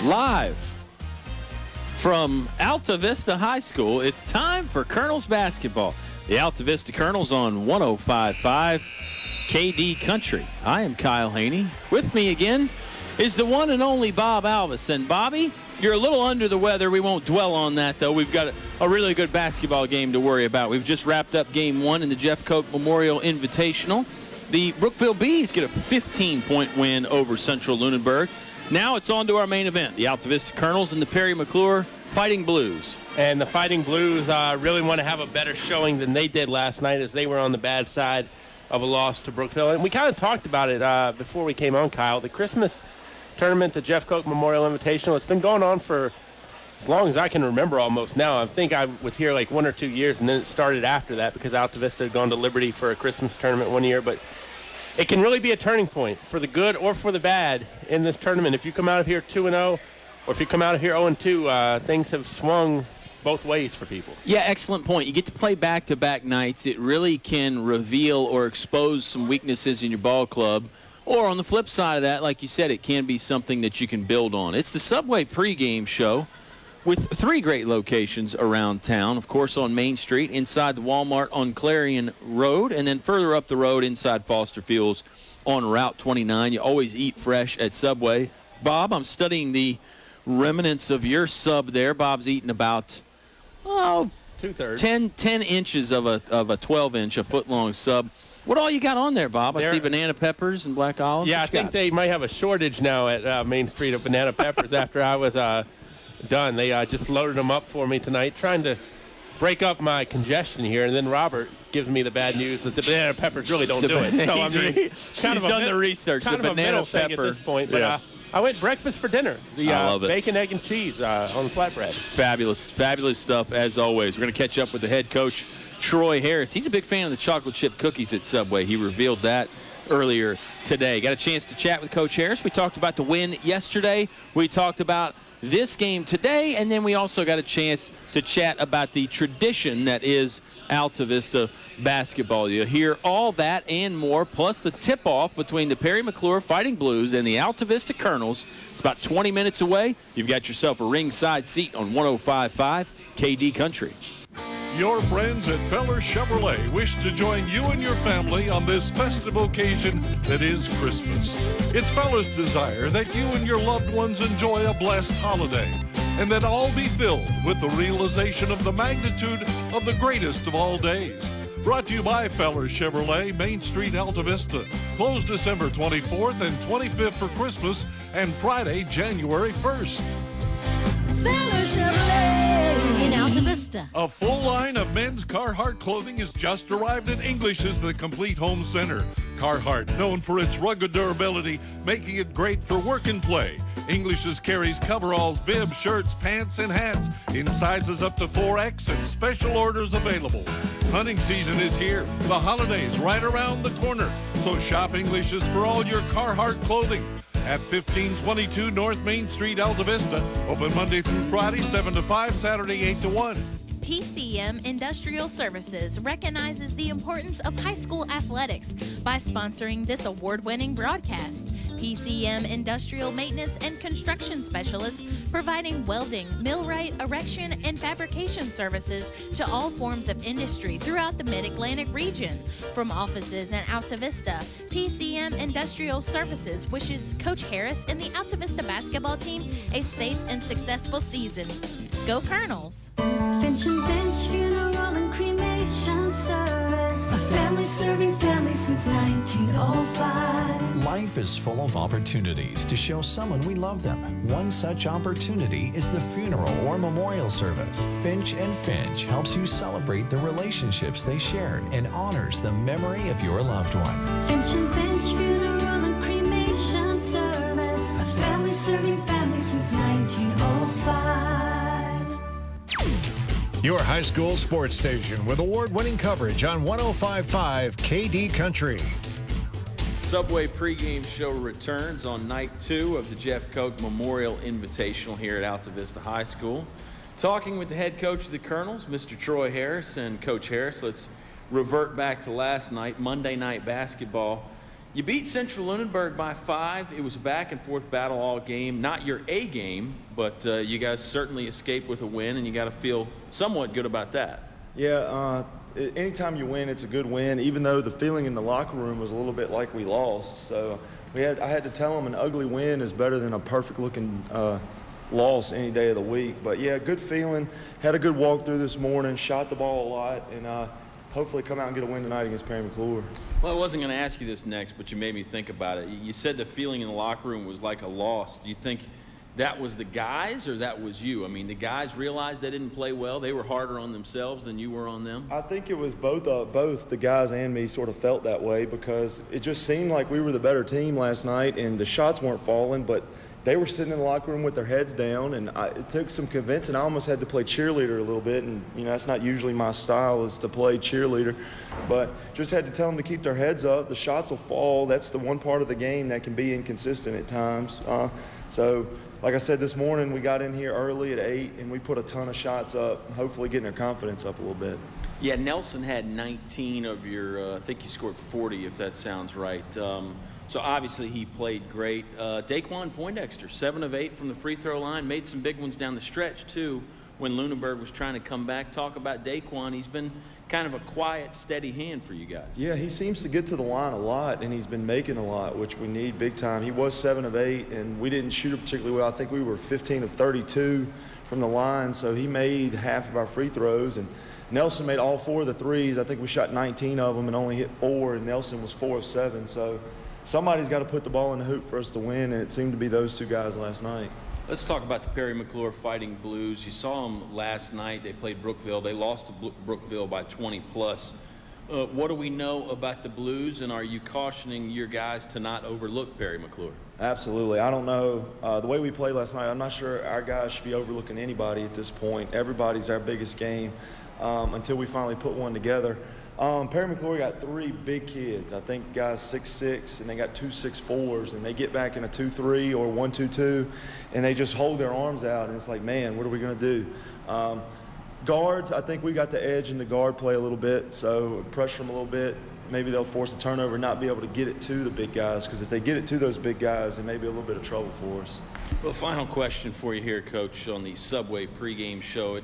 Live from Altavista High School, it's time for Colonels basketball. The Altavista Colonels on 105.5 KD Country. I am Kyle Haney. With me again is the one and only Bob Alvis. And Bobby, you're a little under the weather. We won't dwell on that, though. We've got a really good basketball game to worry about. We've just wrapped up Game 1 in the Jeff Cocke Memorial Invitational. The Brookville Bees get a 15-point win over Central Lunenburg. Now it's on to our main event, the Altavista Colonels and the Perry McClure Fighting Blues. And the Fighting Blues really want to have a better showing than they did last night, as they were on the bad side of a loss to Brookville. And we kind of talked about it before we came on, Kyle. The Christmas tournament, the Jeff Cocke Memorial Invitational, it's been going on for as long as I can remember almost now. I think I was here like 1 or 2 years, and then it started after that because Altavista had gone to Liberty for a Christmas tournament one year. But it can really be a turning point for the good or for the bad in this tournament. If you come out of here 2-0, or if you come out of here 0-2, things have swung both ways for people. Yeah, excellent point. You get to play back-to-back nights. It really can reveal or expose some weaknesses in your ball club. Or on the flip side of that, like you said, it can be something that you can build on. It's the Subway pregame show with 3 great locations around town. Of course, on Main Street, inside the Walmart on Clarion Road, and then further up the road inside Foster Fields on Route 29. You always eat fresh at Subway. Bob, I'm studying the remnants of your sub there. Bob's eating about, 2/3. 10 inches of a 12-inch, a foot-long sub. What all you got on there, Bob? I see banana peppers and black olives. Yeah, I think they might have a shortage now at Main Street of banana peppers after I was done. They just loaded them up for me tonight, trying to break up my congestion here. And then Robert gives me the bad news that the banana peppers really don't do it. So he's done the research. Kind the of banana a middle thing pepper at this point. But I went breakfast for dinner. I love it. Bacon, egg, and cheese on the flatbread. Fabulous stuff as always. We're going to catch up with the head coach, Troy Harris. He's a big fan of the chocolate chip cookies at Subway. He revealed that earlier today. Got a chance to chat with Coach Harris. We talked about the win yesterday. We talked about this game today, and then we also got a chance to chat about the tradition that is Altavista basketball. You'll hear all that and more, plus the tip-off between the Perry McClure Fighting Blues and the Altavista Colonels. It's about 20 minutes away. You've got yourself a ringside seat on 105.5 KD Country. Your friends at Feller Chevrolet wish to join you and your family on this festive occasion that is Christmas. It's Feller's desire that you and your loved ones enjoy a blessed holiday, and that all be filled with the realization of the magnitude of the greatest of all days. Brought to you by Feller Chevrolet, Main Street, Altavista. Closed December 24th and 25th for Christmas, and Friday, January 1st. Feller Chevrolet in Altavista. A full line of men's Carhartt clothing has just arrived at English's The Complete Home Center. Carhartt, known for its rugged durability, making it great for work and play. English's carries coveralls, bibs, shirts, pants, and hats in sizes up to 4X and special orders available. Hunting season is here. The holidays right around the corner. So shop English's for all your Carhartt clothing. At 1522 North Main Street, Altavista. Open Monday through Friday, 7 to 5, Saturday, 8 to 1. PCM Industrial Services recognizes the importance of high school athletics by sponsoring this award-winning broadcast. PCM Industrial Maintenance and Construction Specialists providing welding, millwright, erection, and fabrication services to all forms of industry throughout the Mid-Atlantic region. From offices in Altavista, PCM Industrial Services wishes Coach Harris and the Altavista basketball team a safe and successful season. Go Colonels! Finch and Finch Funeral and Cremation Service. A family serving families since 1905. Life is full of opportunities to show someone we love them. One such opportunity is the funeral or memorial service. Finch and Finch helps you celebrate the relationships they shared and honors the memory of your loved one. Finch and Finch Funeral and Cremation Service. A family serving families since 1905. Your high school sports station with award-winning coverage on 105.5 KD Country. Subway pregame show returns on night 2 of the Jeff Cocke Memorial Invitational here at Altavista High School. Talking with the head coach of the Colonels, Mr. Troy Harris. And Coach Harris, let's revert back to last night, Monday night basketball. You beat Central Lunenburg by 5. It was a back-and-forth battle all game. Not your A game, but you guys certainly escaped with a win, and you got to feel somewhat good about that. Yeah, anytime you win, it's a good win, even though the feeling in the locker room was a little bit like we lost. So I had to tell them an ugly win is better than a perfect-looking loss any day of the week. But, yeah, good feeling. Had a good walkthrough this morning, shot the ball a lot, and hopefully come out and get a win tonight against Perry McClure. Well, I wasn't going to ask you this next, but you made me think about it. You said the feeling in the locker room was like a loss. Do you think that was the guys or that was you? I mean, the guys realized they didn't play well. They were harder on themselves than you were on them. I think it was both the guys and me sort of felt that way because it just seemed like we were the better team last night, and the shots weren't falling, but they were sitting in the locker room with their heads down, and it took some convincing. I almost had to play cheerleader a little bit, and that's not usually my style is to play cheerleader, but just had to tell them to keep their heads up. The shots will fall. That's the one part of the game that can be inconsistent at times. So like I said this morning, we got in here early at 8, and we put a ton of shots up, hopefully getting their confidence up a little bit. Yeah, Nelson had 19 of your, I think you scored 40, if that sounds right. So obviously he played great. Daquan Poindexter, 7 of 8 from the free throw line, made some big ones down the stretch too when Lunenburg was trying to come back. Talk about Daquan. He's been kind of a quiet, steady hand for you guys. Yeah, he seems to get to the line a lot, and he's been making a lot, which we need big time. He was 7 of 8, and we didn't shoot it particularly well. I think we were 15 of 32 from the line, so he made half of our free throws, and Nelson made all 4 of the threes. I think we shot 19 of them and only hit 4, and Nelson was 4 of 7. So somebody's got to put the ball in the hoop for us to win, and it seemed to be those 2 guys last night. Let's talk about the Perry McClure Fighting Blues. You saw them last night. They played Brookville. They lost to Brookville by 20+. What do we know about the Blues, and are you cautioning your guys to not overlook Perry McClure? Absolutely. I don't know. The way we played last night, I'm not sure our guys should be overlooking anybody at this point. Everybody's our biggest game until we finally put one together. Perry McClure got 3 big kids. I think the guys 6'6", and they got 2 6'4", and they get back in a 2-3 or 1-2-2, and they just hold their arms out, and it's like, man, what are we going to do? Guards, I think we got the edge in the guard play a little bit, so pressure them a little bit. Maybe they'll force a turnover and not be able to get it to the big guys, because if they get it to those big guys, it may be a little bit of trouble for us. Well, final question for you here, Coach, on the Subway pregame show. It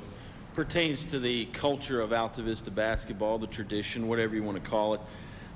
pertains to the culture of Altavista basketball, the tradition, whatever you want to call it.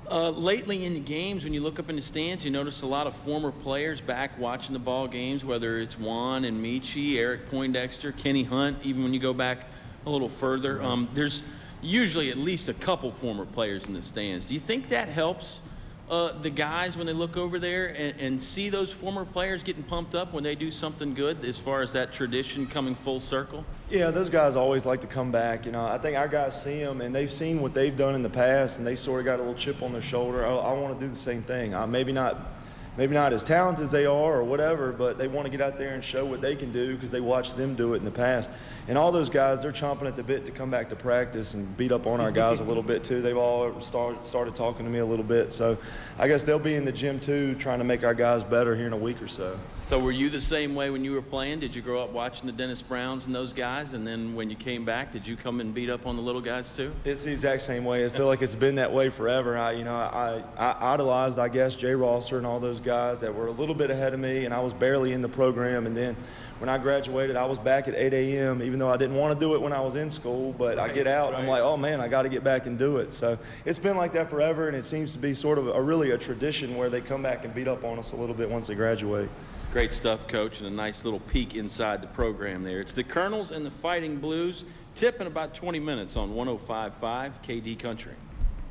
Lately in the games, when you look up in the stands, you notice a lot of former players back watching the ball games, whether it's Juan and Michi, Eric Poindexter, Kenny Hunt, even when you go back a little further. There's usually at least a couple former players in the stands. Do you think that helps the guys when they look over there and see those former players getting pumped up when they do something good as far as that tradition coming full circle? Yeah, those guys always like to come back. I think our guys see them, and they've seen what they've done in the past, and they sort of got a little chip on their shoulder. I want to do the same thing. Maybe not as talented as they are or whatever, but they want to get out there and show what they can do because they watched them do it in the past. And all those guys, they're chomping at the bit to come back to practice and beat up on our guys a little bit too. They've all started talking to me a little bit. So I guess they'll be in the gym too, trying to make our guys better here in a week or so. So were you the same way when you were playing? Did you grow up watching the Dennis Browns and those guys, and then when you came back, did you come and beat up on the little guys too? It's the exact same way. I feel like it's been that way forever. I idolized, I guess, Jay Rosser and all those guys that were a little bit ahead of me, and I was barely in the program. And then when I graduated, I was back at 8 a.m., even though I didn't want to do it when I was in school. But I get out, and I'm like, oh, man, I got to get back and do it. So it's been like that forever, and it seems to be sort of really a tradition where they come back and beat up on us a little bit once they graduate. Great stuff, Coach, and a nice little peek inside the program there. It's the Colonels and the Fighting Blues. Tip in about 20 minutes on 105.5 KD Country.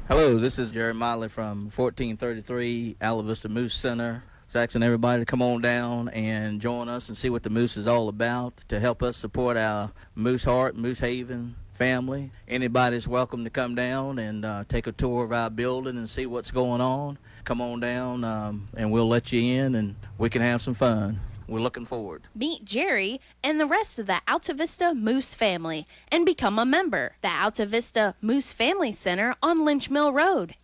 Hello, this is Jerry Motley from 1433 Altavista Moose Center. Asking everybody to come on down and join us and see what the Moose is all about to help us support our Moose Heart, Moose Haven family. Anybody's welcome to come down and take a tour of our building and see what's going on. Come on down and we'll let you in and we can have some fun. We're looking forward. Meet Jerry and the rest of the Altavista Moose family and become a member. The Altavista Moose Family Center on Lynch Mill Road.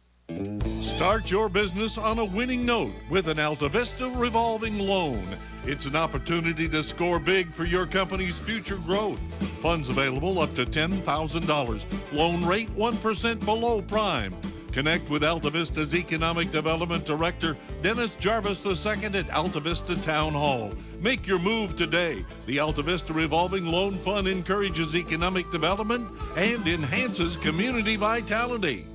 Start your business on a winning note with an Altavista revolving loan. It's an opportunity to score big for your company's future growth. Funds available up to $10,000. Loan rate 1% below prime. Connect with Altavista's Economic Development Director, Dennis Jarvis II at Altavista Town Hall. Make your move today. The Altavista Revolving Loan Fund encourages economic development and enhances community vitality.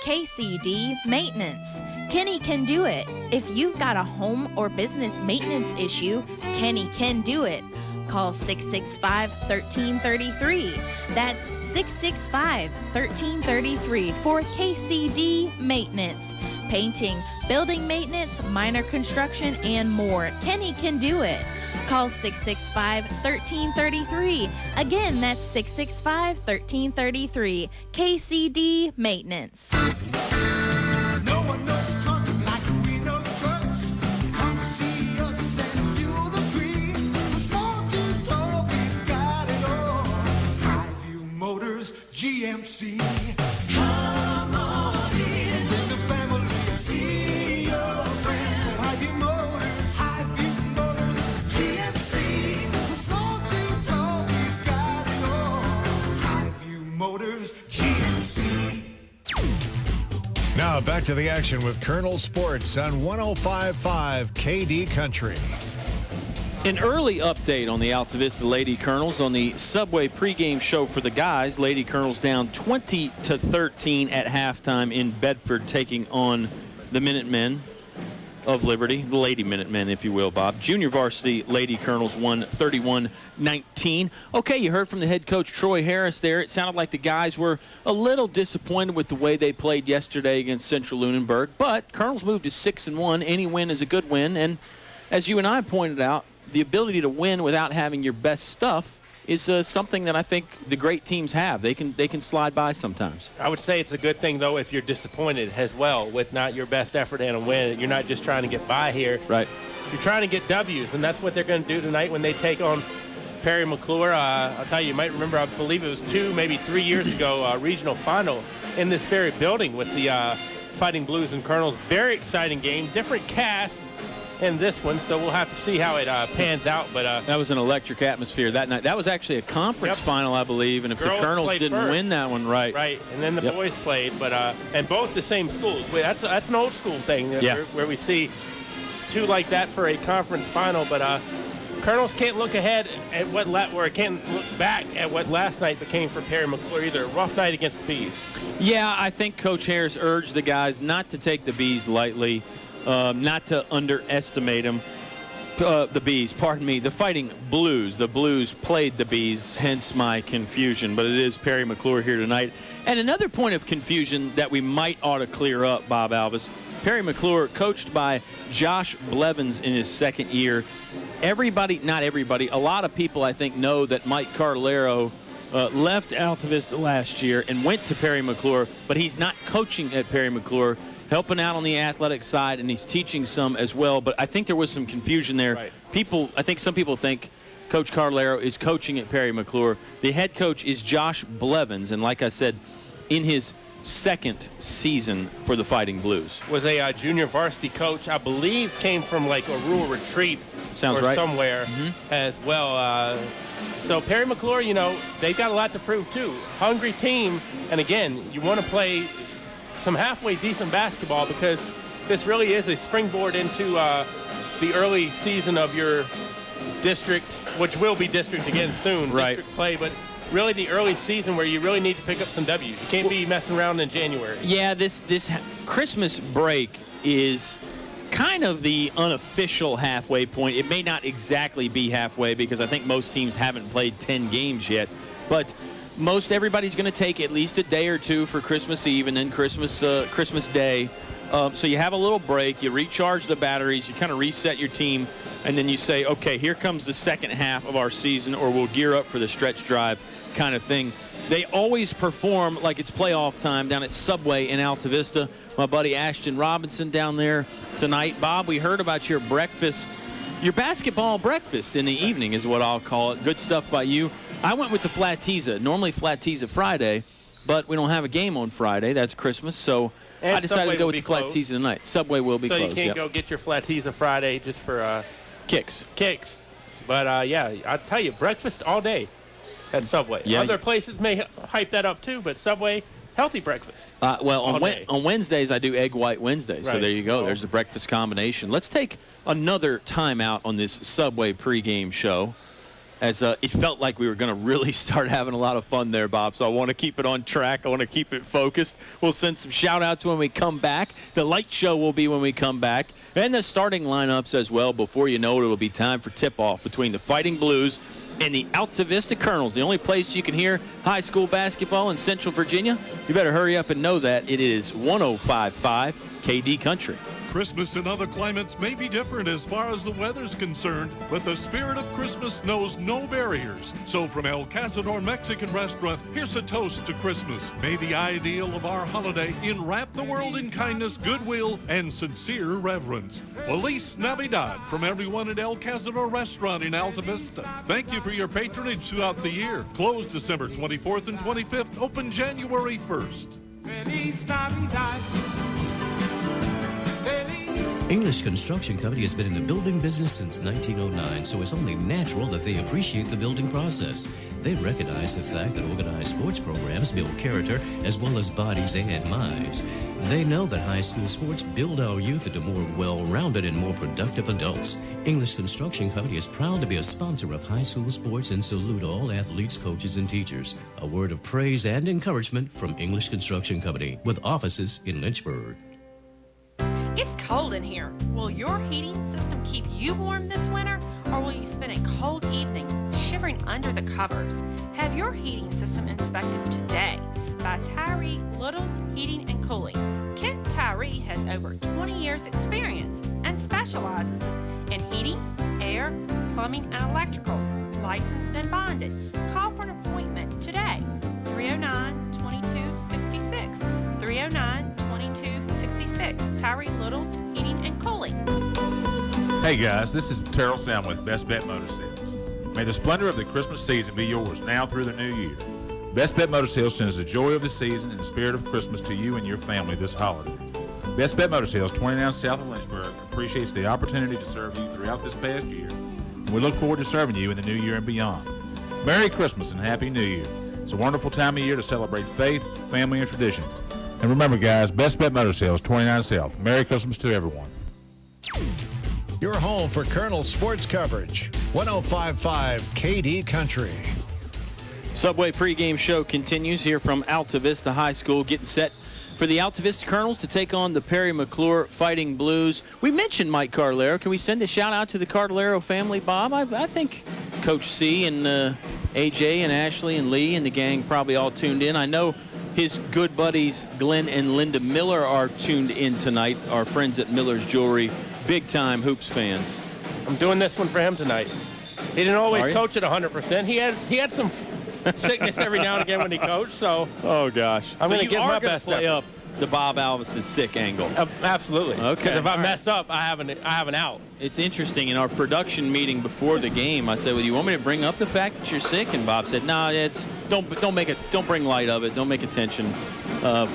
KCD Maintenance. Kenny can do it. If you've got a home or business maintenance issue, Kenny can do it. Call 665-1333. That's 665-1333 for KCD Maintenance. Painting, building maintenance, minor construction, and more. Kenny can do it. Call 665-1333. Again, that's 665-1333. KCD Maintenance. No one knows trucks like we know trucks. Come see us and you'll agree. From small to tall, we've got it all. Highview Motors, GMC. Come on in. Bring the family. See your friends. Highview Motors, GMC. From small to tall, we've got it all. Highview Motors, GMC. Now back to the action with Colonel Sports on 105.5 KD Country. An early update on the Altavista Lady Colonels on the Subway pregame show for the guys. Lady Colonels down 20-13 at halftime in Bedford, taking on the Minutemen of Liberty, the Lady Minutemen, if you will, Bob. Junior varsity Lady Colonels won 31-19. Okay, you heard from the head coach, Troy Harris, there. It sounded like the guys were a little disappointed with the way they played yesterday against Central Lunenburg, but Colonels moved to 6-1. Any win is a good win, and as you and I pointed out, the ability to win without having your best stuff is something that I think the great teams have. They can slide by sometimes. I would say it's a good thing, though, if you're disappointed as well with not your best effort and a win. You're not just trying to get by here. Right. You're trying to get W's, and that's what they're going to do tonight when they take on Perry McClure. I'll tell you might remember, I believe it was 2, maybe 3 years ago, regional final in this very building with the Fighting Blues and Colonels. Very exciting game, different cast in this one, so we'll have to see how it pans out. But that was an electric atmosphere that night. That was actually a conference final, I believe, and if the Colonels didn't win that one, right, and then the boys played, but and both the same schools. That's an old school thing where we see two like that for a conference final. But Colonels can't look ahead at can't look back at what last night became for Perry McClure either. A rough night against the Bees. Yeah, I think Coach Harris urged the guys not to take the Bees lightly. Not to underestimate them. The Bees, pardon me, the Fighting Blues. The Blues played the Bees, hence my confusion. But it is Perry McClure here tonight. And another point of confusion that we might ought to clear up, Bob Alvis. Perry McClure, coached by Josh Blevins in his second year. Not everybody, a lot of people I think know that Mike Carlero left Altavista last year and went to Perry McClure, but he's not coaching at Perry McClure. Helping out on the athletic side, and he's teaching some as well. But I think there was some confusion there. Right. I think some people think Coach Carlero is coaching at Perry McClure. The head coach is Josh Blevins, and like I said, in his second season for the Fighting Blues. Was a junior varsity coach, I believe, came from like a rural retreat somewhere as well. So Perry McClure, they've got a lot to prove too. Hungry team, and again, you want to play some halfway decent basketball because this really is a springboard into the early season of your district, which will be district again soon, district play, but really the early season where you really need to pick up some W's. You can't be messing around in January. Yeah, this Christmas break is kind of the unofficial halfway point. It may not exactly be halfway because I think most teams haven't played 10 games yet, but most everybody's going to take at least a day or two for Christmas Eve and then Christmas Day. So you have a little break, you recharge the batteries, you kind of reset your team, and then you say, okay, here comes the second half of our season, or we'll gear up for the stretch drive kind of thing. They always perform like it's playoff time down at Subway in Altavista. My buddy Ashton Robinson down there tonight. Bob, we heard about your breakfast, your basketball breakfast in the evening is what I'll call it. Good stuff by you. I went with the Flateza. Normally Flateza Friday, but we don't have a game on Friday. That's Christmas, so I decided to go with the Flateza tonight. Subway will be closed. So you can't go get your Flateza Friday just for kicks. But yeah, I tell you, breakfast all day at Subway. Yeah. Other places may hype that up too, but Subway healthy breakfast. Well, all day. on Wednesdays, I do egg white Wednesdays. So Right. there you go. Oh. There's the breakfast combination. Let's take another timeout on this Subway pregame show, as it felt like we were going to really start having a lot of fun there, Bob. So I want to keep it on track. I want to keep it focused. We'll send some shout-outs when we come back. The light show will be when we come back. And the starting lineups as well. Before you know it, it'll be time for tip-off between the Fighting Blues and the Altavista Colonels, the only place you can hear high school basketball in Central Virginia. You better hurry up and know that. It is 105.5 KD Country. Christmas in other climates may be different as far as the weather's concerned, but the spirit of Christmas knows no barriers. So from El Cazador Mexican Restaurant, here's a toast to Christmas. May the ideal of our holiday enwrap the world in kindness, goodwill, and sincere reverence. Feliz Navidad from everyone at El Cazador Restaurant in Altavista. Thank you for your patronage throughout the year. Closed December 24th and 25th, open January 1st. Feliz Navidad. English Construction Company has been in the building business since 1909, so it's only natural that they appreciate the building process. They recognize the fact that organized sports programs build character as well as bodies and minds. They know that high school sports build our youth into more well-rounded and more productive adults. English Construction Company is proud to be a sponsor of high school sports and salute all athletes, coaches, and teachers. A word of praise and encouragement from English Construction Company with offices in Lynchburg. It's cold in here. Will your heating system keep you warm this winter, or will you spend a cold evening shivering under the covers? Have your heating system inspected today by Tyree Little's Heating and Cooling. Kent Tyree has over 20 years experience and specializes in heating, air, plumbing, and electrical. Licensed and bonded. Call for an appointment today. 309-2266. 309-2266. Tyree Little's Heating and Cooling. Hey guys, this is Terrell Sam with Best Bet Motor Sales. May the splendor of the Christmas season be yours now through the new year. Best Bet Motor Sales sends the joy of the season and the spirit of Christmas to you and your family this holiday. Best Bet Motor Sales, 29 South of Lynchburg, appreciates the opportunity to serve you throughout this past year, and we look forward to serving you in the new year and beyond. Merry Christmas and Happy New Year. It's a wonderful time of year to celebrate faith, family, and traditions. And remember, guys, Best Bet Motor Sales, 29 South. Merry Christmas to everyone. Your home for Colonel sports coverage. 105.5 KD Country. Subway pregame show continues here from Altavista High School, getting set for the Altavista Colonels to take on the Perry McClure Fighting Blues. We mentioned Mike Cardellaro. Can we send a shout out to the Cardellaro family, Bob? I think Coach C and AJ and Ashley and Lee and the gang probably all tuned in. I know his good buddies Glenn and Linda Miller are tuned in tonight, our friends at Miller's Jewelry, big-time hoops fans. I'm doing this one for him tonight. He didn't always coach at 100%. He had some sickness every now and again when he coached, so. Oh, gosh. I'm going to give my gonna best play effort. up the Bob Alvis's sick angle. Absolutely. Okay. 'Cause if I mess up, I have an out. It's interesting. In our production meeting before the game, I said, "Well, do you want me to bring up the fact that you're sick?" And Bob said, "No, don't bring light of it. Don't make attention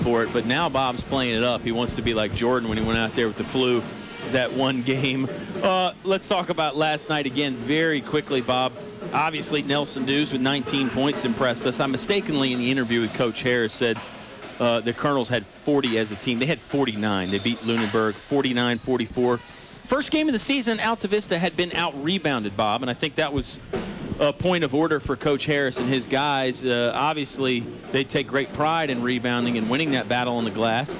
for it." But now Bob's playing it up. He wants to be like Jordan when he went out there with the flu that one game. Let's talk about last night again very quickly, Bob. Obviously, Nelson Dews with 19 points impressed us. I mistakenly in the interview with Coach Harris said the Colonels had 40 as a team. They had 49. They beat Lunenburg 49-44. First game of the season, Altavista had been out-rebounded, Bob, and I think that was a point of order for Coach Harris and his guys. Obviously, they take great pride in rebounding and winning that battle on the glass.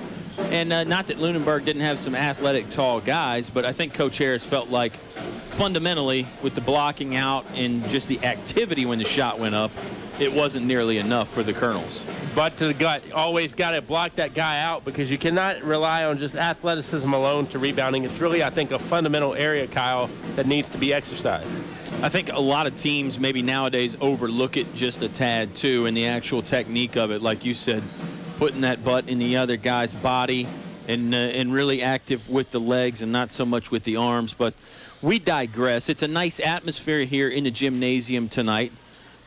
And not that Lunenburg didn't have some athletic, tall guys, but I think Coach Harris felt like fundamentally with the blocking out and just the activity when the shot went up, it wasn't nearly enough for the Colonels. But always got to block that guy out because you cannot rely on just athleticism alone to rebounding. It's really, I think, a fundamental area, Kyle, that needs to be exercised. I think a lot of teams maybe nowadays overlook it just a tad, too, and the actual technique of it, like you said, putting that butt in the other guy's body and really active with the legs and not so much with the arms. But we digress. It's a nice atmosphere here in the gymnasium tonight.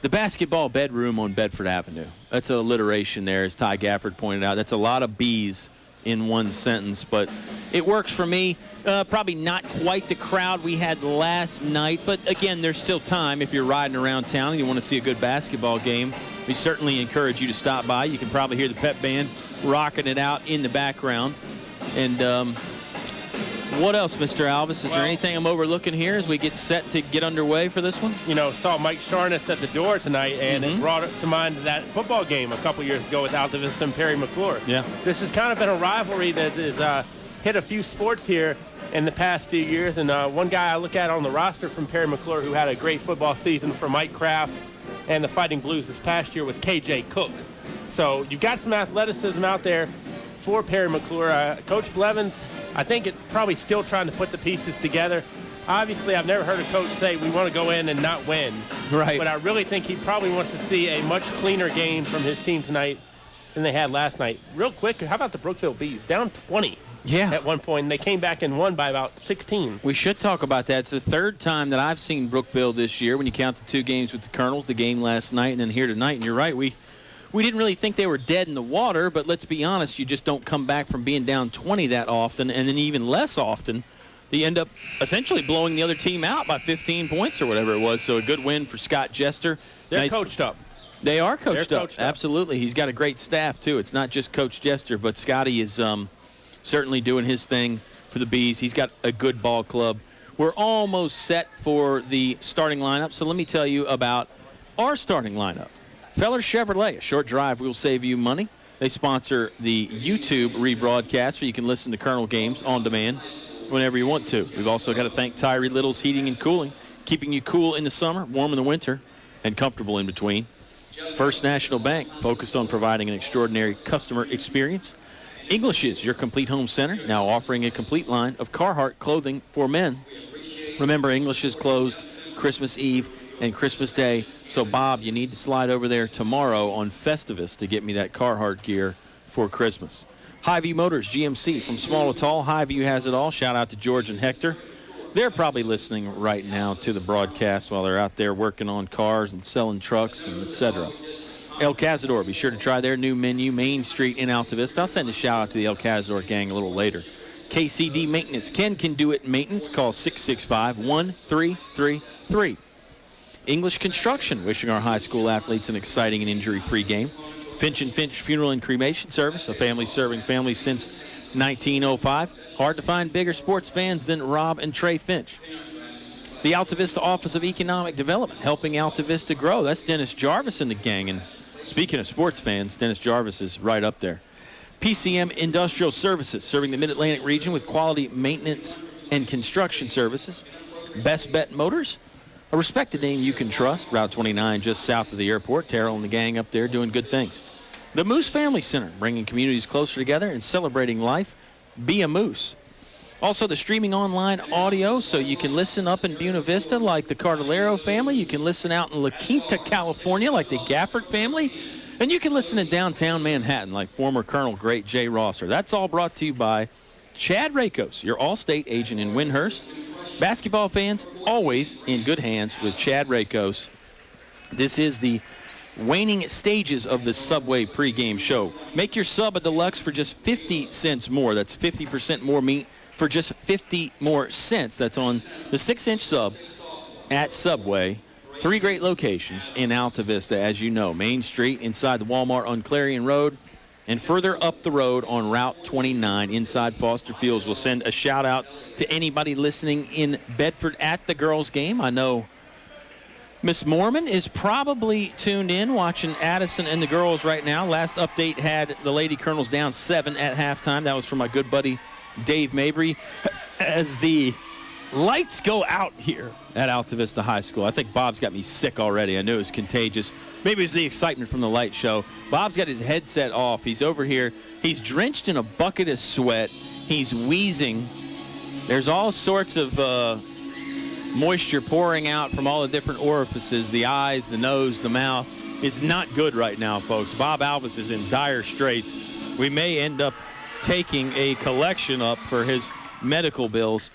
The basketball bedroom on Bedford Avenue. That's an alliteration there, as Ty Gafford pointed out. That's a lot of B's in one sentence, but it works for me. Probably not quite the crowd we had last night, but again, there's still time. If you're riding around town and you want to see a good basketball game, we certainly encourage you to stop by. You can probably hear the pep band rocking it out in the background. And what else, Mr. Alvis? Is there anything I'm overlooking here as we get set to get underway for this one? Saw Mike Sharness at the door tonight, and it brought to mind that football game a couple years ago with Altavista and Perry McClure. Yeah. This has kind of been a rivalry that has hit a few sports here in the past few years, and one guy I look at on the roster from Perry McClure who had a great football season for Mike Kraft and the Fighting Blues this past year was KJ Cocke. So you've got some athleticism out there for Perry McClure. Coach Blevins, I think it's probably still trying to put the pieces together. Obviously, I've never heard a coach say we want to go in and not win. Right. But I really think he probably wants to see a much cleaner game from his team tonight than they had last night. Real quick, how about the Brookville Bees? Down 20 at one point, and they came back and won by about 16. We should talk about that. It's the third time that I've seen Brookville this year when you count the 2 games with the Colonels, the game last night and then here tonight. And you're right, we didn't really think they were dead in the water, but let's be honest, you just don't come back from being down 20 that often, and then even less often, you end up essentially blowing the other team out by 15 points or whatever it was. So a good win for Scott Jester. They're coached up. They are coached They're up. coached up. Absolutely. He's got a great staff, too. It's not just Coach Jester, but Scotty is certainly doing his thing for the Bees. He's got a good ball club. We're almost set for the starting lineup, so let me tell you about our starting lineup. Feller Chevrolet, a short drive will save you money. They sponsor the YouTube rebroadcast where you can listen to Colonel games on demand whenever you want to. We've also got to thank Tyree Little's Heating and Cooling, keeping you cool in the summer, warm in the winter, and comfortable in between. First National Bank, focused on providing an extraordinary customer experience. English's, your complete home center, now offering a complete line of Carhartt clothing for men. Remember, English is closed Christmas Eve and Christmas Day. So, Bob, you need to slide over there tomorrow on Festivus to get me that Carhartt gear for Christmas. Hy-Vee Motors, GMC, from small to tall, Hy-Vee has it all. Shout out to George and Hector. They're probably listening right now to the broadcast while they're out there working on cars and selling trucks and et cetera. El Cazador, be sure to try their new menu, Main Street in Altavista. I'll send a shout out to the El Cazador gang a little later. KCD Maintenance, Ken can do it maintenance. Call 665-1333. English Construction, wishing our high school athletes an exciting and injury-free game. Finch & Finch Funeral and Cremation Service, a family serving families since 1905. Hard to find bigger sports fans than Rob and Trey Finch. The Altavista Office of Economic Development, helping Altavista grow. That's Dennis Jarvis and the gang. And speaking of sports fans, Dennis Jarvis is right up there. PCM Industrial Services, serving the Mid-Atlantic region with quality maintenance and construction services. Best Bet Motors, a respected name you can trust. Route 29 just south of the airport. Terrell and the gang up there doing good things. The Moose Family Center, bringing communities closer together and celebrating life. Be a Moose. Also, the streaming online audio, so you can listen up in Buena Vista like the Cardillero family. You can listen out in La Quinta, California like the Gafford family. And you can listen in downtown Manhattan like former Colonel Great Jay Rosser. That's all brought to you by Chad Rakos, your All-State agent in Windhurst. Basketball fans, always in good hands with Chad Rakos. This is the waning stages of the Subway pregame show. Make your sub a deluxe for just 50 cents more. That's 50% more meat for just 50 more cents. That's on the 6-inch sub at Subway. 3 great locations in Altavista, as you know. Main Street inside the Walmart on Clarion Road, and further up the road on Route 29 inside Foster Fields. We'll send a shout out to anybody listening in Bedford at the girls' game. I know Miss Mormon is probably tuned in watching Addison and the girls right now. Last update had the Lady Colonels down 7 at halftime. That was from my good buddy Dave Mabry. As the lights go out here at Altavista High School, I think Bob's got me sick already. I knew it was contagious. Maybe it was the excitement from the light show. Bob's got his headset off. He's over here. He's drenched in a bucket of sweat. He's wheezing. There's all sorts of moisture pouring out from all the different orifices, the eyes, the nose, the mouth. It's not good right now, folks. Bob Alvis is in dire straits. We may end up taking a collection up for his medical bills.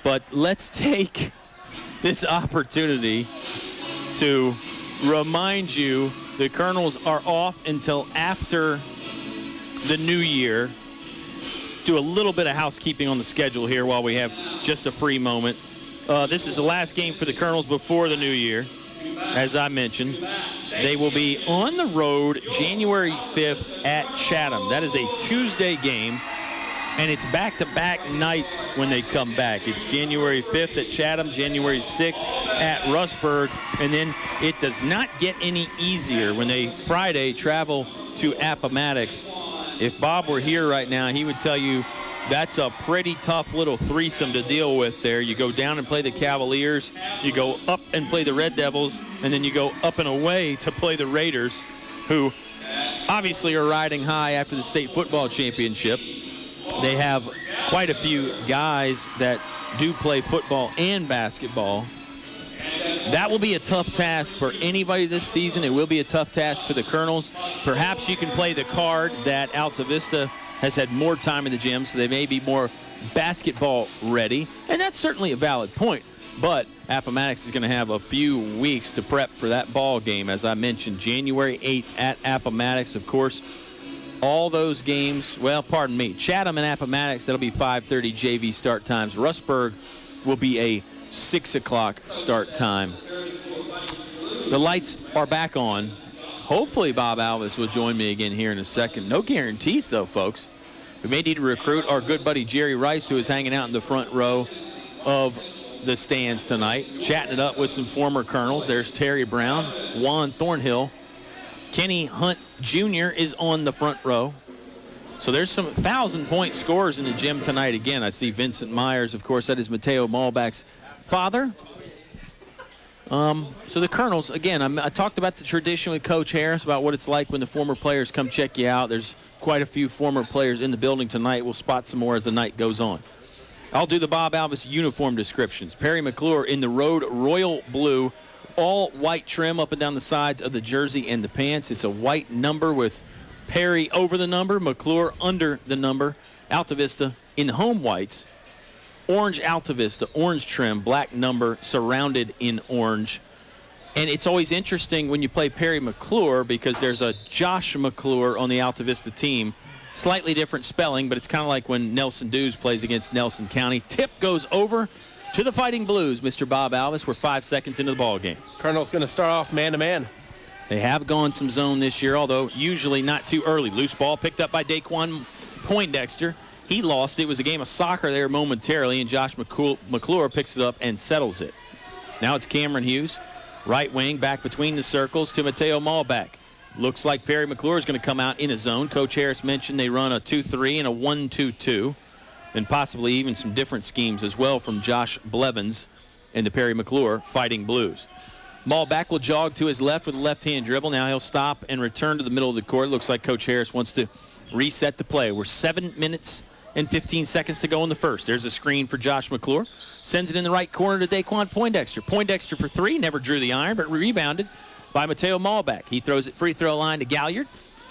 But let's take this opportunity to remind you the Colonels are off until after the new year. do a little bit of housekeeping on the schedule here while we have just a free moment. This is the last game for the Colonels before the new year. As I mentioned, they will be on the road January 5th at Chatham. That is a Tuesday game, and it's back-to-back nights when they come back. It's January 5th at Chatham, January 6th at Rustburg, and then it does not get any easier when they Friday travel to Appomattox. If Bob were here right now, he would tell you that's a pretty tough little threesome to deal with there. You go down and play the Cavaliers, you go up and play the Red Devils, and then you go up and away to play the Raiders, who obviously are riding high after the state football championship. They have quite a few guys that do play football and basketball. That will be a tough task for anybody this season. It will be a tough task for the Colonels. Perhaps you can play the card that Altavista has had more time in the gym, so they may be more basketball ready. And that's certainly a valid point. But Appomattox is going to have a few weeks to prep for that ball game. As I mentioned, January 8th at Appomattox. Of course, all those games, well, pardon me, Chatham and Appomattox, that'll be 5:30 JV start times. Rustburg will be a 6 o'clock start time. The lights are back on. Hopefully Bob Alvis will join me again here in a second. No guarantees, though, folks. We may need to recruit our good buddy Jerry Rice, who is hanging out in the front row of the stands tonight, chatting it up with some former Colonels. There's Terry Brown, Juan Thornhill. Kenny Hunt Jr. is on the front row. So there's some 1,000-point scorers in the gym tonight again. I see Vincent Myers, of course, that is Mateo Malbach's father. So the Colonels, again, I talked about the tradition with Coach Harris about what it's like when the former players come check you out. There's quite a few former players in the building tonight. We'll spot some more as the night goes on. I'll do the Bob Alvis uniform descriptions. Perry McClure in the road royal blue, all white trim up and down the sides of the jersey and the pants. It's a white number with Perry over the number, McClure under the number. Altavista in the home whites. Orange Altavista, orange trim, black number surrounded in orange. And it's always interesting when you play Perry McClure because there's a Josh McClure on the Altavista team. Slightly different spelling, but it's kind of like when Nelson Dews plays against Nelson County. Tip goes over to the Fighting Blues, Mr. Bob Alvis. We're 5 seconds into the ball game. Colonel's going to start off man-to-man. They have gone some zone this year, although usually not too early. Loose ball picked up by Daquan Poindexter. He lost. It was a game of soccer there momentarily, and Josh McClure picks it up and settles it. Now it's Cameron Hughes, right wing, back between the circles to Mateo Malbach. Looks like Perry McClure is going to come out in a zone. Coach Harris mentioned they run a 2-3 and a 1-2-2, and possibly even some different schemes as well from Josh Blevins and the Perry McClure Fighting Blues. Malbach will jog to his left with a left-hand dribble. Now he'll stop and return to the middle of the court. Looks like Coach Harris wants to reset the play. We're 7 minutes and 15 seconds to go in the first. There's a screen for Josh McClure. Sends it in the right corner to Daquan Poindexter. Poindexter for three. Never drew the iron, but rebounded by Mateo Malbach. He throws it free throw line to Galliard.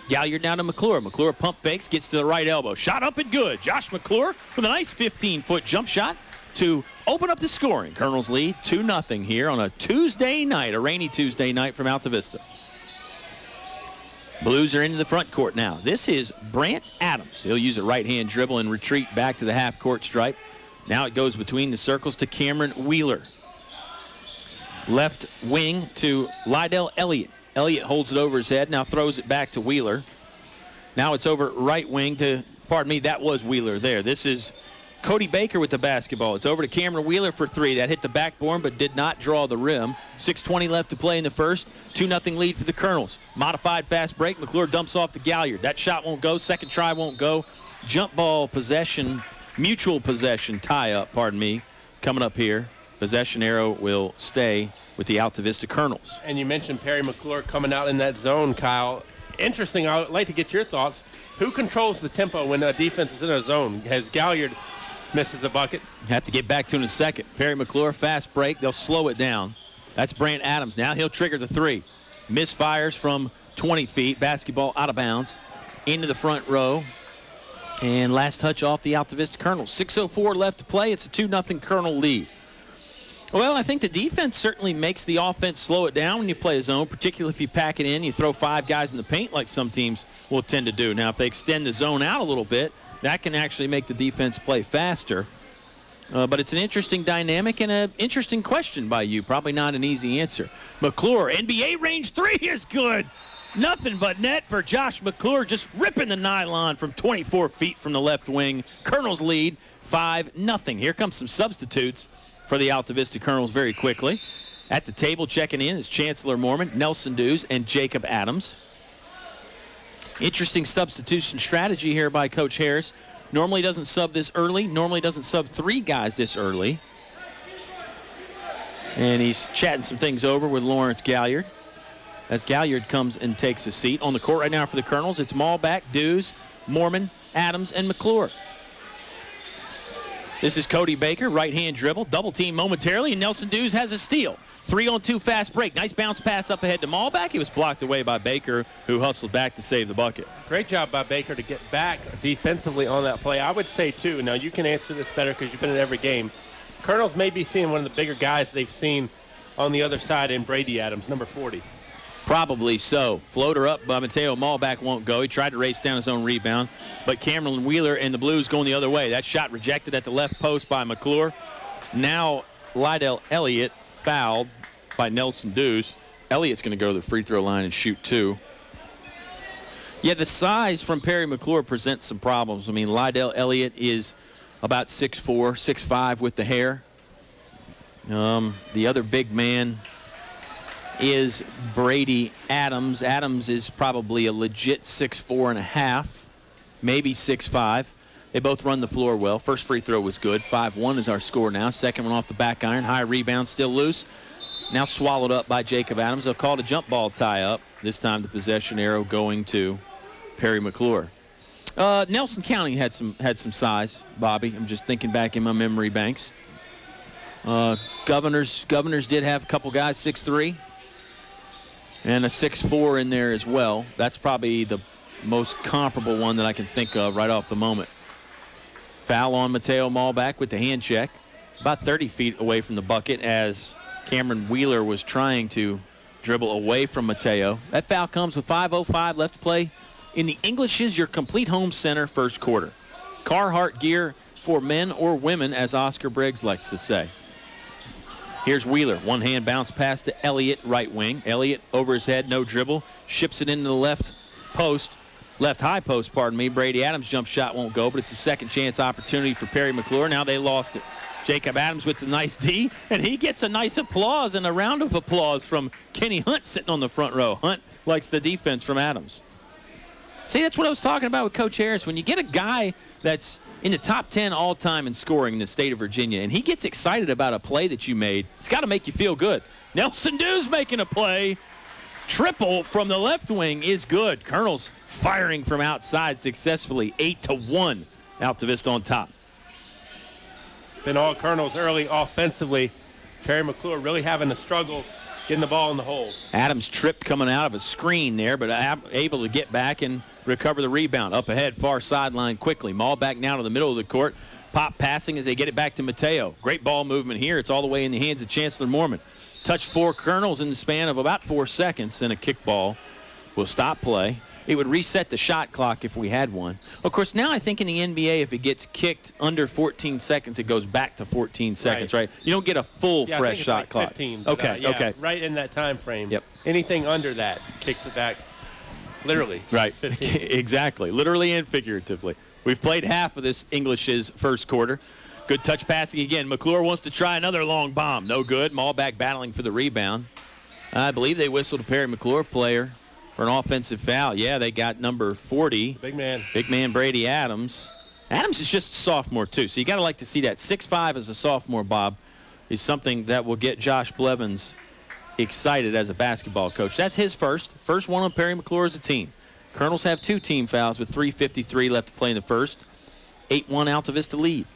Galliard down to McClure. McClure pump fakes, gets to the right elbow. Shot up and good. Josh McClure with a nice 15-foot jump shot to open up the scoring. Colonels lead 2-0 here on a Tuesday night, a rainy Tuesday night from Altavista. Blues are into the front court now. This is Brant Adams. He'll use a right-hand dribble and retreat back to the half-court stripe. Now it goes between the circles to Cameron Wheeler. Left wing to Lydell Elliott. Elliott holds it over his head, now throws it back to Wheeler. Now it's over right wing to, pardon me, that was Wheeler there. This is Cody Baker with the basketball. It's over to Cameron Wheeler for three. That hit the backboard but did not draw the rim. 6:20 left to play in the first. 2-0 lead for the Colonels. Modified fast break. McClure dumps off to Galliard. That shot won't go. Second try won't go. Jump ball possession, mutual possession tie-up, pardon me, coming up here. Possession arrow will stay with the Altavista Colonels. And you mentioned Perry McClure coming out in that zone, Kyle. Interesting. I would like to get your thoughts. Who controls the tempo when a defense is in a zone? Has Galliard misses the bucket? Have to get back to in a second. Perry McClure, fast break. They'll slow it down. That's Brant Adams. Now he'll trigger the three. Misfires from 20 feet. Basketball out of bounds. Into the front row. And last touch off the Altavista Colonels. 6:04 left to play. It's a 2-0 Colonel lead. Well, I think the defense certainly makes the offense slow it down when you play a zone, particularly if you pack it in, you throw 5 guys in the paint like some teams will tend to do. Now, if they extend the zone out a little bit, that can actually make the defense play faster. But it's an interesting dynamic and an interesting question by you. Probably not an easy answer. McClure, NBA range 3 is good. Nothing but net for Josh McClure, just ripping the nylon from 24 feet from the left wing. Colonels lead 5-0. Here comes some substitutes for the Altavista Colonels very quickly. At the table checking in is Chancellor Mormon, Nelson Dews, and Jacob Adams. Interesting substitution strategy here by Coach Harris. Normally doesn't sub this early. Normally doesn't sub 3 guys this early. And he's chatting some things over with Lawrence Galliard. As Galliard comes and takes a seat. On the court right now for the Colonels, it's Malback, Dews, Mormon, Adams, and McClure. This is Cody Baker, right-hand dribble, double team momentarily, and Nelson Dews has a steal. 3-on-2 fast break. Nice bounce pass up ahead to Malback. He was blocked away by Baker, who hustled back to save the bucket. Great job by Baker to get back defensively on that play. I would say, too, now you can answer this better because you've been in every game. Colonels may be seeing one of the bigger guys they've seen on the other side in Brady Adams, number 40. Probably so. Floater up by Mateo Malback won't go. He tried to race down his own rebound, but Cameron Wheeler and the Blues going the other way. That shot rejected at the left post by McClure. Now Lydell Elliott fouled by Nelson Dews. Elliott's going to go to the free throw line and shoot 2. Yeah, the size from Perry McClure presents some problems. I mean, Lydell Elliott is about 6'4", 6'5" with the hair. The other big man is Brady Adams. Adams is probably a legit 6'4.5", maybe 6'5". They both run the floor well. First free throw was good. 5-1 is our score now. Second one off the back iron. High rebound, still loose. Now swallowed up by Jacob Adams. They'll call it a jump ball tie-up. This time the possession arrow going to Perry McClure. Nelson County had some size, Bobby. I'm just thinking back in my memory banks. Governors did have a couple guys, 6'3", and a 6'4" in there as well. That's probably the most comparable one that I can think of right off the moment. Foul on Mateo Malback with the hand check. About 30 feet away from the bucket as Cameron Wheeler was trying to dribble away from Mateo. That foul comes with 5:05 left to play in the English is your complete home center first quarter. Carhartt gear for men or women, as Oscar Briggs likes to say. Here's Wheeler. One hand bounce pass to Elliott, right wing. Elliott over his head, no dribble. Ships it into the left high post, pardon me. Brady Adams' jump shot won't go, but it's a second chance opportunity for Perry McClure. Now they lost it. Jacob Adams with the nice D, and he gets a nice applause and a round of applause from Kenny Hunt sitting on the front row. Hunt likes the defense from Adams. See, that's what I was talking about with Coach Harris. When you get a guy that's in the top 10 all-time in scoring in the state of Virginia, and he gets excited about a play that you made, it's got to make you feel good. Nelson Dews making a play. Triple from the left wing is good. Colonels firing from outside successfully. 8-1. Altavista on top. Been all Colonels early offensively. Perry McClure really having a struggle getting the ball in the hole. Adams tripped coming out of a screen there, but able to get back and recover the rebound. Up ahead, far sideline quickly. Malback now to the middle of the court. Pop passing as they get it back to Mateo. Great ball movement here. It's all the way in the hands of Chancellor Mormon. Touch 4 Colonels in the span of about 4 seconds, and a kickball will stop play. It would reset the shot clock if we had one. Of course, now I think in the NBA, if it gets kicked under 14 seconds, it goes back to 14 seconds, right? You don't get a full fresh shot like clock. 15, okay, okay. Right in that time frame. Yep. Anything under that kicks it back, literally. Right, 15. exactly, literally and figuratively. We've played half of this English's first quarter. Good touch passing again. McClure wants to try another long bomb. No good. Malback battling for the rebound. I believe they whistled a Perry McClure player for an offensive foul. Yeah, they got number 40. Big man. Big man Brady Adams. Adams is just a sophomore, too, so you got to like to see that. 6'5" as a sophomore, Bob, is something that will get Josh Blevins excited as a basketball coach. That's his first one on Perry McClure as a team. Colonels have 2 team fouls with 3:53 left to play in the first. 8-1 Altavista lead.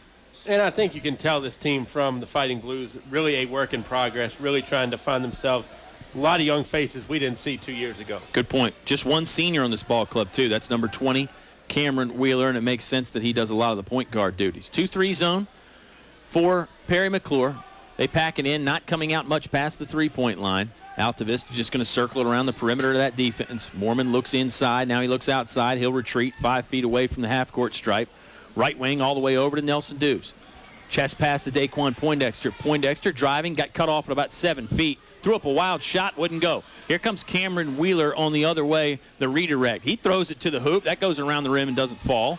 And I think you can tell this team from the Fighting Blues, really a work in progress, really trying to find themselves. A lot of young faces we didn't see 2 years ago. Good point. Just one senior on this ball club, too. That's number 20, Cameron Wheeler, and it makes sense that he does a lot of the point guard duties. 2-3 zone for Perry McClure. They pack it in, not coming out much past the three-point line. Altavista just going to circle it around the perimeter of that defense. Moorman looks inside. Now he looks outside. He'll retreat 5 feet away from the half-court stripe. Right wing all the way over to Nelson Dews. Chest pass to Daquan Poindexter. Poindexter driving, got cut off at about 7 feet. Threw up a wild shot, wouldn't go. Here comes Cameron Wheeler on the other way, the redirect. He throws it to the hoop. That goes around the rim and doesn't fall.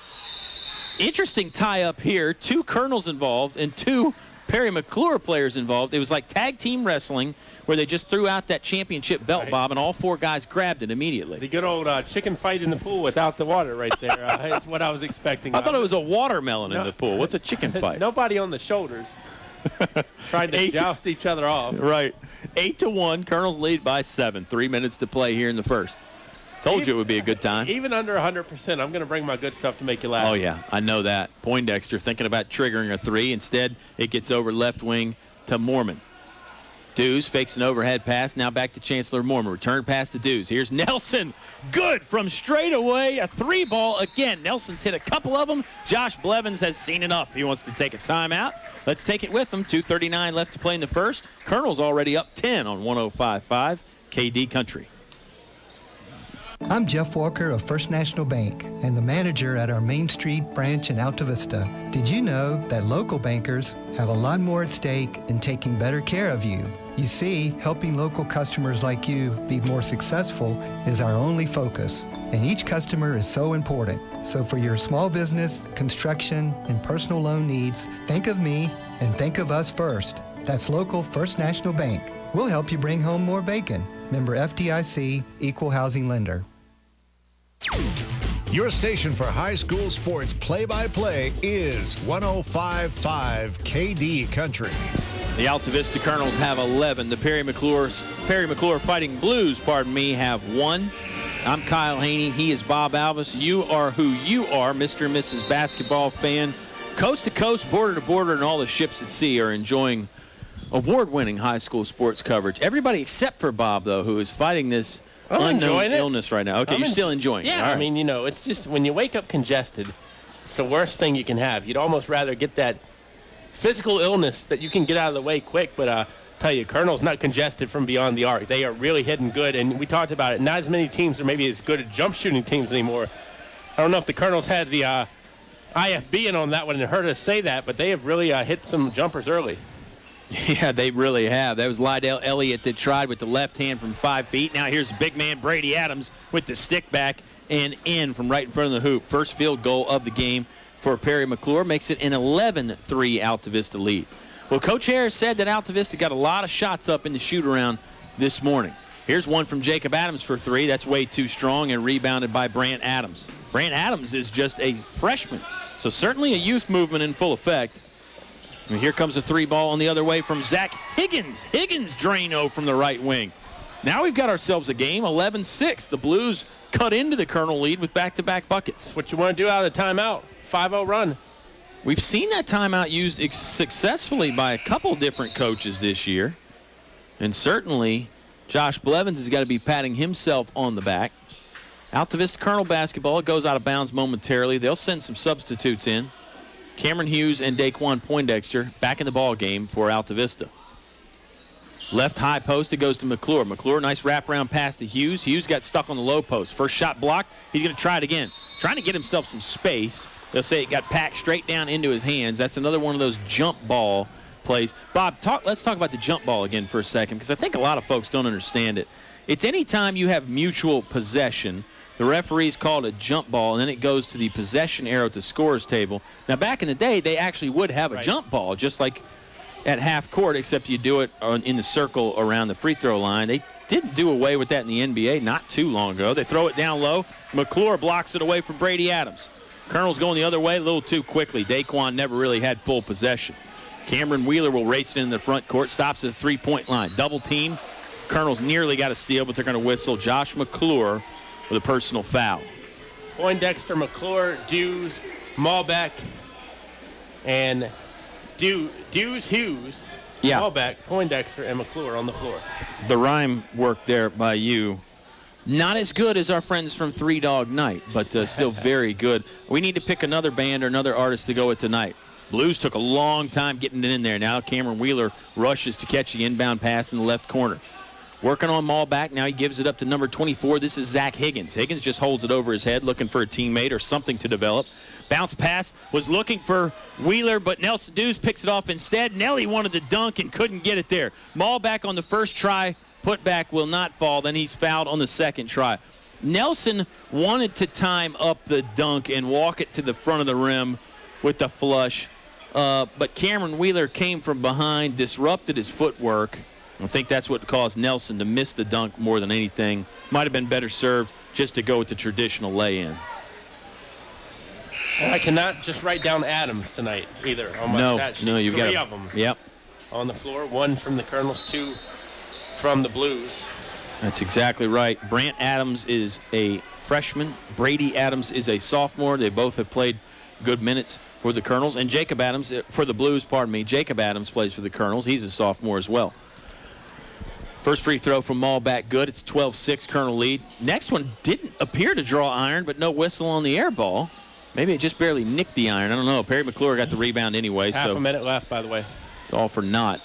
Interesting tie-up here. 2 Colonels involved and 2 Perry McClure players involved. It was like tag team wrestling where they just threw out that championship belt, Bob, and all 4 guys grabbed it immediately. The good old chicken fight in the pool without the water right there. That's what I was expecting. I thought it was a watermelon in the pool. What's a chicken fight? Nobody on the shoulders trying to joust each other off. Right. 8-1. Colonels lead by 7. 3 minutes to play here in the first. Told you it would be a good time. Even under 100%, I'm going to bring my good stuff to make you laugh. Oh, yeah. I know that. Poindexter thinking about triggering a 3. Instead, it gets over left wing to Moorman. Dews fakes an overhead pass. Now back to Chancellor Moorman. Return pass to Dews. Here's Nelson. Good from straight away. A 3-ball again. Nelson's hit a couple of them. Josh Blevins has seen enough. He wants to take a timeout. Let's take it with him. 2:39 left to play in the first. Colonel's already up 10 on 105.5 KD Country. I'm Jeff Walker of First National Bank and the manager at our Main Street branch in Altavista. Did you know that local bankers have a lot more at stake in taking better care of you? You see, helping local customers like you be more successful is our only focus, and each customer is so important. So for your small business, construction, and personal loan needs, think of me and think of us first. That's local First National Bank. We'll help you bring home more bacon. Member FDIC, Equal Housing Lender. Your station for high school sports play-by-play is 105.5 KD Country. The Altavista Colonels have 11. The Perry McClure Fighting Blues, have 1. I'm Kyle Haney. He is Bob Alvis. You are who you are, Mr. and Mrs. Basketball fan. Coast to coast, border to border, and all the ships at sea are enjoying award-winning high school sports coverage. Everybody except for Bob, though, who is fighting this unknown illness right now. Okay, you're still enjoying it. Yeah, all right. I mean, it's just when you wake up congested, it's the worst thing you can have. You'd almost rather get that physical illness that you can get out of the way quick, but tell you, Colonel's not congested from beyond the arc. They are really hitting good, and we talked about it. Not as many teams are maybe as good at jump shooting teams anymore. I don't know if the Colonels had the IFB in on that one and heard us say that, but they have really hit some jumpers early. Yeah, they really have. That was Lydell Elliott that tried with the left hand from 5 feet. Now here's big man Brady Adams with the stick back and in from right in front of the hoop. First field goal of the game for Perry McClure makes it an 11-3 Altavista lead. Well, Coach Harris said that Altavista got a lot of shots up in the shoot-around this morning. Here's one from Jacob Adams for 3. That's way too strong and rebounded by Brant Adams. Brant Adams is just a freshman, so certainly a youth movement in full effect. And here comes a 3-ball on the other way from Zach Higgins. Higgins Drano from the right wing. Now we've got ourselves a game, 11-6. The Blues cut into the Colonel lead with back-to-back buckets. What you want to do out of the timeout, 5-0 run. We've seen that timeout used successfully by a couple different coaches this year. And certainly Josh Blevins has got to be patting himself on the back. Altavista Colonel basketball, it goes out of bounds momentarily. They'll send some substitutes in. Cameron Hughes and Daquan Poindexter back in the ball game for Altavista. Left high post, it goes to McClure. McClure, nice wraparound pass to Hughes. Hughes got stuck on the low post. First shot blocked. He's going to try it again. Trying to get himself some space. They'll say it got packed straight down into his hands. That's another one of those jump ball plays. Bob, let's talk about the jump ball again for a second, because I think a lot of folks don't understand it. It's any time you have mutual possession, the referees call it a jump ball, and then it goes to the possession arrow to scorer's table. Now, back in the day, they actually would have a jump ball, just like at half court, except you do it in the circle around the free throw line. They did do away with that in the NBA not too long ago. They throw it down low. McClure blocks it away from Brady Adams. Colonel's going the other way a little too quickly. Daquan never really had full possession. Cameron Wheeler will race it in the front court, stops at the three-point line. Double team. Colonel's nearly got a steal, but they're going to whistle Josh McClure with a personal foul. Poindexter, McClure, Dews, Malbeck, and Dews, Hughes, Malbeck, Poindexter, and McClure on the floor. The rhyme work there by you. Not as good as our friends from Three Dog Night, but still very good. We need to pick another band or another artist to go with tonight. Blues took a long time getting it in there. Now Cameron Wheeler rushes to catch the inbound pass in the left corner. Working on Malback. Now he gives it up to number 24. This is Zach Higgins. Higgins just holds it over his head, looking for a teammate or something to develop. Bounce pass, was looking for Wheeler, but Nelson Dews picks it off instead. Nelly wanted to dunk and couldn't get it there. Malback on the first try. Putback will not fall. Then he's fouled on the second try. Nelson wanted to time up the dunk and walk it to the front of the rim with the flush. But Cameron Wheeler came from behind, disrupted his footwork. I think that's what caused Nelson to miss the dunk more than anything. Might have been better served just to go with the traditional lay-in. And I cannot just write down Adams tonight either on my stat sheet. No, you've got three of them. Yep. On the floor, one from the Colonels, two from the Blues. That's exactly right. Brant Adams is a freshman. Brady Adams is a sophomore. They both have played good minutes for the Colonels. And Jacob Adams, for the Blues, Jacob Adams plays for the Colonels. He's a sophomore as well. First free throw from Malback, good. It's 12-6 Colonel lead. Next one didn't appear to draw iron, but no whistle on the air ball. Maybe it just barely nicked the iron. I don't know. Perry McClure got the rebound anyway. Half a minute left, by the way. It's all for naught.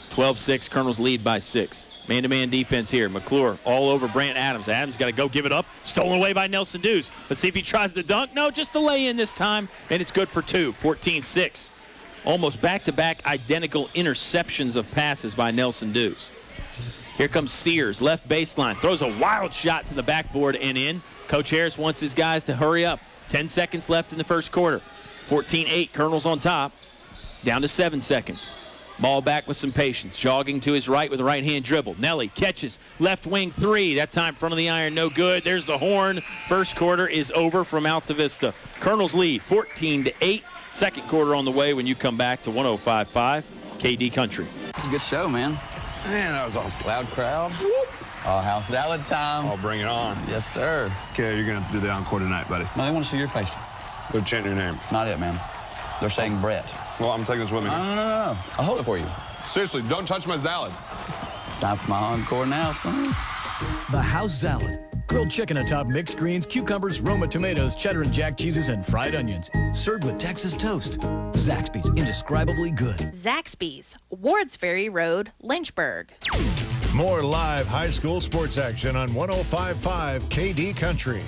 12-6, Colonels lead by 6. Man-to-man defense here. McClure all over Brant Adams. Adams got to go give it up. Stolen away by Nelson Dews. Let's see if he tries the dunk. No, just a lay-in this time, and it's good for 2. 14-6. Almost back-to-back identical interceptions of passes by Nelson Dews. Here comes Sears, left baseline. Throws a wild shot to the backboard and in. Coach Harris wants his guys to hurry up. 10 seconds left in the first quarter. 14-8, Colonels on top. Down to 7 seconds. Malback with some patience. Jogging to his right with a right-hand dribble. Nelly catches left wing 3. That time front of the iron, no good. There's the horn. First quarter is over from Altavista. Colonels lead 14-8. Second quarter on the way when you come back to 105.5 KD Country. It's a good show, man. Man, that was awesome. Loud crowd. House salad time. I'll bring it on. Yes, sir. Okay, you're going to have to do the encore tonight, buddy. No, they want to see your face. Go chant your name. Not it, man. They're saying Brett. Well, I'm taking this with me. No. I'll hold it for you. Seriously, don't touch my salad. Time for my encore now, son. The house salad. Grilled chicken atop mixed greens, cucumbers, Roma tomatoes, cheddar and jack cheeses, and fried onions. Served with Texas toast. Zaxby's, indescribably good. Zaxby's, Wards Ferry Road, Lynchburg. More live high school sports action on 105.5 KD Country.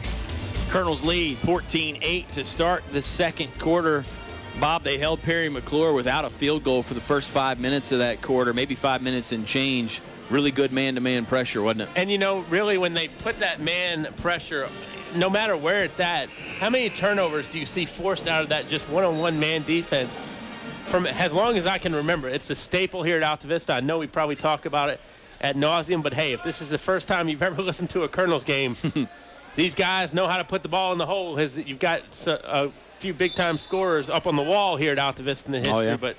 Colonels lead 14-8 to start the second quarter. Bob, they held Perry McClure without a field goal for the first 5 minutes of that quarter, maybe 5 minutes and change. Really good man-to-man pressure, wasn't it? And, really, when they put that man pressure, no matter where it's at, how many turnovers do you see forced out of that just one-on-one man defense? From as long as I can remember, it's a staple here at Altavista. I know we probably talk about it ad nauseum, but, hey, if this is the first time you've ever listened to a Colonels game, these guys know how to put the ball in the hole. You've got a few big-time scorers up on the wall here at Altavista in the history, but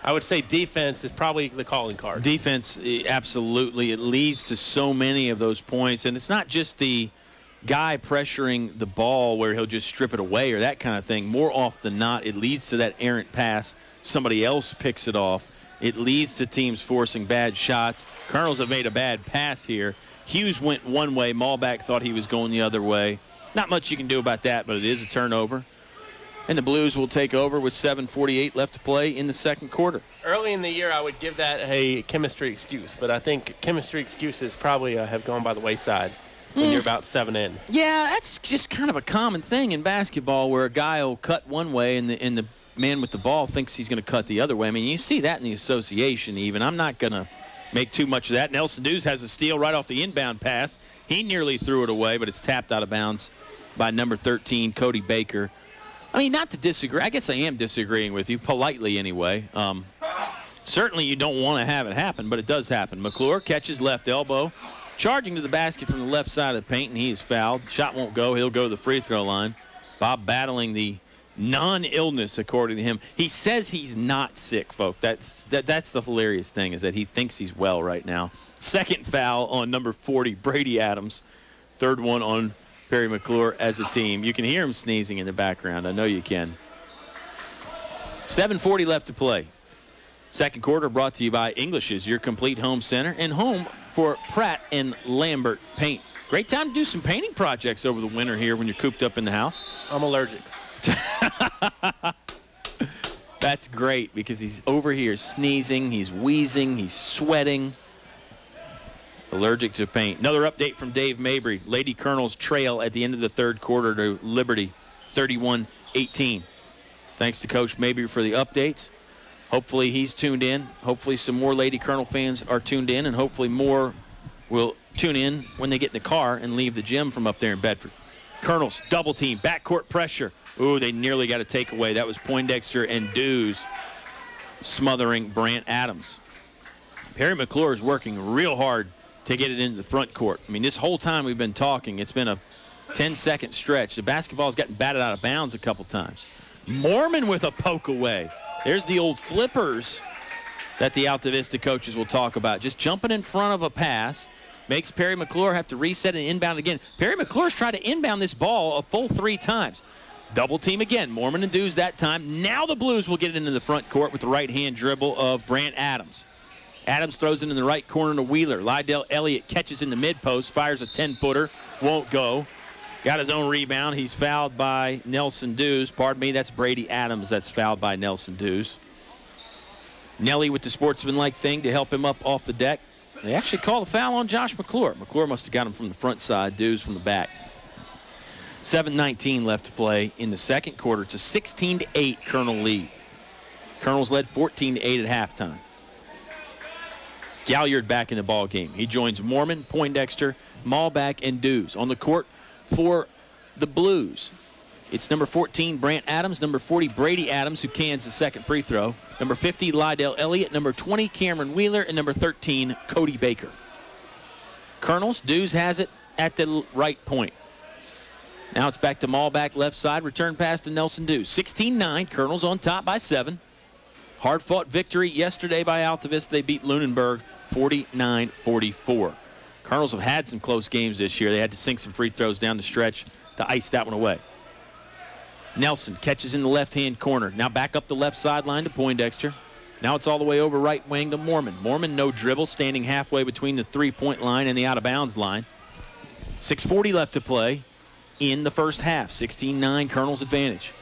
I would say defense is probably the calling card. Defense, absolutely. It leads to so many of those points. And it's not just the guy pressuring the ball where he'll just strip it away or that kind of thing. More often than not, it leads to that errant pass. Somebody else picks it off. It leads to teams forcing bad shots. Colonels have made a bad pass here. Hughes went one way. Malback thought he was going the other way. Not much you can do about that, but it is a turnover. And the Blues will take over with 7:48 left to play in the second quarter. Early in the year, I would give that a chemistry excuse, but I think chemistry excuses probably have gone by the wayside when you're about 7 in. Yeah, that's just kind of a common thing in basketball where a guy will cut one way and the man with the ball thinks he's going to cut the other way. I mean, you see that in the association even. I'm not going to make too much of that. Nelson Dews has a steal right off the inbound pass. He nearly threw it away, but it's tapped out of bounds by number 13, Cody Baker. I mean, not to disagree. I guess I am disagreeing with you, politely anyway. Certainly you don't want to have it happen, but it does happen. McClure catches left elbow, charging to the basket from the left side of the paint, and he is fouled. Shot won't go. He'll go to the free throw line. Bob battling the non-illness, according to him. He says he's not sick, folks. That's the hilarious thing, is that he thinks he's well right now. Second foul on number 40, Brady Adams. Third one on Perry McClure as a team. You can hear him sneezing in the background. I know you can. 7:40 left to play. Second quarter brought to you by English's, your complete home center, and home for Pratt and Lambert Paint. Great time to do some painting projects over the winter here when you're cooped up in the house. I'm allergic. That's great because he's over here sneezing, he's wheezing, he's sweating. Allergic to paint. Another update from Dave Mabry. Lady Colonels trail at the end of the third quarter to Liberty, 31-18. Thanks to Coach Mabry for the updates. Hopefully he's tuned in. Hopefully some more Lady Colonel fans are tuned in, and hopefully more will tune in when they get in the car and leave the gym from up there in Bedford. Colonels double team, backcourt pressure. Ooh, they nearly got a takeaway. That was Poindexter and Dews smothering Brant Adams. Perry McClure is working real hard to get it into the front court. I mean, this whole time we've been talking, it's been a 10-second stretch. The basketball's gotten batted out of bounds a couple times. Mormon with a poke away. There's the old flippers that the Altavista coaches will talk about. Just jumping in front of a pass makes Perry McClure have to reset and inbound again. Perry McClure's tried to inbound this ball a full 3 times. Double team again. Mormon and Dews that time. Now the Blues will get it into the front court with the right-hand dribble of Brant Adams. Adams throws it in the right corner to Wheeler. Lydell Elliott catches in the mid-post, fires a 10-footer, won't go. Got his own rebound. He's fouled by Nelson Dews. Pardon me, that's Brady Adams that's fouled by Nelson Dews. Nelly with the sportsmanlike thing to help him up off the deck. They actually call the foul on Josh McClure. McClure must have got him from the front side, Dews from the back. 7:19 left to play in the second quarter. It's a 16-8 Colonel lead. Colonels led 14-8 at halftime. Galliard back in the ball game. He joins Mormon, Poindexter, Malback, and Dews. On the court for the Blues, it's number 14, Brant Adams, number 40, Brady Adams, who cans the second free throw, number 50, Lydell Elliott, number 20, Cameron Wheeler, and number 13, Cody Baker. Colonels, Dews has it at the right point. Now it's back to Malback, left side, return pass to Nelson Dews. 16-9, Colonels on top by 7. Hard-fought victory yesterday by Altavista. They beat Lunenburg 49-44. Colonels have had some close games this year. They had to sink some free throws down the stretch to ice that one away. Nelson catches in the left-hand corner. Now back up the left sideline to Poindexter. Now it's all the way over right wing to Mormon. Mormon, no dribble, standing halfway between the three-point line and the out-of-bounds line. 6:40 left to play in the first half. 16-9, Colonels advantage.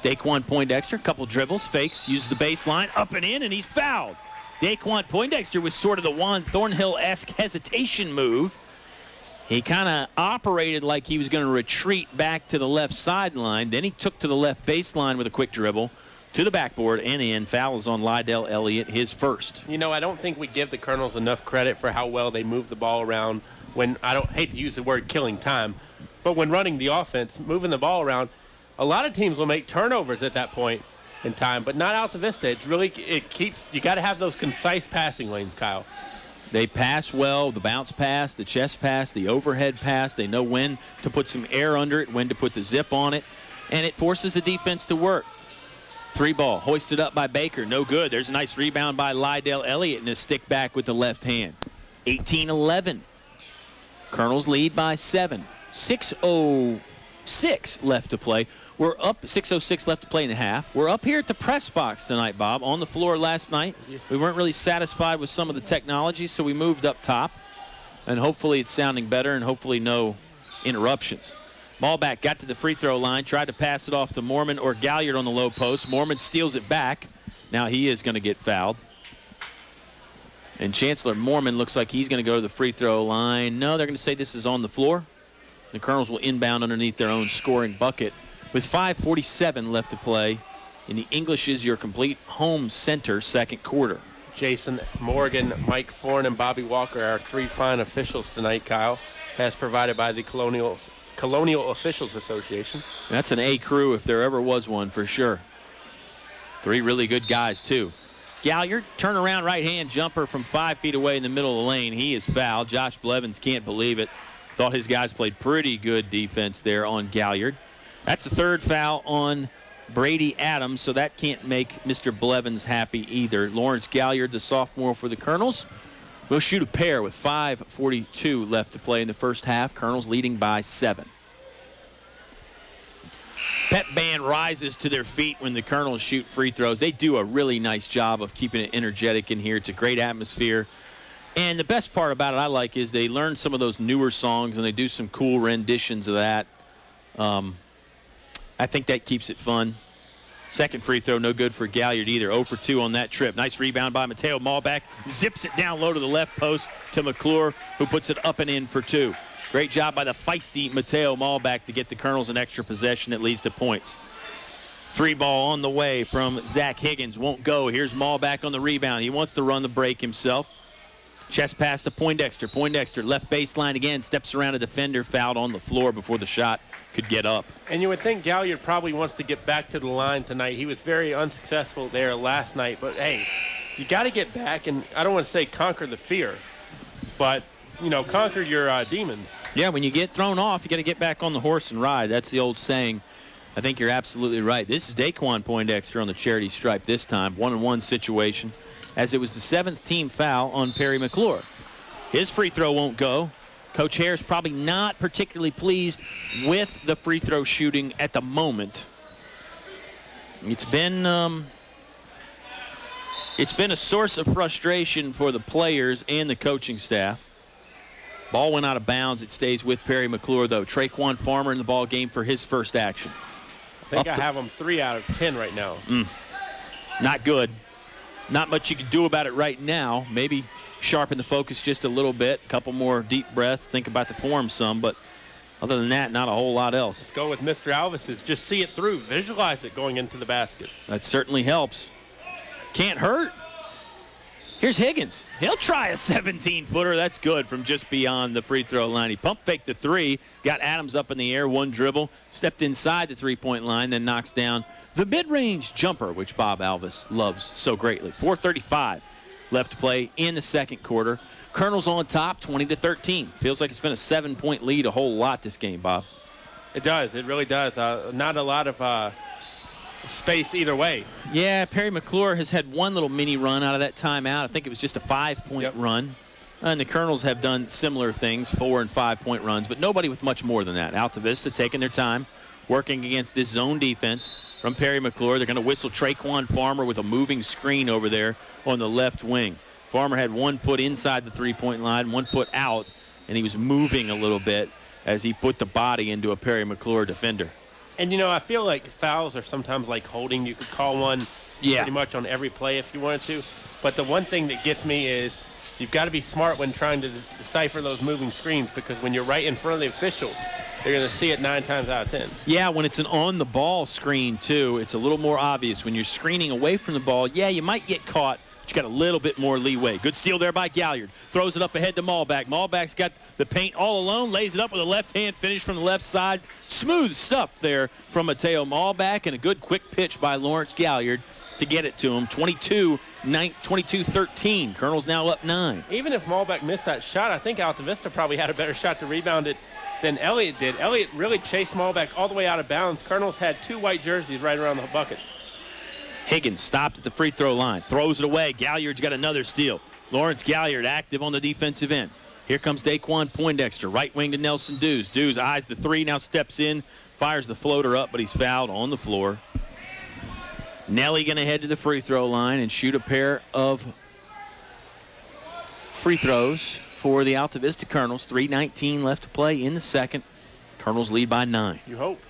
Daquan Poindexter, couple dribbles, fakes, uses the baseline, up and in, and he's fouled. Daquan Poindexter was sort of the Juan Thornhill-esque hesitation move. He kind of operated like he was going to retreat back to the left sideline. Then he took to the left baseline with a quick dribble to the backboard and in. Foul is on Lydell Elliott, his first. You know, I don't think we give the Colonels enough credit for how well they move the ball around when, I don't hate to use the word killing time, but when running the offense, moving the ball around, a lot of teams will make turnovers at that point in time, but not Altavista. It's really, you got to have those concise passing lanes, Kyle. They pass well, the bounce pass, the chest pass, the overhead pass. They know when to put some air under it, when to put the zip on it, and it forces the defense to work. 3 ball, hoisted up by Baker, no good. There's a nice rebound by Lydell Elliott and a stick back with the left hand. 18-11. Colonels lead by 7. 6:06 left to play. We're up, 6:06 left to play in the half. We're up here at the press box tonight, Bob, on the floor last night. We weren't really satisfied with some of the technology, so we moved up top. And hopefully it's sounding better and hopefully no interruptions. Malback got to the free throw line, tried to pass it off to Mormon or Galliard on the low post. Mormon steals it back. Now he is going to get fouled. And Chancellor Mormon looks like he's going to go to the free throw line. No, they're going to say this is on the floor. The Colonels will inbound underneath their own scoring bucket. With 5:47 left to play in the English is your complete home center second quarter. Jason Morgan, Mike Forn, and Bobby Walker are 3 fine officials tonight, Kyle, as provided by the Colonial Officials Association. That's an A crew if there ever was one, for sure. 3 really good guys, too. Galliard, turnaround right-hand jumper from 5 feet away in the middle of the lane. He is fouled. Josh Blevins can't believe it. Thought his guys played pretty good defense there on Galliard. That's the 3rd foul on Brady Adams, so that can't make Mr. Blevins happy either. Lawrence Galliard, the sophomore for the Colonels, will shoot a pair with 5:42 left to play in the first half. Colonels leading by 7. Pep band rises to their feet when the Colonels shoot free throws. They do a really nice job of keeping it energetic in here. It's a great atmosphere. And the best part about it I like is they learn some of those newer songs and they do some cool renditions of that. I think that keeps it fun. Second free throw, no good for Galliard either. 0 for 2 on that trip. Nice rebound by Mateo Malback. Zips it down low to the left post to McClure, who puts it up and in for 2. Great job by the feisty Mateo Malback to get the Colonels an extra possession that leads to points. 3 ball on the way from Zach Higgins. Won't go. Here's Malback on the rebound. He wants to run the break himself. Chest pass to Poindexter. Poindexter left baseline again. Steps around a defender. Fouled on the floor before the shot could get up. And you would think Galliard probably wants to get back to the line tonight. He was very unsuccessful there last night. But, hey, you got to get back. And I don't want to say conquer the fear, but, conquer your demons. Yeah, when you get thrown off, you got to get back on the horse and ride. That's the old saying. I think you're absolutely right. This is Daquan Poindexter on the charity stripe this time. 1-on-1 situation, as it was the 7th team foul on Perry McClure. His free throw won't go. Coach Hare's probably not particularly pleased with the free throw shooting at the moment. It's been a source of frustration for the players and the coaching staff. Ball went out of bounds. It stays with Perry McClure, though. Traquan Farmer in the ball game for his first action. I think I have him 3 out of 10 right now. Not good. Not much you can do about it right now. Maybe sharpen the focus just a little bit. A couple more deep breaths. Think about the form some. But other than that, not a whole lot else. Go with Mr. Alvis's. Just see it through. Visualize it going into the basket. That certainly helps. Can't hurt. Here's Higgins. He'll try a 17-footer. That's good from just beyond the free throw line. He pump faked the 3, got Adams up in the air, 1 dribble, stepped inside the 3-point line, then knocks down the mid-range jumper, which Bob Alvis loves so greatly. 4:35 left to play in the second quarter. Colonels on top, 20-13. Feels like it's been a 7-point lead a whole lot this game, Bob. It does. It really does. Not a lot of space either way. Yeah, Perry McClure has had one little mini run out of that timeout. I think it was just a 5-point run. And the Colonels have done similar things, 4- and 5-point runs, but nobody with much more than that. Altavista taking their time, working against this zone defense from Perry McClure. They're going to whistle Traquan Farmer with a moving screen over there on the left wing. Farmer had 1 foot inside the 3-point line, 1 foot out, and he was moving a little bit as he put the body into a Perry McClure defender. And, I feel like fouls are sometimes like holding. You could call one pretty much on every play if you wanted to. But the one thing that gets me is you've got to be smart when trying to decipher those moving screens, because when you're right in front of the official, they're going to see it 9 times out of 10. Yeah, when it's an on-the-ball screen, too, it's a little more obvious. When you're screening away from the ball, yeah, you might get caught, but you got a little bit more leeway. Good steal there by Galliard. Throws it up ahead to Malback. Malback's got the paint all alone, lays it up with a left-hand finish from the left side. Smooth stuff there from Mateo Malback, and a good quick pitch by Lawrence Galliard to get it to him. 22-13. Colonels now up 9. Even if Malback missed that shot, I think Altavista probably had a better shot to rebound it than Elliott did. Elliott really chased Malback all the way out of bounds. Colonels had 2 white jerseys right around the bucket. Higgins stopped at the free throw line, throws it away. Galliard's got another steal. Lawrence Galliard active on the defensive end. Here comes Daquan Poindexter, right wing to Nelson Dews. Dews eyes the 3, now steps in, fires the floater up, but he's fouled on the floor. Nelly going to head to the free throw line and shoot a pair of free throws for the Altavista Colonels. 3:19 left to play in the second. Colonels lead by 9. You hope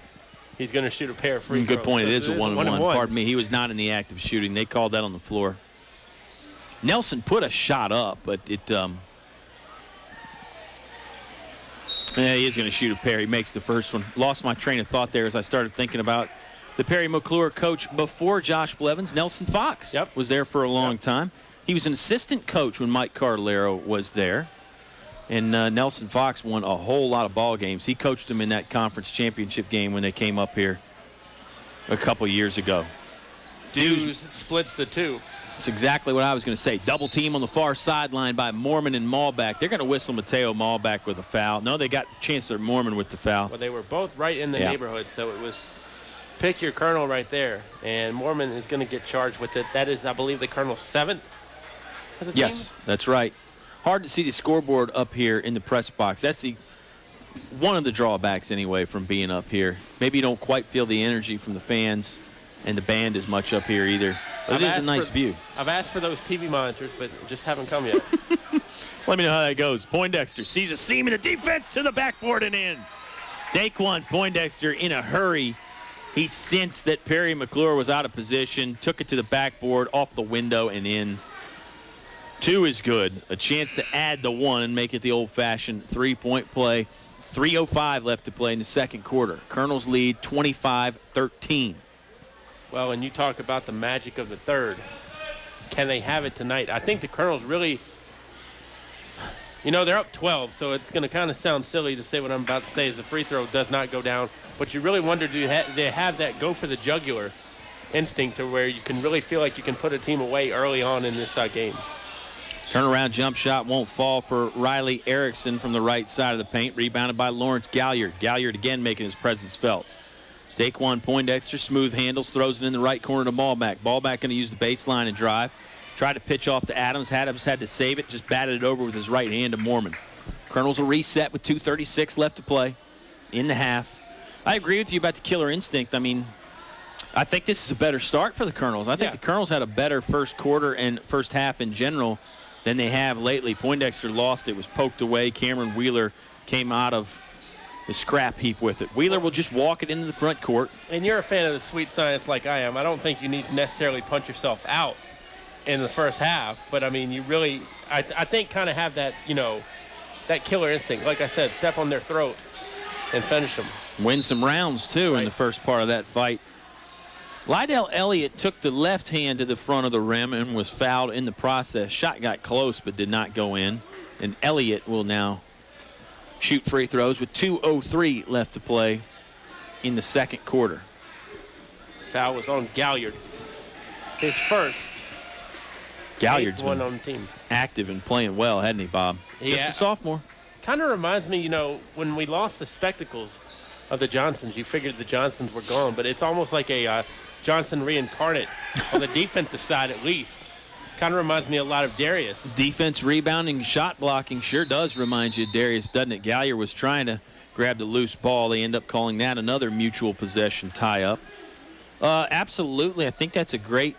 he's going to shoot a pair of free throws. Good point. It is a 1-1. Pardon me. He was not in the act of shooting. They called that on the floor. Nelson put a shot up, but it he is going to shoot a pair. He makes the first one. Lost my train of thought there as I started thinking about the Perry McClure coach before Josh Blevins. Nelson Fox was there for a long time. He was an assistant coach when Mike Cardallero was there. And Nelson Fox won a whole lot of ball games. He coached them in that conference championship game when they came up here a couple years ago. Dews splits the 2. That's exactly what I was going to say. Double team on the far sideline by Mormon and Malback. They're going to whistle Mateo Malback with a foul. No, they got Chancellor Mormon with the foul. Well, they were both right in the neighborhood, so it was pick your Colonel right there. And Mormon is going to get charged with it. That is, I believe, the Colonel's 7th as a team? Yes, that's right. Hard to see the scoreboard up here in the press box. That's one of the drawbacks anyway from being up here. Maybe you don't quite feel the energy from the fans and the band as much up here either. But it is a nice view. I've asked for those TV monitors, but just haven't come yet. Let me know how that goes. Poindexter sees a seam in the defense to the backboard and in. Daquan Poindexter in a hurry He sensed that Perry McClure was out of position, took it to the backboard, off the window, and in. 2 is good. A chance to add the 1 and make it the old-fashioned three-point play. 3:05 left to play in the second quarter. Colonels lead 25-13. Well, and you talk about the magic of the third. Can they have it tonight? I think the Colonels really, they're up 12, so it's going to kind of sound silly to say what I'm about to say as the free throw does not go down. But you really wonder, do they have that go for the jugular instinct to where you can really feel like you can put a team away early on in this game? Turnaround jump shot won't fall for Riley Erickson from the right side of the paint. Rebounded by Lawrence Galliard. Galliard again making his presence felt. Daquan Poindexter, smooth handles, throws it in the right corner to Ballback. Ballback going to use the baseline and drive. Tried to pitch off to Adams. Adams had to save it, just batted it over with his right hand to Mormon. Colonels will reset with 2:36 left to play in the half. I agree with you about the killer instinct. I mean, I think this is a better start for the Colonels. I think the Colonels had a better first quarter and first half in general than they have lately. Poindexter lost it, was poked away. Cameron Wheeler came out of the scrap heap with it. Wheeler will just walk it into the front court. And you're a fan of the sweet science like I am. I don't think you need to necessarily punch yourself out in the first half, but I mean, you really, I think, kind of have that, that killer instinct. Like I said, step on their throat and finish them. Win some rounds, too, in the first part of that fight. Lydell Elliott took the left hand to the front of the rim and was fouled in the process. Shot got close but did not go in. And Elliott will now shoot free throws with 2:03 left to play in the second quarter. Foul was on Galliard. His first. Galliard's one been on the team. Active and playing well, hadn't he, Bob? Just a sophomore. Kind of reminds me, when we lost the spectacles of the Johnsons, you figured the Johnsons were gone, but it's almost like a Johnson reincarnate on the defensive side at least. Kind of reminds me a lot of Darius. Defense, rebounding, shot blocking sure does remind you of Darius, doesn't it? Galliard was trying to grab the loose ball. They end up calling that another mutual possession tie-up. Absolutely. I think that's a great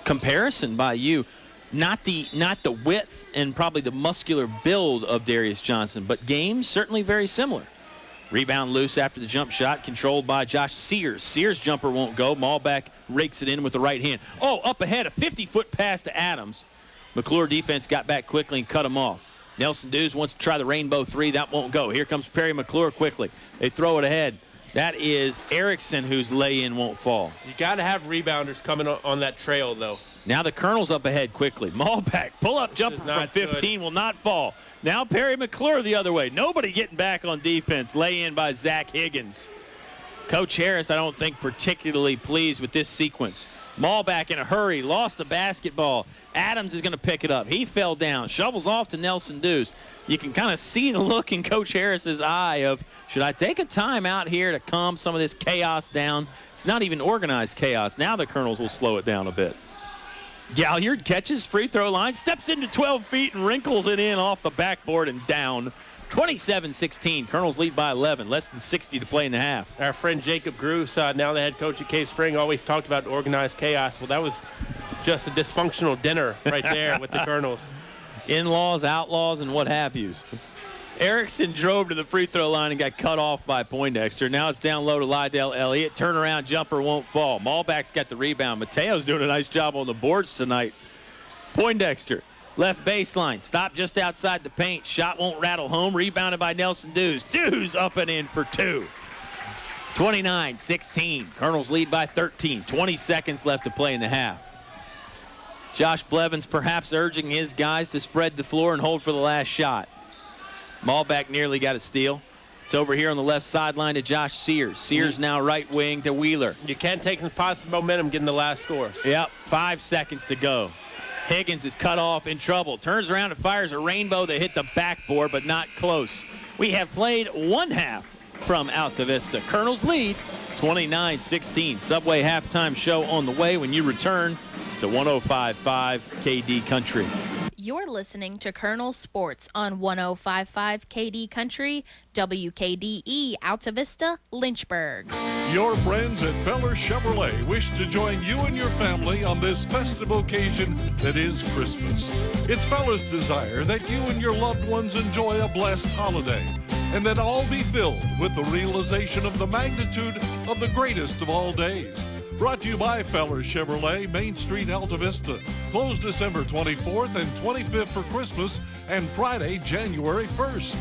comparison by you. Not the width and probably the muscular build of Darius Johnson, but games certainly very similar. Rebound loose after the jump shot, controlled by Josh Sears. Sears' jumper won't go. Malbeck rakes it in with the right hand. Oh, up ahead, a 50-foot pass to Adams. McClure defense got back quickly and cut him off. Nelson Dews wants to try the rainbow three. That won't go. Here comes Perry McClure quickly. They throw it ahead. That is Erickson, whose lay-in won't fall. You got to have rebounders coming on that trail, though. Now the Colonel's up ahead quickly. Malbeck, pull-up jumper from 15 will not fall. Now Perry McClure the other way. Nobody getting back on defense. Lay-in by Zach Higgins. Coach Harris, I don't think, particularly pleased with this sequence. Malbeck in a hurry, lost the basketball. Adams is going to pick it up. He fell down, shovels off to Nelson Dews. You can kind of see the look in Coach Harris's eye of, should I take a time out here to calm some of this chaos down? It's not even organized chaos. Now the Colonels will slow it down a bit. Galliard catches free throw line, steps into 12 feet and wrinkles it in off the backboard and down. 27-16. Colonels lead by 11. Less than 60 to play in the half. Our friend Jacob Gruce, now the head coach at Cave Spring, always talked about organized chaos. Well, that was just a dysfunctional dinner right there with the Colonels. In-laws, outlaws, and what have yous. Erickson drove to the free throw line and got cut off by Poindexter. Now it's down low to Lydell Elliott. Turnaround jumper won't fall. Malbeck's got the rebound. Mateo's doing a nice job on the boards tonight. Poindexter, left baseline. Stop just outside the paint. Shot won't rattle home. Rebounded by Nelson Dews. Dews up and in for two. 29-16. Colonels lead by 13. 20 seconds left to play in the half. Josh Blevins perhaps urging his guys to spread the floor and hold for the last shot. Malbeck nearly got a steal. It's over here on the left sideline to Josh Sears. Sears now right wing to Wheeler. You can't take some positive momentum getting the last score. Yep, 5 seconds to go. Higgins is cut off, in trouble. Turns around and fires a rainbow that hit the backboard, but not close. We have played one half from Altavista. Colonels lead 29-16. Subway halftime show on the way when you return to 105.5 KD Country. You're listening to Colonel Sports on 105.5 KD Country, WKDE Altavista, Lynchburg. Your friends at Feller Chevrolet wish to join you and your family on this festive occasion that is Christmas. It's Feller's desire that you and your loved ones enjoy a blessed holiday. and that all be filled with the realization of the magnitude of the greatest of all days. Brought to you by Feller Chevrolet, Main Street, Altavista. Closed December 24th and 25th for Christmas and Friday, January 1st.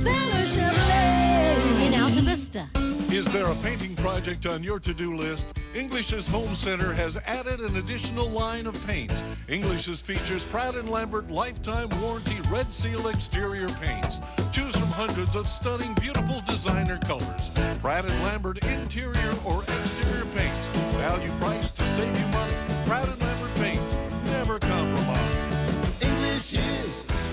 Feller Chevrolet in Altavista. Is there a painting project on your to-do list? English's Home Center has added an additional line of paints. English's features Pratt & Lambert Lifetime Warranty Red Seal exterior paints. Choose from hundreds of stunning, beautiful designer colors. Pratt & Lambert interior or exterior paints. Value price to save you money. Pratt & Lambert paints. Never compromise.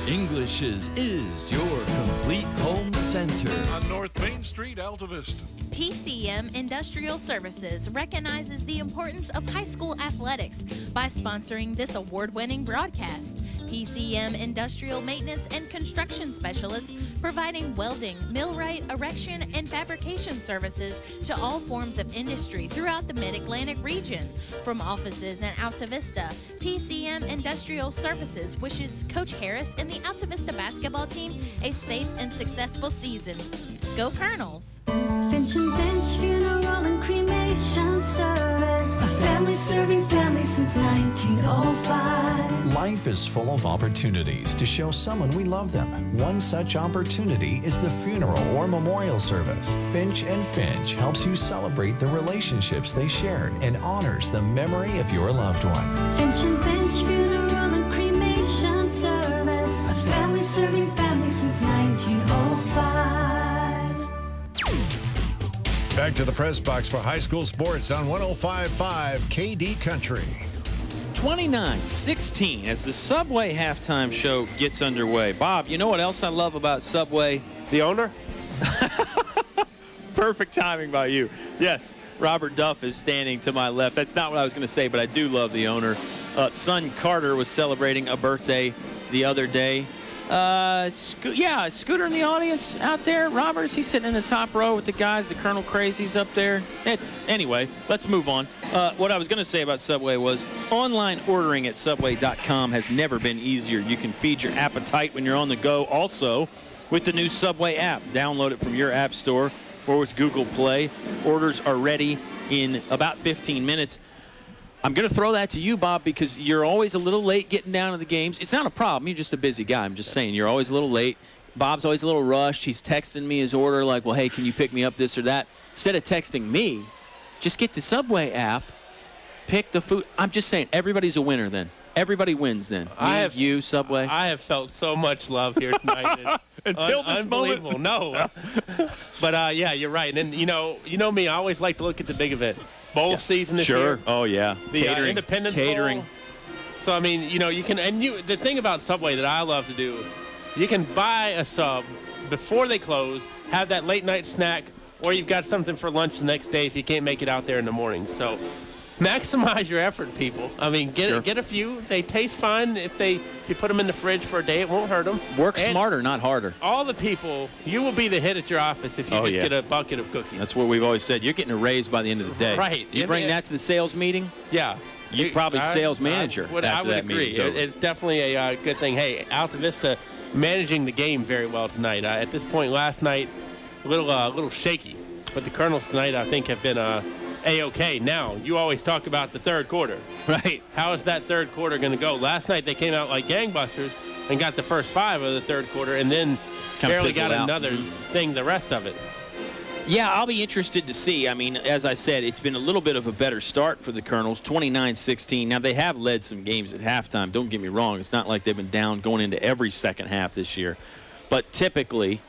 English's is your complete home center. On North Main Street, Altavista. PCM Industrial Services recognizes the importance of high school athletics by sponsoring this award-winning broadcast. PCM Industrial Maintenance and Construction Specialists providing welding, millwright, erection, and fabrication services to all forms of industry throughout the Mid-Atlantic region. From offices in Altavista, PCM Industrial Services wishes Coach Harris and the Altavista basketball team a safe and successful season. Go Colonels! Finch and Finch Funeral and Cremation Service. A family serving families since 1905. Life is full of opportunities to show someone we love them. One such opportunity is the funeral or memorial service. Finch and Finch helps you celebrate the relationships they shared and honors the memory of your loved one. Finch and Finch Funeral and Cremation Service. A family serving families since 1905. Back to the press box for high school sports on 105.5 KD Country. 29-16 as the Subway halftime show gets underway. Bob, you know what else I love about Subway? The owner? Perfect timing by you. Yes, Robert Duff is standing to my left. That's not what I was going to say, but I do love the owner. Son Carter was celebrating a birthday the other day. Scooter in the audience out there. Robert, is he sitting in the top row with the guys, the Colonel Crazies up there? Anyway, let's move on. What I was going to say about Subway was online ordering at Subway.com has never been easier. You can feed your appetite when you're on the go. Also, with the new Subway app, download it from your app store or with Google Play. Orders are ready in about 15 minutes. I'm going to throw that to you, Bob, because you're always a little late getting down to the games. It's not a problem. You're just a busy guy. I'm just saying you're always a little late. Bob's always a little rushed. He's texting me his order like, well, hey, can you pick me up this or that? Instead of texting me, just get the Subway app, pick the food. I'm just saying everybody's a winner then. Everybody wins then. You, Subway. I have felt so much love here tonight. Until this unbelievable. No. But, yeah, you're right. And, you know me, I always like to look at the big event. Bowl season this year. Oh, yeah. The Catering. Independence Catering. Bowl. So, I mean, you can, and the thing about Subway that I love to do, you can buy a sub before they close, have that late night snack, or you've got something for lunch the next day if you can't make it out there in the morning. So maximize your effort, people. I mean, get a few. They taste fine. If you put them in the fridge for a day, it won't hurt them. Work smarter, not harder. All the people, you will be the hit at your office if you get a bucket of cookies. That's what we've always said. You're getting a raise by the end of the day. Right. You bring that to the sales meeting? Yeah. You're probably sales manager. I would agree. It's definitely a good thing. Hey, Altavista managing the game very well tonight. At this point last night, a little shaky. But the Colonels tonight, I think, have been A-OK. Now, you always talk about the third quarter. Right. How is that third quarter going to go? Last night, they came out like gangbusters and got the first 5 of the third quarter and then barely got another thing the rest of it. Yeah, I'll be interested to see. I mean, as I said, it's been a little bit of a better start for the Colonels, 29-16. Now, they have led some games at halftime. Don't get me wrong. It's not like they've been down going into every second half this year. But typically,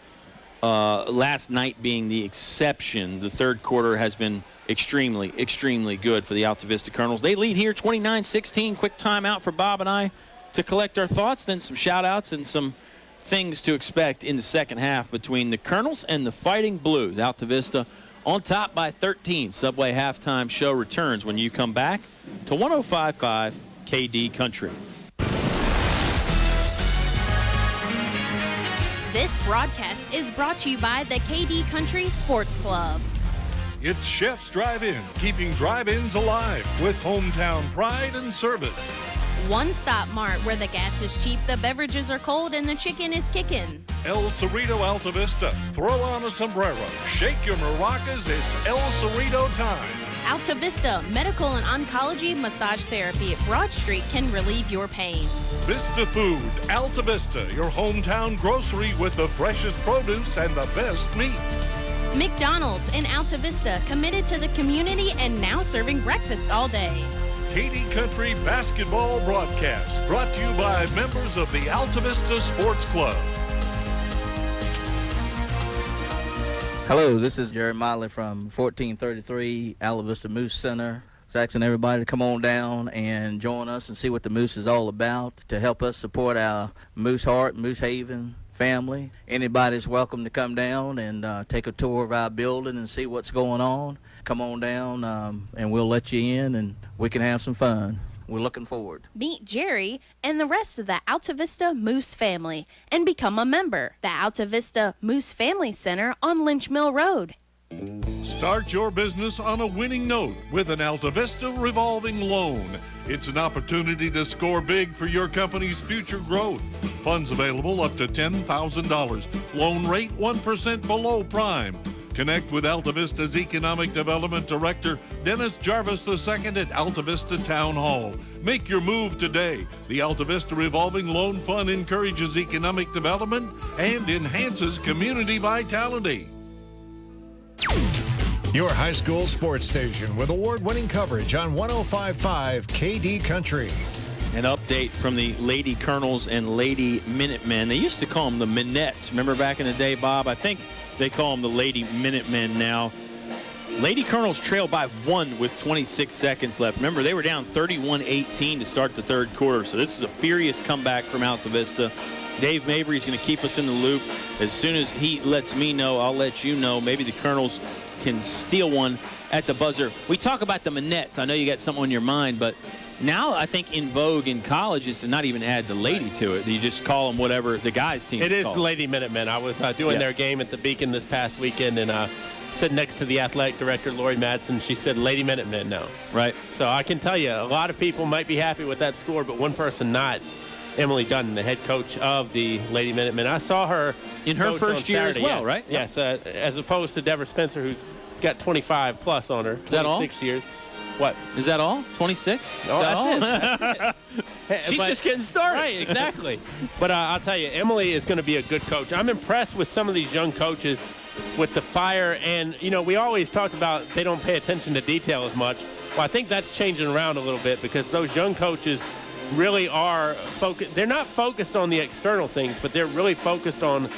last night being the exception, the third quarter has been extremely, extremely good for the Altavista Colonels. They lead here 29-16. Quick timeout for Bob and I to collect our thoughts, then some shout-outs and some things to expect in the second half between the Colonels and the Fighting Blues. Altavista on top by 13. Subway halftime show returns when you come back to 105.5 KD Country. This broadcast is brought to you by the KD Country Sports Club. It's Chef's Drive-In, keeping drive-ins alive with hometown pride and service. One-stop mart where the gas is cheap, the beverages are cold, and the chicken is kicking. El Cerrito Altavista. Throw on a sombrero. Shake your maracas. It's El Cerrito time. Altavista Medical and Oncology Massage Therapy at Broad Street can relieve your pain. Vista Food. Altavista, your hometown grocery with the freshest produce and the best meats. McDonald's in Altavista, committed to the community and now serving breakfast all day. KD Country Basketball Broadcast, brought to you by members of the Altavista Sports Club. Hello, this is Jerry Motley from 1433 Altavista Moose Center. Asking everybody to come on down and join us and see what the Moose is all about to help us support our Moose Heart, Moose Haven family. Anybody's welcome to come down and take a tour of our building and see what's going on. Come on down and we'll let you in and we can have some fun. We're looking forward. Meet Jerry and the rest of the Altavista Moose family and become a member. The Altavista Moose Family Center on Lynch Mill Road. Start your business on a winning note with an Altavista revolving loan. It's an opportunity to score big for your company's future growth. Funds available up to $10,000. Loan rate 1% below prime. Connect with Altavista's Economic Development Director, Dennis Jarvis II at Altavista Town Hall. Make your move today. The Altavista Revolving Loan Fund encourages economic development and enhances community vitality. Your high school sports station with award-winning coverage on 105.5 KD Country. An update from the Lady Colonels and Lady Minutemen. They used to call them the Minettes. Remember back in the day, Bob? I think they call them the Lady Minutemen now. Lady Colonels trail by 1 with 26 seconds left. Remember, they were down 31-18 to start the third quarter. So this is a furious comeback from Altavista. Dave Mabry is going to keep us in the loop. As soon as he lets me know, I'll let you know. Maybe the Colonels can steal one at the buzzer. We talk about the Minettes. I know you got something on your mind, but now I think in vogue in college is to not even add the lady to it. You just call them whatever the guys' team It is called. the Lady Minutemen. I was doing their game at the Beacon this past weekend, and sitting next to the athletic director, Lori Madsen. She said Lady Minutemen now. Right. So I can tell you, a lot of people might be happy with that score, but one person not. Emily Dunn, the head coach of the Lady Minutemen. I saw her in her first year Saturday, as well, yes. right? Yes, as opposed to Deborah Spencer, who's got 25 plus on her. Is that all? 26 years. What? Is that all? 26? No, that's it. She's just getting started. Right, exactly. But I'll tell you, Emily is going to be a good coach. I'm impressed with some of these young coaches with the fire. And, you know, we always talked about they don't pay attention to detail as much. Well, I think that's changing around a little bit because those young coaches really are focused. They're not focused on the external things, but they're really focused on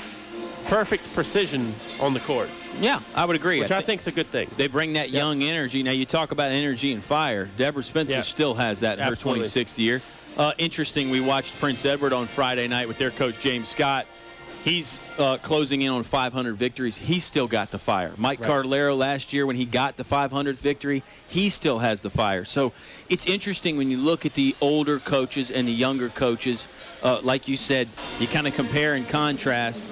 perfect precision on the court. Yeah, I would agree. Which I think is a good thing. They bring that young energy. Now, you talk about energy and fire. Deborah Spencer still has that in her 26th year. Interesting, we watched Prince Edward on Friday night with their coach, James Scott. He's closing in on 500 victories. He's still got the fire. Mike Cardellaro last year when he got the 500th victory, he still has the fire. So it's interesting when you look at the older coaches and the younger coaches. Like you said, you kind of compare and contrast.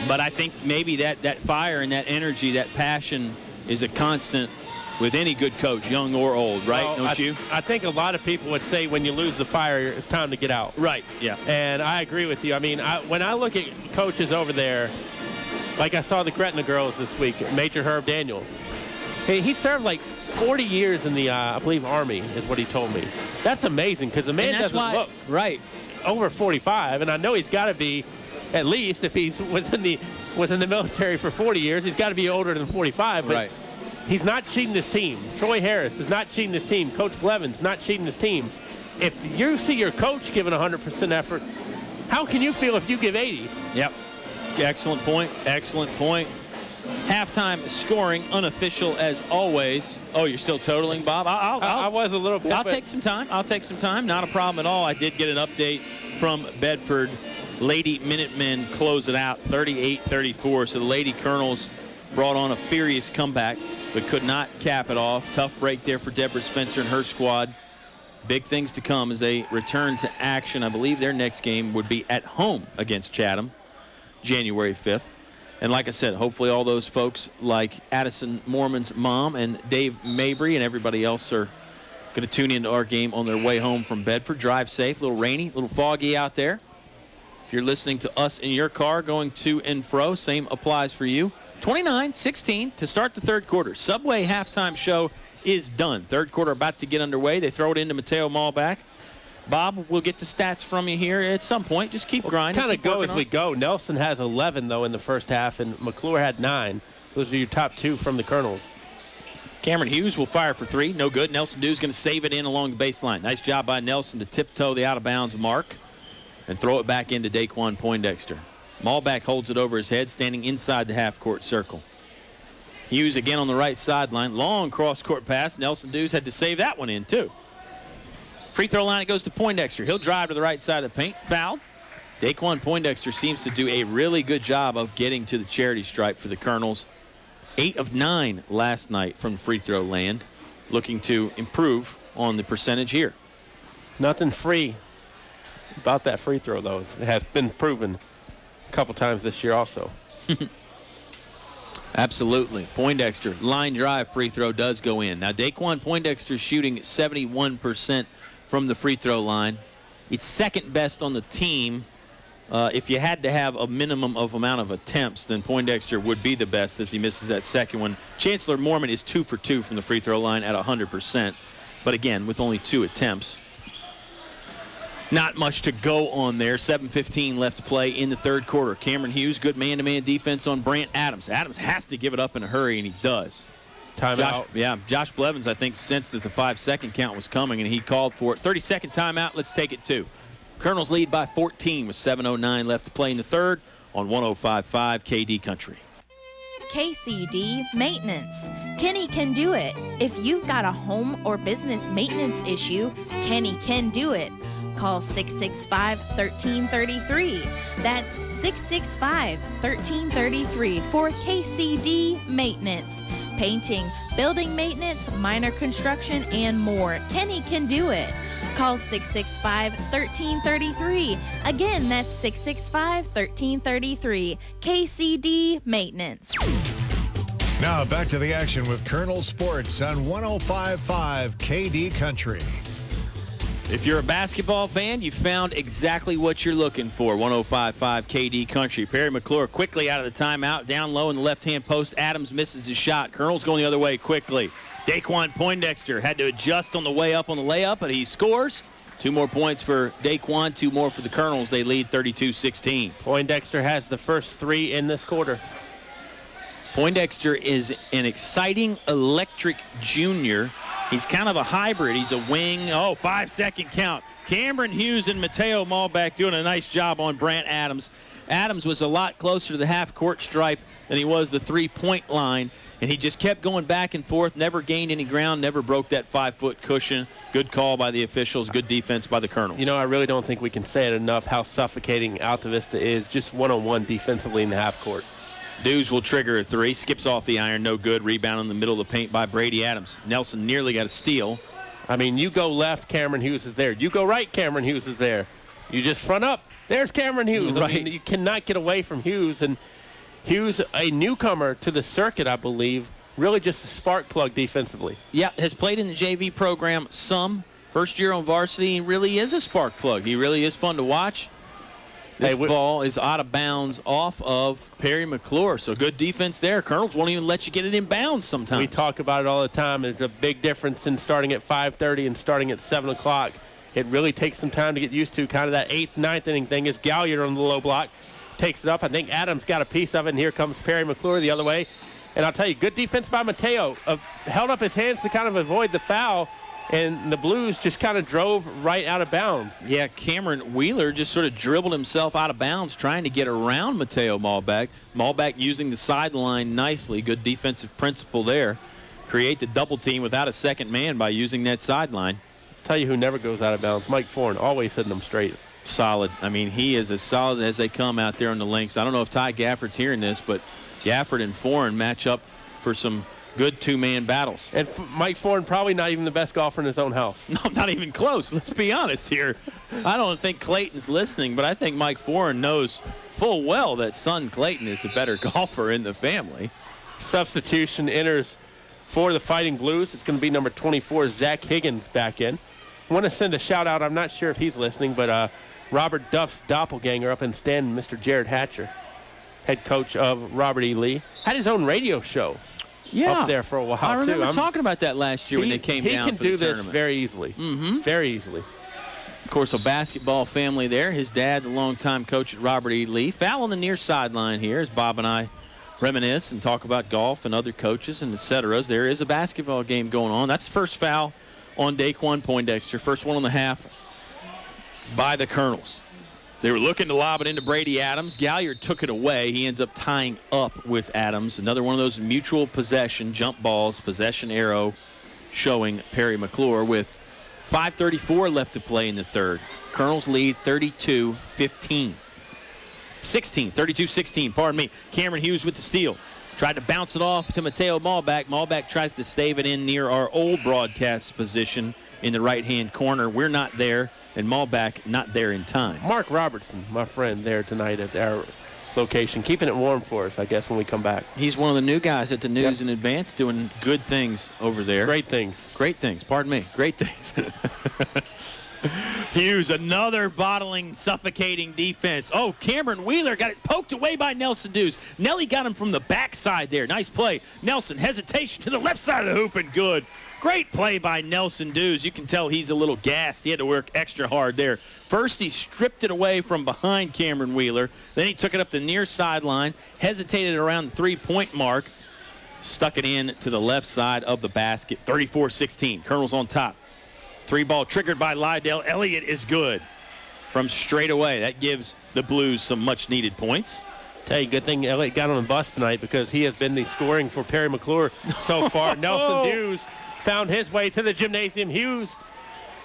But I think maybe that fire and that energy, that passion is a constant with any good coach, young or old, right? Well, Don't you? I think a lot of people would say when you lose the fire, it's time to get out. Right, yeah. And I agree with you. I mean, when I look at coaches over there, like I saw the Gretna girls this week, Major Herb Daniels. He served like 40 years in the, I believe, Army is what he told me. That's amazing because the man doesn't look over 45. And I know he's got to be, at least if he was in the military for 40 years, he's got to be older than 45. But he's not cheating his team. Troy Harris is not cheating his team. Coach Blevins not cheating his team. If you see your coach giving 100% effort, how can you feel if you give 80? Yep. Excellent point. Excellent point. Halftime scoring, unofficial as always. Oh, you're still totaling, Bob? I was a little bit. I'll take some time. Not a problem at all. I did get an update from Bedford. Lady Minutemen close it out 38-34. So the Lady Colonels brought on a furious comeback, but could not cap it off. Tough break there for Deborah Spencer and her squad. Big things to come as they return to action. I believe their next game would be at home against Chatham, January 5th. And like I said, hopefully all those folks like Addison Mormon's mom and Dave Mabry and everybody else are going to tune into our game on their way home from Bedford. Drive safe. A little rainy, a little foggy out there. If you're listening to us in your car going to and fro, same applies for you. 29-16 to start the third quarter. Subway halftime show is done. Third quarter about to get underway. They throw it into Mateo Malback. Bob, we'll get the stats from you here at some point. Just keep grinding. Kind of go as we go. Nelson has 11, though, in the first half, and McClure had 9. Those are your top 2 from the Colonels. Cameron Hughes will fire for 3. No good. Nelson Dew's going to save it in along the baseline. Nice job by Nelson to tiptoe the out-of-bounds mark and throw it back into Daquan Poindexter. Malback holds it over his head, standing inside the half-court circle. Hughes again on the right sideline. Long cross-court pass. Nelson Dews had to save that one in, too. Free throw line, it goes to Poindexter. He'll drive to the right side of the paint. Foul. Daquan Poindexter seems to do a really good job of getting to the charity stripe for the Colonels. 8 of 9 last night from free throw land. Looking to improve on the percentage here. Nothing free about that free throw, though. It has been proven a couple times this year also. Absolutely. Poindexter, line drive free throw does go in. Now, Daquan Poindexter shooting 71% from the free throw line. It's second best on the team. If you had to have a minimum of amount of attempts, then Poindexter would be the best as he misses that second one. Chancellor Mormon is 2 for 2 from the free throw line at 100%. But again, with only 2 attempts. Not much to go on there. 7:15 left to play in the third quarter. Cameron Hughes, good man-to-man defense on Brant Adams. Adams has to give it up in a hurry, and he does. Timeout. Josh Blevins, I think, sensed that the 5-second count was coming, and he called for it. 30-second timeout. Let's take it 2. Colonels lead by 14 with 7:09 left to play in the third on 105.5 KD Country. KCD Maintenance. Kenny can do it. If you've got a home or business maintenance issue, Kenny can do it. Call 665-1333. That's 665-1333 for KCD Maintenance. Painting, building maintenance, minor construction, and more. Kenny can do it. Call 665-1333. Again, that's 665-1333. KCD Maintenance. Now back to the action with Colonel Sports on 105.5 KD Country. If you're a basketball fan, you found exactly what you're looking for. 105.5 KD Country. Perry McClure quickly out of the timeout. Down low in the left-hand post. Adams misses his shot. Colonel's going the other way quickly. Daquan Poindexter had to adjust on the way up on the layup, but he scores. 2 more points for Daquan, 2 more for the Colonels. They lead 32-16. Poindexter has the first 3 in this quarter. Poindexter is an exciting, electric junior. He's kind of a hybrid. He's a wing. 5-second count. Cameron Hughes and Mateo Malback doing a nice job on Brant Adams. Adams was a lot closer to the half-court stripe than he was the three-point line, and he just kept going back and forth, never gained any ground, never broke that 5-foot cushion. Good call by the officials, good defense by the Colonels. You know, I really don't think we can say it enough how suffocating Altavista is just one-on-one defensively in the half-court. Dews will trigger a 3, skips off the iron, no good. Rebound in the middle of the paint by Brady Adams. Nelson nearly got a steal. I mean, you go left, Cameron Hughes is there. You go right, Cameron Hughes is there. You just front up, there's Cameron Hughes. Right. I mean, you cannot get away from Hughes. And Hughes, a newcomer to the circuit, I believe, really just a spark plug defensively. Yeah, has played in the JV program some. First year on varsity, he really is a spark plug. He really is fun to watch. This ball is out of bounds off of Perry McClure. So good defense there. Colonels won't even let you get it in bounds sometimes. We talk about it all the time. There's a big difference in starting at 5:30 and starting at 7 o'clock. It really takes some time to get used to. Kind of that 8th, 9th inning thing is Galliard on the low block. Takes it up. I think Adams got a piece of it, and here comes Perry McClure the other way. And I'll tell you, good defense by Mateo. Held up his hands to kind of avoid the foul. And the Blues just kind of drove right out of bounds. Yeah, Cameron Wheeler just sort of dribbled himself out of bounds trying to get around Mateo Malback. Malback using the sideline nicely. Good defensive principle there. Create the double team without a second man by using that sideline. Tell you who never goes out of bounds. Mike Foran, always hitting them straight. Solid. I mean, he is as solid as they come out there on the links. I don't know if Ty Gafford's hearing this, but Gafford and Foran match up for some good 2-man battles. And Mike Foran probably not even the best golfer in his own house. No, not even close. Let's be honest here. I don't think Clayton's listening, but I think Mike Foran knows full well that son Clayton is the better golfer in the family. Substitution enters For the Fighting Blues, it's going to be number 24, Zach Higgins, back in. I want to send a shout-out. I'm not sure if he's listening, but Robert Duff's doppelganger up in Stanton, Mr. Jared Hatcher, head coach of Robert E. Lee, had his own radio show up there for a while, I remember too. talking about that last year when they came down for the He can do this tournament. very easily. Very easily. Of course, a basketball family there. His dad, the longtime coach at Robert E. Lee. Foul on the near sideline here as Bob and I reminisce and talk about golf and other coaches and et cetera. There is a basketball game going on. That's the first foul on Daquan Poindexter. First one on the half by the Colonels. They were looking to lob it into Brady Adams. Galliard took it away. He ends up tying up with Adams. Another one of those mutual possession jump balls, possession arrow showing Perry McClure with 5:34 left to play in the third. Colonels lead 32-15. 32-16, pardon me. Cameron Hughes with the steal. Tried to bounce it off to Mateo Malback. Malback tries to stave it in near our old broadcast position in the right-hand corner. We're not there, and Malback not there in time. Mark Robertson, my friend, there tonight at our location, keeping it warm for us, I guess, when we come back. He's one of the new guys at the News in Advance doing good things over there. Great things. Great things, pardon me. Great things. Hughes, another bottling, suffocating defense. Oh, Cameron Wheeler got it poked away by Nelson Dews. Nelly got him from the backside there. Nice play. Nelson, hesitation to the left side of the hoop and good. Great play by Nelson Dews. You can tell he's a little gassed. He had to work extra hard there. First, he stripped it away from behind Cameron Wheeler. Then he took it up the near sideline, hesitated around the three-point mark, stuck it in to the left side of the basket. 34-16. Colonels on top. Three ball triggered by Lydell. Elliott is good from straight away. That gives the Blues some much-needed points. Tell you, good thing Elliott got on the bus tonight because he has been the scoring for Perry McClure so far. Nelson Dews found his way to the gymnasium. Hughes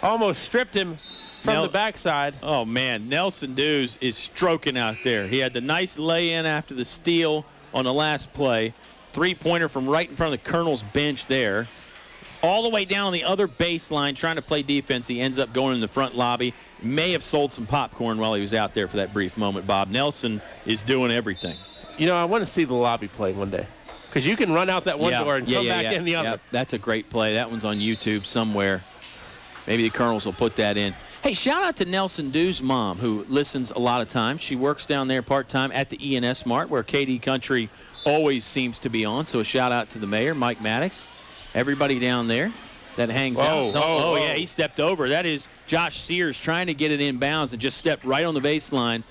almost stripped him from the backside. Oh, man. Nelson Dews is stroking out there. He had the nice lay-in after the steal on the last play. Three-pointer from right in front of the Colonel's bench there. All the way down on the other baseline trying to play defense. He ends up going in the front lobby. May have sold some popcorn while he was out there for that brief moment, Bob. Nelson is doing everything. You know, I want to see the lobby play one day because you can run out that one door and come back in the other. That's a great play. That one's on YouTube somewhere. Maybe the Colonels will put that in. Hey, shout out to Nelson Dews' mom, who listens a lot of times. She works down there part-time at the E&S Mart, where KD Country always seems to be on. So a shout out to the mayor, Mike Maddox. Everybody down there that hangs out. Yeah, he stepped over. That is Josh Sears trying to get it inbounds and just stepped right on the baseline.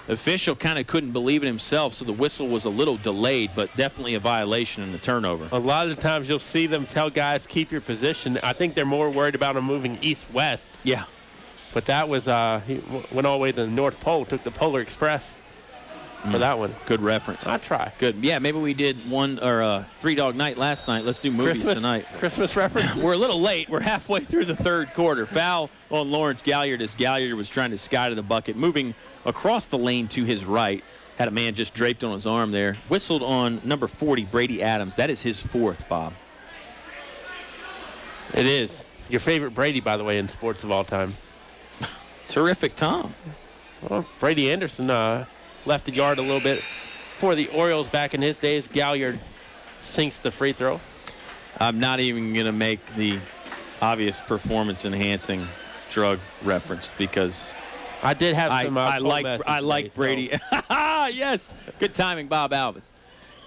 The official kind of couldn't believe it himself, so the whistle was a little delayed, but definitely a violation and a turnover. A lot of the times you'll see them tell guys, keep your position. I think they're more worried about him moving east-west. Yeah. But that was, he went all the way to the North Pole, took the Polar Express for that one. Good reference. I'll try. Good. Yeah, maybe we did one or Three Dog Night last night. Let's do movies tonight. Christmas reference. We're a little late. We're halfway through the third quarter. Foul on Lawrence Galliard as Galliard was trying to sky to the bucket, moving across the lane to his right. Had a man just draped on his arm there. Whistled on number 40, Brady Adams. That is his fourth, Bob. It is. Your favorite Brady, by the way, in sports of all time. Terrific Tom. Well, Brady Anderson left the yard a little bit for the Orioles back in his days. Galliard sinks the free throw. I'm not even going to make the obvious performance-enhancing drug reference because I did have some. I like Brady. So. Yes, good timing, Bob Alvis.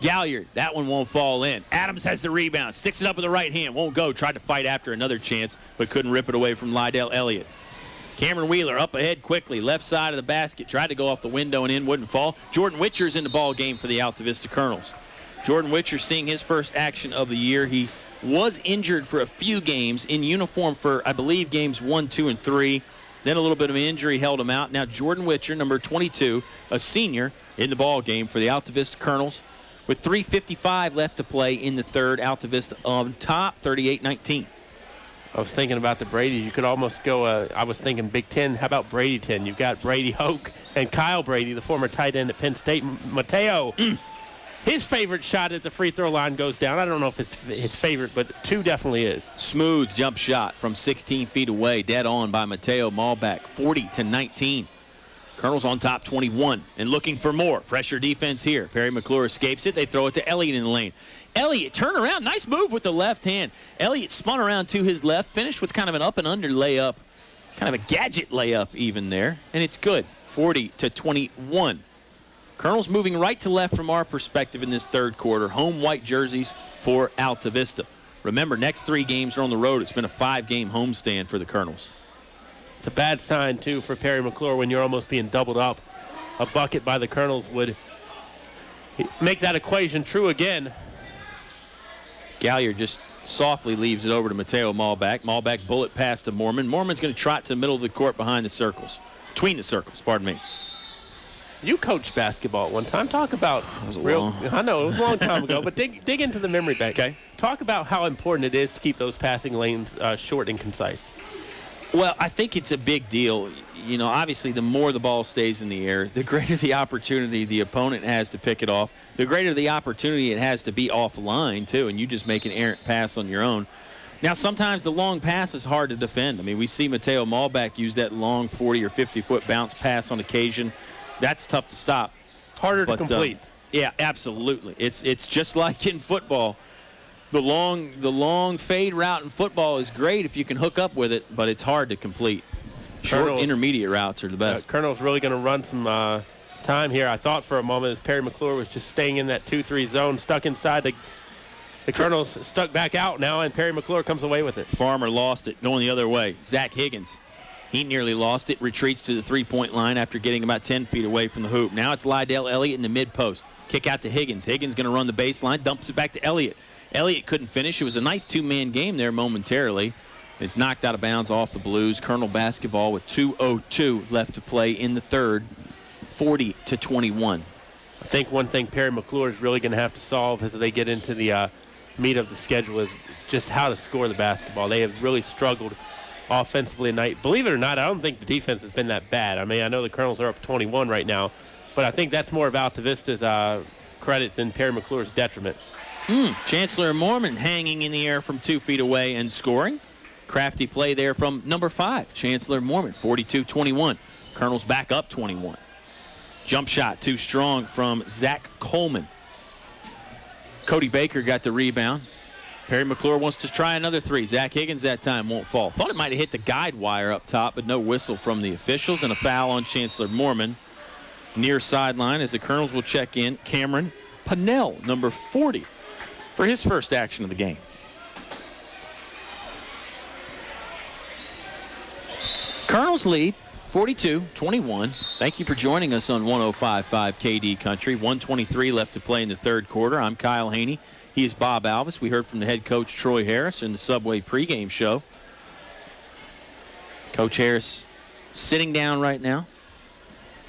Galliard, that one won't fall in. Adams has the rebound, sticks it up with the right hand, won't go. Tried to fight after another chance, but couldn't rip it away from Lydell Elliott. Cameron Wheeler up ahead quickly, left side of the basket, tried to go off the window and in, wouldn't fall. Jordan Witcher's in the ball game for the Altavista Colonels. Jordan Witcher seeing his first action of the year. He was injured for a few games, in uniform for, I believe, games 1, 2, and 3. Then a little bit of an injury held him out. Now Jordan Witcher, number 22, a senior, in the ball game for the Altavista Colonels. With 3:55 left to play in the third, Altavista on top, 38-19. I was thinking about the Brady. You could almost go, I was thinking Big Ten. How about Brady 10? You've got Brady Hoke and Kyle Brady, the former tight end at Penn State. Mateo, his favorite shot at the free throw line goes down. I don't know if it's his favorite, but 2 definitely is. Smooth jump shot from 16 feet away, dead on by Mateo Malback, 40-19. Colonels on top 21 and looking for more. Pressure defense here. Perry McClure escapes it. They throw it to Elliott in the lane. Elliott, turn around. Nice move with the left hand. Elliott spun around to his left, finished with kind of an up and under layup, kind of a gadget layup even there, and it's good. 40-21. Colonel's moving right to left from our perspective in this third quarter. Home white jerseys for Altavista. Remember, next 3 games are on the road. It's been a 5-game homestand for the Colonels. It's a bad sign, too, for Perry McClure when you're almost being doubled up. A bucket by the Colonels would make that equation true again. Galliard just softly leaves it over to Mateo Malbec. Malbec bullet pass to Mormon. Mormon's going to trot to the middle of the court behind the circles. Between the circles, pardon me. You coached basketball at one time. Talk about That was I know, it was a long time ago, but dig into the memory bank. Okay. Talk about how important it is to keep those passing lanes short and concise. Well, I think it's a big deal. You know, obviously, the more the ball stays in the air, the greater the opportunity the opponent has to pick it off, the greater the opportunity it has to be offline, too, and you just make an errant pass on your own. Now, sometimes the long pass is hard to defend. I mean, we see Mateo Malbec use that long 40 or 50-foot bounce pass on occasion. That's tough to stop. Harder to complete. Yeah, absolutely. It's just like in football. The long fade route in football is great if you can hook up with it, but it's hard to complete. Short intermediate routes are the best. Colonel's really going to run some time here. I thought for a moment as Perry McClure was just staying in that 2-3 zone, stuck inside. The Colonel's stuck back out now, and Perry McClure comes away with it. Farmer lost it, going the other way. Zach Higgins. He nearly lost it, retreats to the three-point line after getting about 10 feet away from the hoop. Now it's Lydell Elliott in the mid-post. Kick out to Higgins. Higgins going to run the baseline, dumps it back to Elliott. Elliott couldn't finish. It was a nice 2-man game there momentarily. It's knocked out of bounds off the Blues. Colonel basketball with 2:02 left to play in the third, 40-21. I think one thing Perry McClure is really going to have to solve as they get into the meat of the schedule is just how to score the basketball. They have really struggled offensively tonight. Believe it or not, I don't think the defense has been that bad. I mean, I know the Colonels are up 21 right now, but I think that's more of Altavista's credit than Perry McClure's detriment. Chancellor Mormon hanging in the air from 2 feet away and scoring. Crafty play there from number 5, Chancellor Mormon, 42-21. Colonels back up 21. Jump shot too strong from Zach Coleman. Cody Baker got the rebound. Perry McClure wants to try another 3. Zach Higgins that time won't fall. Thought it might have hit the guide wire up top, but no whistle from the officials, and a foul on Chancellor Mormon. Near sideline as the Colonels will check in, Cameron Pannell, number 40, for his first action of the game. Colonels lead 42-21. Thank you for joining us on 105.5 KD Country. 1:23 left to play in the third quarter. I'm Kyle Haney. He is Bob Alvis. We heard from the head coach, Troy Harris, in the Subway pregame show. Coach Harris sitting down right now,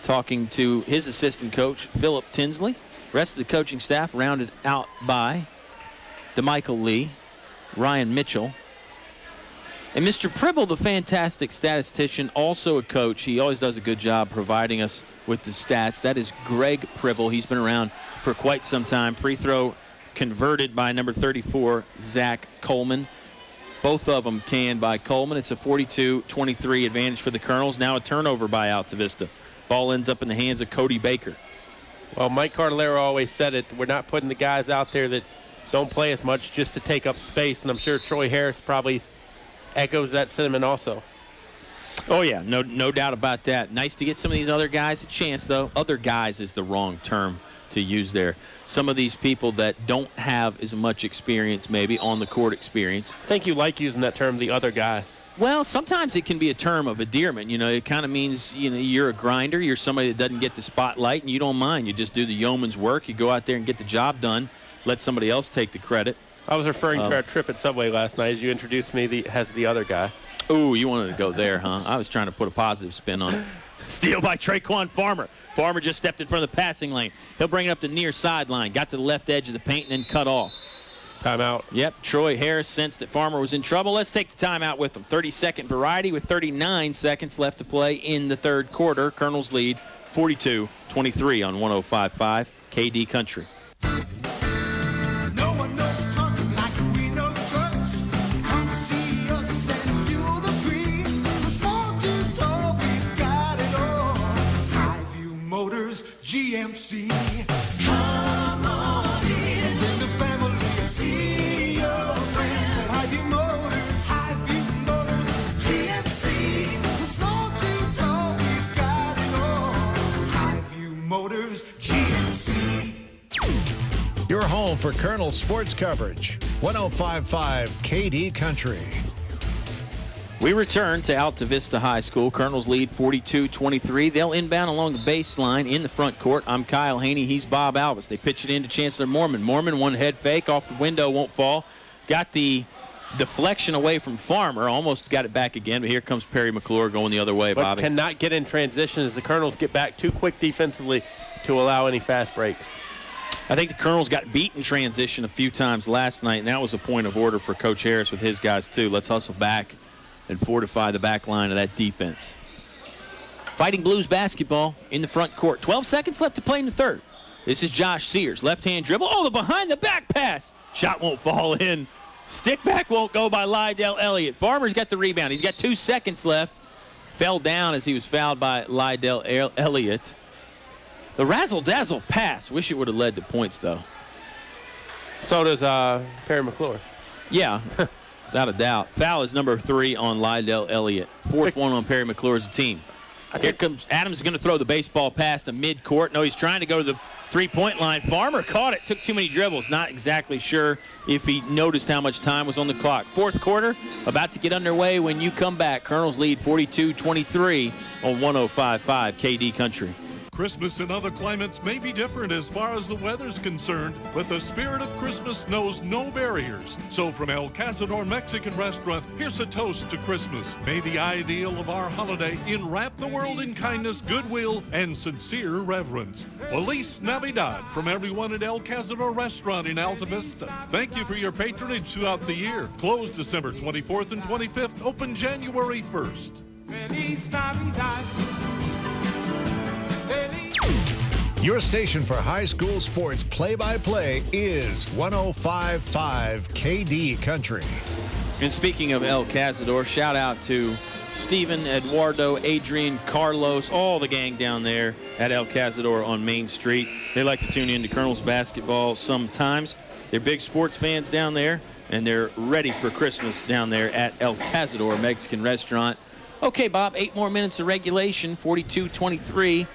talking to his assistant coach, Philip Tinsley. Rest of the coaching staff rounded out by DeMichael Lee, Ryan Mitchell, and Mr. Pribble, the fantastic statistician, also a coach. He always does a good job providing us with the stats. That is Greg Pribble. He's been around for quite some time. Free throw converted by number 34, Zach Coleman. Both of them canned by Coleman. It's a 42-23 advantage for the Colonels. Now a turnover by Altavista. Ball ends up in the hands of Cody Baker. Well, Mike Cardellaro always said it. We're not putting the guys out there that don't play as much just to take up space, and I'm sure Troy Harris probably echoes that sentiment also. Oh, yeah, no doubt about that. Nice to get some of these other guys a chance, though. Other guys is the wrong term to use there. Some of these people that don't have as much experience, maybe on the court experience. I think you like using that term, the other guy. Well, sometimes it can be a term of endearment. You know, it kind of means, you know, you're a grinder. You're somebody that doesn't get the spotlight, and you don't mind. You just do the yeoman's work. You go out there and get the job done. Let somebody else take the credit. I was referring to our trip at Subway last night as you introduced me as the other guy. Ooh, you wanted to go there, huh? I was trying to put a positive spin on it. Steal by Traquan Farmer. Farmer just stepped in front of the passing lane. He'll bring it up the near sideline. Got to the left edge of the paint and then cut off. Timeout. Yep, Troy Harris sensed that Farmer was in trouble. Let's take the timeout with him. 30-second variety with 39 seconds left to play in the third quarter. Colonels lead 42-23 on 105.5 KD Country. No one knows trucks like we know trucks. Come see us and you'll agree. From small to tall, we've got it all. Highview Motors, GMC. Come on in. Bring the family Home for Colonel sports coverage. 105.5 KD Country. We return to Altavista High School. Colonels lead 42-23. They'll inbound along the baseline in the front court. I'm Kyle Haney. He's Bob Alvis. They pitch it in to Chancellor Mormon. Mormon, one head fake off the window, won't fall. Got the deflection away from Farmer. Almost got it back again, but here comes Perry McClure going the other way, But Bobby. cannot get in transition as the Colonels get back too quick defensively to allow any fast breaks. I think the Colonels got beat in transition a few times last night, and that was a point of order for Coach Harris with his guys, too. Let's hustle back and fortify the back line of that defense. Fighting Blues basketball in the front court. 12 seconds left to play in the third. This is Josh Sears. Left-hand dribble. Oh, the behind-the-back pass. Shot won't fall in. Stick back won't go by Lydell Elliott. Farmer's got the rebound. He's got 2 seconds left. Fell down as he was fouled by Lydell Elliott. The razzle-dazzle pass. Wish it would have led to points, though. So does Perry McClure. Yeah, without a doubt. Foul is number 3 on Lydell Elliott. 4th one on Perry McClure's team. Here comes Adams, going to throw the baseball pass to midcourt. No, he's trying to go to the three-point line. Farmer caught it, took too many dribbles. Not exactly sure if he noticed how much time was on the clock. Fourth quarter, about to get underway when you come back. Colonels lead 42-23 on 105.5 KD Country. Christmas in other climates may be different as far as the weather's concerned, but the spirit of Christmas knows no barriers. So from El Cazador Mexican Restaurant, here's a toast to Christmas. May the ideal of our holiday enwrap the world in kindness, goodwill, and sincere reverence. Feliz Navidad from everyone at El Cazador Restaurant in Altavista. Thank you for your patronage throughout the year. Closed December 24th and 25th, open January 1st. Feliz Navidad. Your station for high school sports play-by-play is 105.5 KD Country. And speaking of El Cazador, shout out to Steven, Eduardo, Adrian, Carlos, all the gang down there at El Cazador on Main Street. They like to tune in to Colonels basketball sometimes. They're big sports fans down there, and they're ready for Christmas down there at El Cazador Mexican Restaurant. Okay, Bob, 8 more minutes of regulation, 42-23.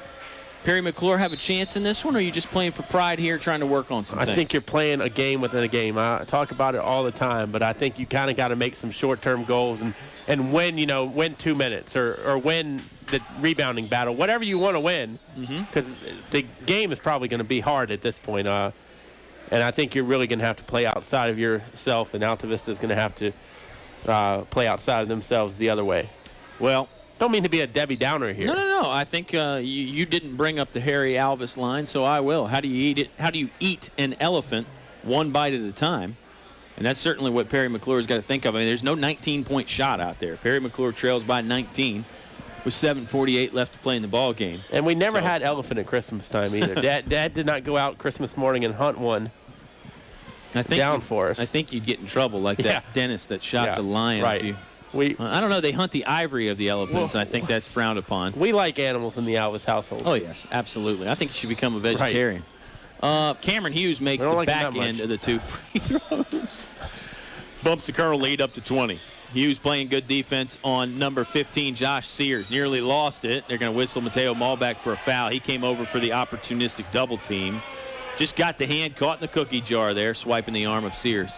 Perry McClure have a chance in this one, or are you just playing for pride here, trying to work on some things? I think you're playing a game within a game. I talk about it all the time, but I think you kind of got to make some short-term goals and win 2 minutes or win the rebounding battle, whatever you want to win, because the game is probably going to be hard at this point. And I think you're really going to have to play outside of yourself, and Altavista is going to have to play outside of themselves the other way. Well, don't mean to be a Debbie Downer here. No. I think you didn't bring up the Harry Alvis line, so I will. How do you eat it? How do you eat an elephant one bite at a time? And that's certainly what Perry McClure's got to think of. I mean, there's no 19-point shot out there. Perry McClure trails by 19 with 7:48 left to play in the ball game. And we never had elephant at Christmas time either. Dad did not go out Christmas morning and hunt one down for us. I think you'd get in trouble like that dentist that shot the lion. Right. I don't know. They hunt the ivory of the elephants, and I think that's frowned upon. We like animals in the Alvis household. Oh, yes, absolutely. I think you should become a vegetarian. Right. Cameron Hughes makes the back end of the 2 free throws. Bumps the Colonel lead up to 20. Hughes playing good defense on number 15, Josh Sears. Nearly lost it. They're going to whistle Mateo Malbeck for a foul. He came over for the opportunistic double team. Just got the hand caught in the cookie jar there, swiping the arm of Sears.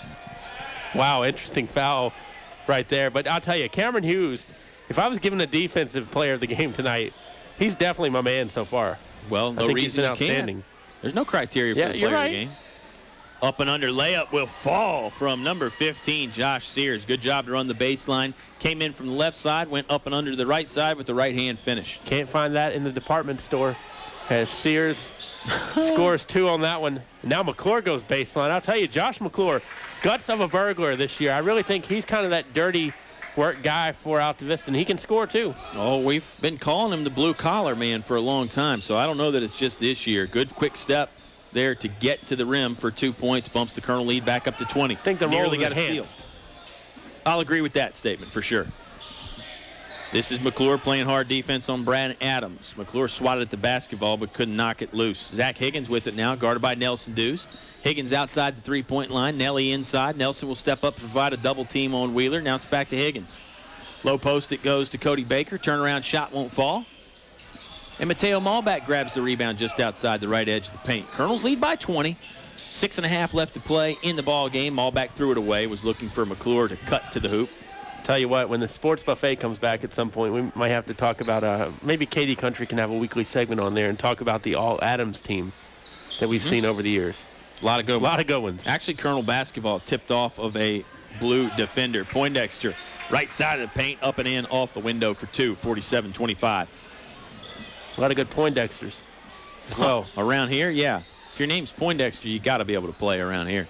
Wow, interesting foul right there. But I'll tell you, Cameron Hughes, if I was given a defensive player of the game tonight, he's definitely my man so far. Well, no reason he can't. There's no criteria for the player of the game. Up and under layup will fall from number 15, Josh Sears. Good job to run the baseline. Came in from the left side, went up and under the right side with the right-hand finish. Can't find that in the department store. As Sears scores 2 on that one. Now McClure goes baseline. I'll tell you, Josh McClure, guts of a burglar this year. I really think he's kind of that dirty work guy for Altavista, and he can score too. Oh, we've been calling him the blue-collar man for a long time, so I don't know that it's just this year. Good quick step there to get to the rim for 2 points. Bumps the Colonel lead back up to 20. I think the nearly got a steal. I'll agree with that statement for sure. This is McClure playing hard defense on Brad Adams. McClure swatted at the basketball but couldn't knock it loose. Zach Higgins with it now, guarded by Nelson Dews. Higgins outside the three-point line. Nelly inside. Nelson will step up to provide a double team on Wheeler. Now it's back to Higgins. Low post it goes to Cody Baker. Turnaround shot won't fall. And Mateo Malbeck grabs the rebound just outside the right edge of the paint. Colonels lead by 20. 6.5 left to play in the ball game. Malbeck threw it away, was looking for McClure to cut to the hoop. Tell you what, when the sports buffet comes back at some point, we might have to talk about maybe KD Country can have a weekly segment on there and talk about the All Adams team that we've seen over the years. A lot of good ones. A lot of good ones. Actually, Colonel basketball tipped off of a blue defender. Poindexter, right side of the paint, up and in, off the window for 2, 47-25. A lot of good Poindexters. Well, around here, yeah. If your name's Poindexter, you got to be able to play around here.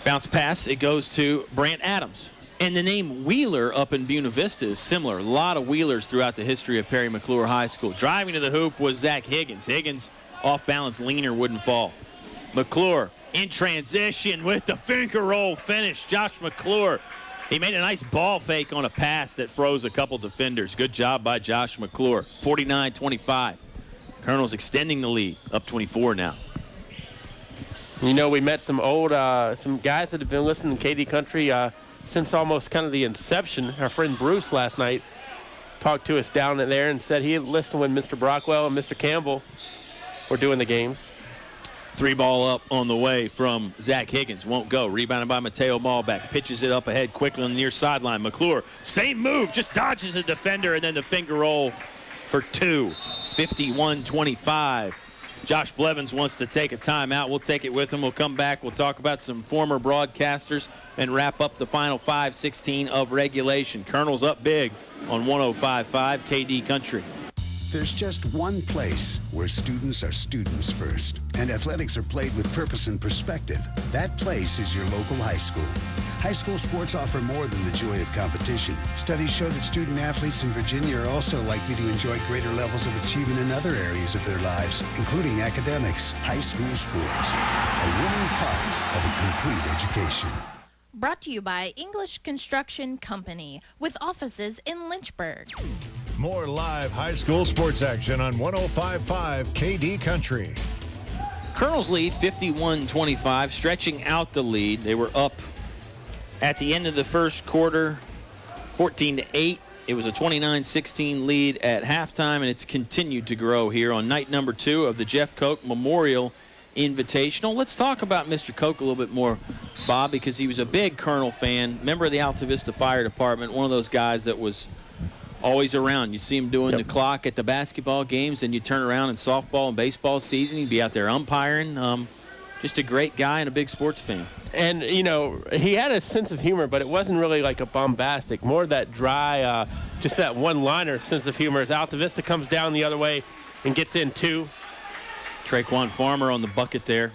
Bounce pass, it goes to Brant Adams. And the name Wheeler up in Buena Vista is similar. A lot of Wheelers throughout the history of Perry McClure High School. Driving to the hoop was Zach Higgins. Higgins, off balance, leaner, wouldn't fall. McClure in transition with the finger roll finish. Josh McClure, he made a nice ball fake on a pass that froze a couple defenders. Good job by Josh McClure. 49-25. Colonel's extending the lead, up 24 now. You know, we met some old, some guys that have been listening to KD Country since almost kind of the inception. Our friend Bruce last night talked to us down there and said he had listened when Mr. Brockwell and Mr. Campbell were doing the games. 3 ball up on the way from Zach Higgins. Won't go. Rebounded by Mateo Malbeck. Pitches it up ahead quickly on the near sideline. McClure, same move, just dodges a defender, and then the finger roll for 2. 51-25. Josh Blevins wants to take a timeout. We'll take it with him. We'll come back. We'll talk about some former broadcasters and wrap up the final 5:16 of regulation. Colonel's up big on 105.5 KD Country. There's just one place where students are students first, and athletics are played with purpose and perspective. That place is your local high school. High school sports offer more than the joy of competition. Studies show that student athletes in Virginia are also likely to enjoy greater levels of achievement in other areas of their lives, including academics. High school sports, a winning part of a complete education. Brought to you by English Construction Company, with offices in Lynchburg. More live high school sports action on 105.5 KD Country. Colonel's lead, 51-25, stretching out the lead. They were up at the end of the first quarter, 14-8. It was a 29-16 lead at halftime, and it's continued to grow here on night number 2 of the Jeff Cocke Memorial Invitational. Let's talk about Mr. Cocke a little bit more, Bob, because he was a big Colonel fan, member of the Altavista Fire Department, one of those guys that was always around. You see him doing the clock at the basketball games, and you turn around in softball and baseball season, he'd be out there umpiring. Just a great guy and a big sports fan. And, you know, he had a sense of humor, but it wasn't really like a bombastic, more that dry, just that one-liner sense of humor as Altavista comes down the other way and gets in 2. Traquan Farmer on the bucket there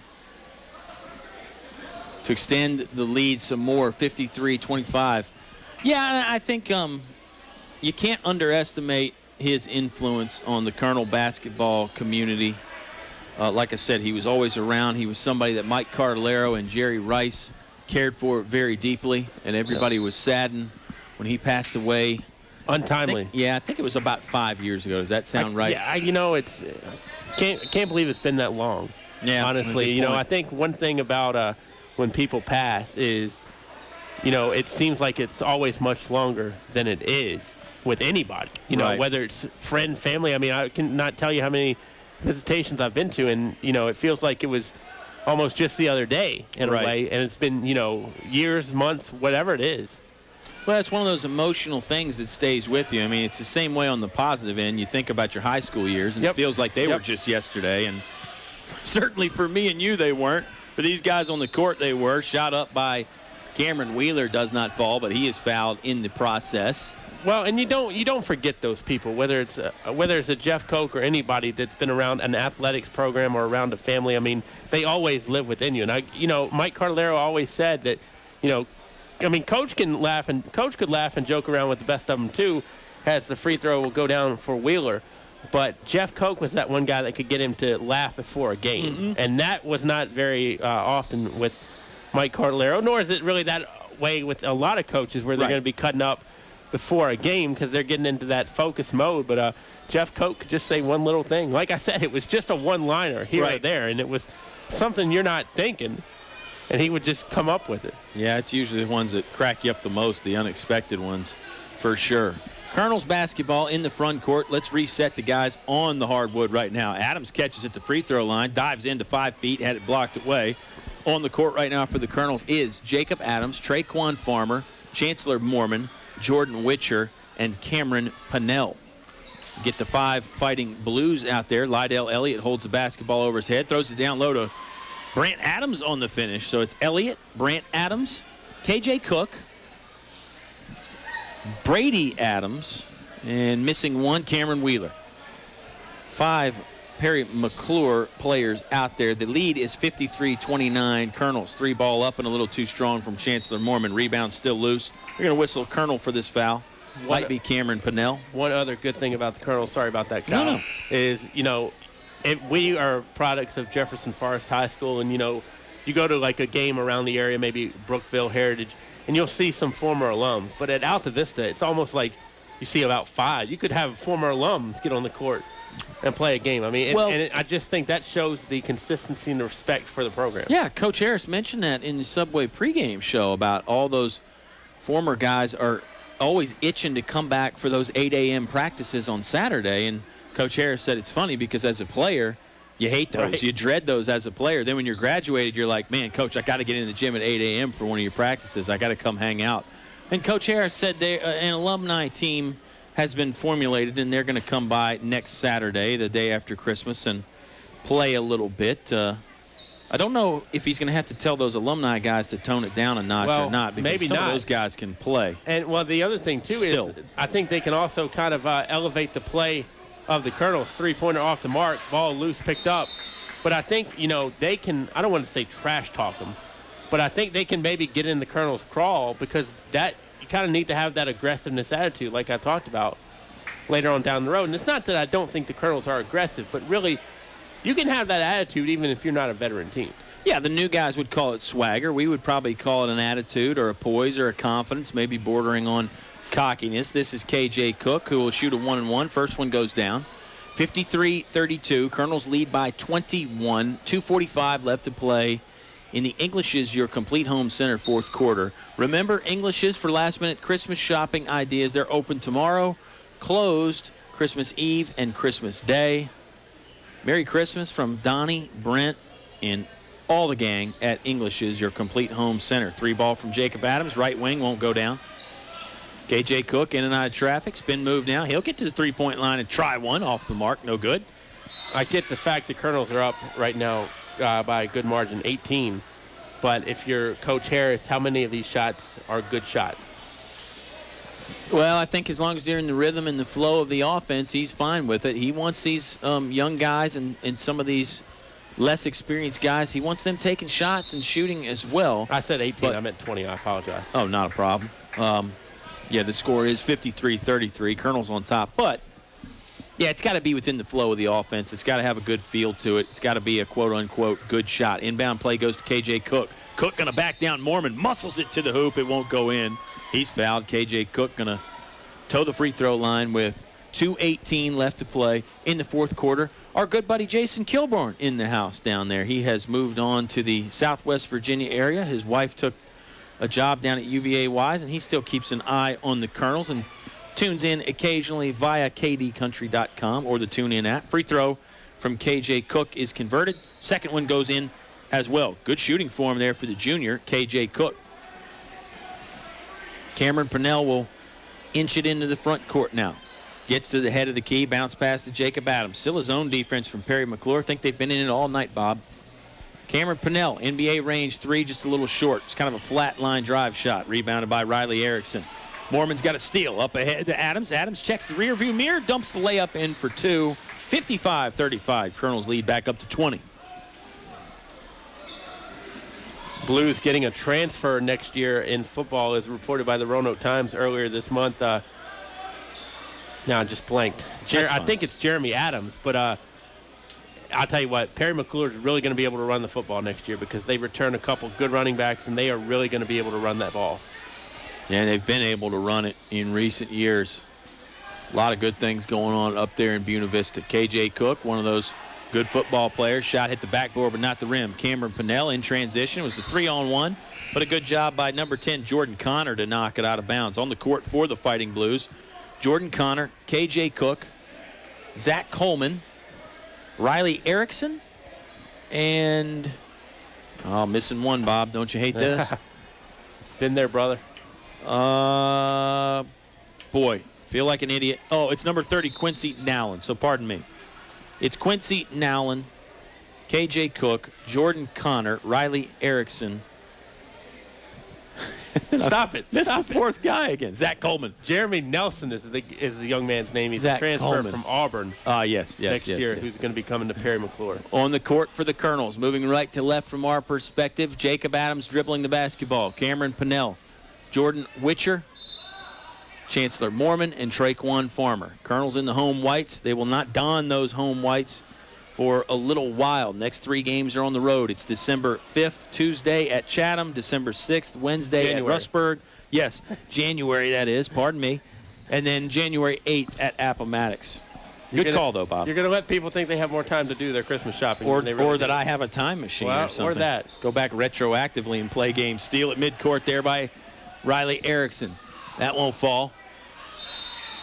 to extend the lead some more, 53-25. Yeah, I think you can't underestimate his influence on the Colonel basketball community. Like I said, he was always around. He was somebody that Mike Cardellaro and Jerry Rice cared for very deeply, and everybody was saddened when he passed away. Untimely. I think it was about 5 years ago. Does that sound right? Yeah, you know, it's can't believe it's been that long. Yeah, honestly, you know, I think one thing about when people pass is, you know, it seems like it's always much longer than it is with anybody. You know, whether it's friend, family. I mean, I can not tell you how many visitations I've been to, and you know, it feels like it was almost just the other day in a way, and it's been, you know, years, months, whatever it is. Well, it's one of those emotional things that stays with you. I mean, it's the same way on the positive end. You think about your high school years, and it feels like they were just yesterday. And certainly for me and you, they weren't. For these guys on the court, they were. Shot up by Cameron Wheeler, does not fall, but he is fouled in the process. Well, and you don't forget those people, whether it's a Jeff Cocke or anybody that's been around an athletics program or around a family. I mean, they always live within you. And you know, Mike Cardellaro always said that, you know, I mean, Coach could laugh and joke around with the best of them too, as the free throw will go down for Wheeler. But Jeff Cocke was that one guy that could get him to laugh before a game, and that was not very often with Mike Cardellaro. Nor is it really that way with a lot of coaches where they're going to be cutting up before a game because they're getting into that focus mode. But Jeff Cocke could just say one little thing. Like I said, it was just a one-liner here or there, and it was something you're not thinking. and he would just come up with it. Yeah, it's usually the ones that crack you up the most, the unexpected ones, for sure. Colonels basketball in the front court. Let's reset the guys on the hardwood right now. Adams catches at the free throw line, dives into 5 feet, had it blocked away. On the court right now for the Colonels is Jacob Adams, Traquan Farmer, Chancellor Mormon, Jordan Witcher, and Cameron Pennell. Get the 5 Fighting Blues out there. Lydell Elliott holds the basketball over his head, throws it down low to Brant Adams on the finish. So it's Elliott, Brant Adams, KJ Cocke, Brady Adams, and missing one, Cameron Wheeler. 5 Perry McClure players out there. The lead is 53-29 Colonels. 3 ball up and a little too strong from Chancellor Mormon. Rebound still loose. They're going to whistle Colonel for this foul. Might be Cameron Pennell. One other good thing about the Colonels, sorry about that, Kyle, No. is, we are products of Jefferson Forest High School, and, you go to like a game around the area, maybe Brookville, Heritage, and you'll see some former alums. But at Altavista, it's almost like you see about 5. You could have former alums get on the court and play a game. I mean, I just think that shows the consistency and the respect for the program. Yeah, Coach Harris mentioned that in the Subway pregame show about all those former guys are always itching to come back for those 8 a.m. practices on Saturday. And Coach Harris said it's funny because as a player, you hate those. Right. You dread those as a player. Then when you're graduated, you're like, man, Coach, I got to get in the gym at 8 a.m. for one of your practices. I got to come hang out. And Coach Harris said an alumni team has been formulated, and they're going to come by next Saturday, the day after Christmas, and play a little bit. I don't know if he's going to have to tell those alumni guys to tone it down a notch or not, because maybe some not. of those guys can play. And, the other thing, too, is I think they can also kind of elevate the play of the Colonels. 3-pointer off the mark, ball loose, picked up. But I think, they can, I don't want to say trash talk them, but I think they can maybe get in the Colonels' crawl, because that you kind of need to have that aggressiveness attitude like I talked about later on down the road. And it's not that I don't think the Colonels are aggressive, but really you can have that attitude even if you're not a veteran team. Yeah, the new guys would call it swagger. We would probably call it an attitude or a poise or a confidence, maybe bordering on cockiness. This is KJ Cocke, who will shoot a 1-and-1. First one goes down. 53-32. Colonels lead by 21. 2:45 left to play in the Englishes, your complete home center, fourth quarter. Remember, Englishes for last-minute Christmas shopping ideas. They're open tomorrow, closed Christmas Eve and Christmas Day. Merry Christmas from Donnie, Brent, and all the gang at Englishes, your complete home center. 3 ball from Jacob Adams. Right wing won't go down. KJ Cocke in and out of traffic. Spin move now. He'll get to the 3-point line and try one off the mark. No good. I get the fact the Colonels are up right now by a good margin, 18. But if you're Coach Harris, how many of these shots are good shots? Well, I think as long as they're in the rhythm and the flow of the offense, he's fine with it. He wants these young guys and some of these less experienced guys, he wants them taking shots and shooting as well. I said 18. I meant 20. I apologize. Oh, not a problem. Yeah, the score is 53-33. Colonel's on top. But, yeah, it's got to be within the flow of the offense. It's got to have a good feel to it. It's got to be a quote-unquote good shot. Inbound play goes to KJ Cocke. Cocke going to back down Mormon. Muscles it to the hoop. It won't go in. He's fouled. KJ Cocke going to toe the free throw line with 2:18 left to play in the fourth quarter. Our good buddy Jason Kilborn in the house down there. He has moved on to the Southwest Virginia area. His wife took a job down at UVA-Wise, and he still keeps an eye on the Colonels and tunes in occasionally via kdcountry.com or the TuneIn app. Free throw from KJ Cocke is converted. Second one goes in as well. Good shooting form there for the junior, KJ Cocke. Cameron Pennell will inch it into the front court now. Gets to the head of the key, bounce pass to Jacob Adams. Still his own defense from Perry McClure. Think they've been in it all night, Bob. Cameron Pennell, NBA range 3, just a little short. It's kind of a flat line drive shot. Rebounded by Riley Erickson. Mormon's got a steal up ahead to Adams. Adams checks the rearview mirror, dumps the layup in for 2. 55-35. Colonels lead back up to 20. Blues getting a transfer next year in football, as reported by the Roanoke Times earlier this month. Now I just blanked. I think it's Jeremy Adams, but I'll tell you what, Perry McClure is really going to be able to run the football next year because they return a couple good running backs, and they are really going to be able to run that ball. Yeah, they've been able to run it in recent years. A lot of good things going on up there in Buena Vista. KJ Cocke, one of those Good football player. Shot hit the backboard, but not the rim. Cameron Pennell in transition. It was a 3-on-1, but a good job by number 10, Jordan Connor, to knock it out of bounds. On the court for the Fighting Blues, Jordan Connor, K.J. Cocke, Zach Coleman, Riley Erickson, and missing one, Bob. Don't you hate this? Been there, brother. Boy, feel like an idiot. Oh, it's number 30, Quincy Nowlin, so pardon me. It's Quincy Nowlin, K.J. Cocke, Jordan Connor, Riley Erickson. Stop it. This is the fourth guy again. Zach Coleman. Jeremy Nelson is the young man's name. He's Zach transferred Coleman. from Auburn. Yes. Next year, who's going to be coming to Perry McClure. On the court for the Colonels, moving right to left from our perspective, Jacob Adams dribbling the basketball. Cameron Pennell, Jordan Witcher, Chancellor Mormon, and Traquan Farmer. Colonels in the home whites. They will not don those home whites for a little while. Next 3 games are on the road. It's December 5th, Tuesday at Chatham, December 6th, Wednesday at Rustburg. Yes, January that is, pardon me. And then January 8th at Appomattox. Good call, though, Bob. You're going to let people think they have more time to do their Christmas shopping. Or than they really that do. I have a time machine or something. Or that. Go back retroactively and play games. Steal at midcourt there by Riley Erickson. That won't fall.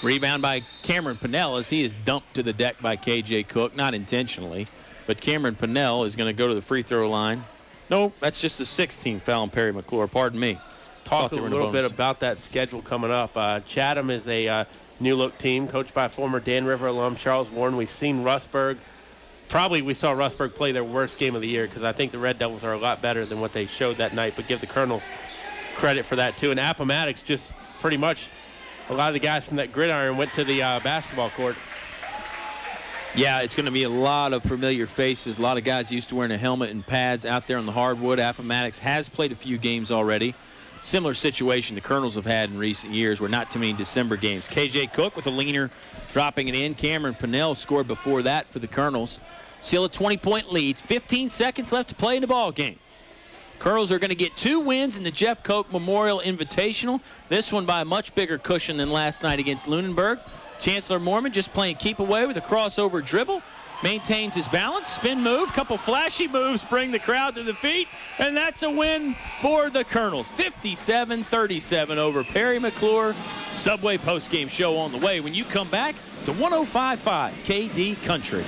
Rebound by Cameron Pennell as he is dumped to the deck by K.J. Cocke, not intentionally. But Cameron Pennell is going to go to the free throw line. No, that's just a 16th foul on Perry McClure. Pardon me. Talk a little bit about that schedule coming up. Chatham is a new-look team coached by former Dan River alum Charles Warren. We've seen Rustburg. Probably we saw Rustburg play their worst game of the year because I think the Red Devils are a lot better than what they showed that night, but give the Colonels credit for that, too. And Appomattox just pretty much a lot of the guys from that gridiron went to the basketball court. Yeah, it's going to be a lot of familiar faces. A lot of guys used to wearing a helmet and pads out there on the hardwood. Appomattox has played a few games already. Similar situation the Colonels have had in recent years where not too many December games. K.J. Cocke with a leaner dropping it in. Cameron Pennell scored before that for the Colonels. Still a 20-point lead. 15 seconds left to play in the ball game. Colonels are going to get 2 wins in the Jeff Cocke Memorial Invitational. This one by a much bigger cushion than last night against Lunenburg. Chancellor Mormon just playing keep away with a crossover dribble. Maintains his balance. Spin move. Couple flashy moves bring the crowd to the feet. And that's a win for the Colonels. 57-37 over Perry McClure. Subway postgame show on the way when you come back to 105.5 KD Country.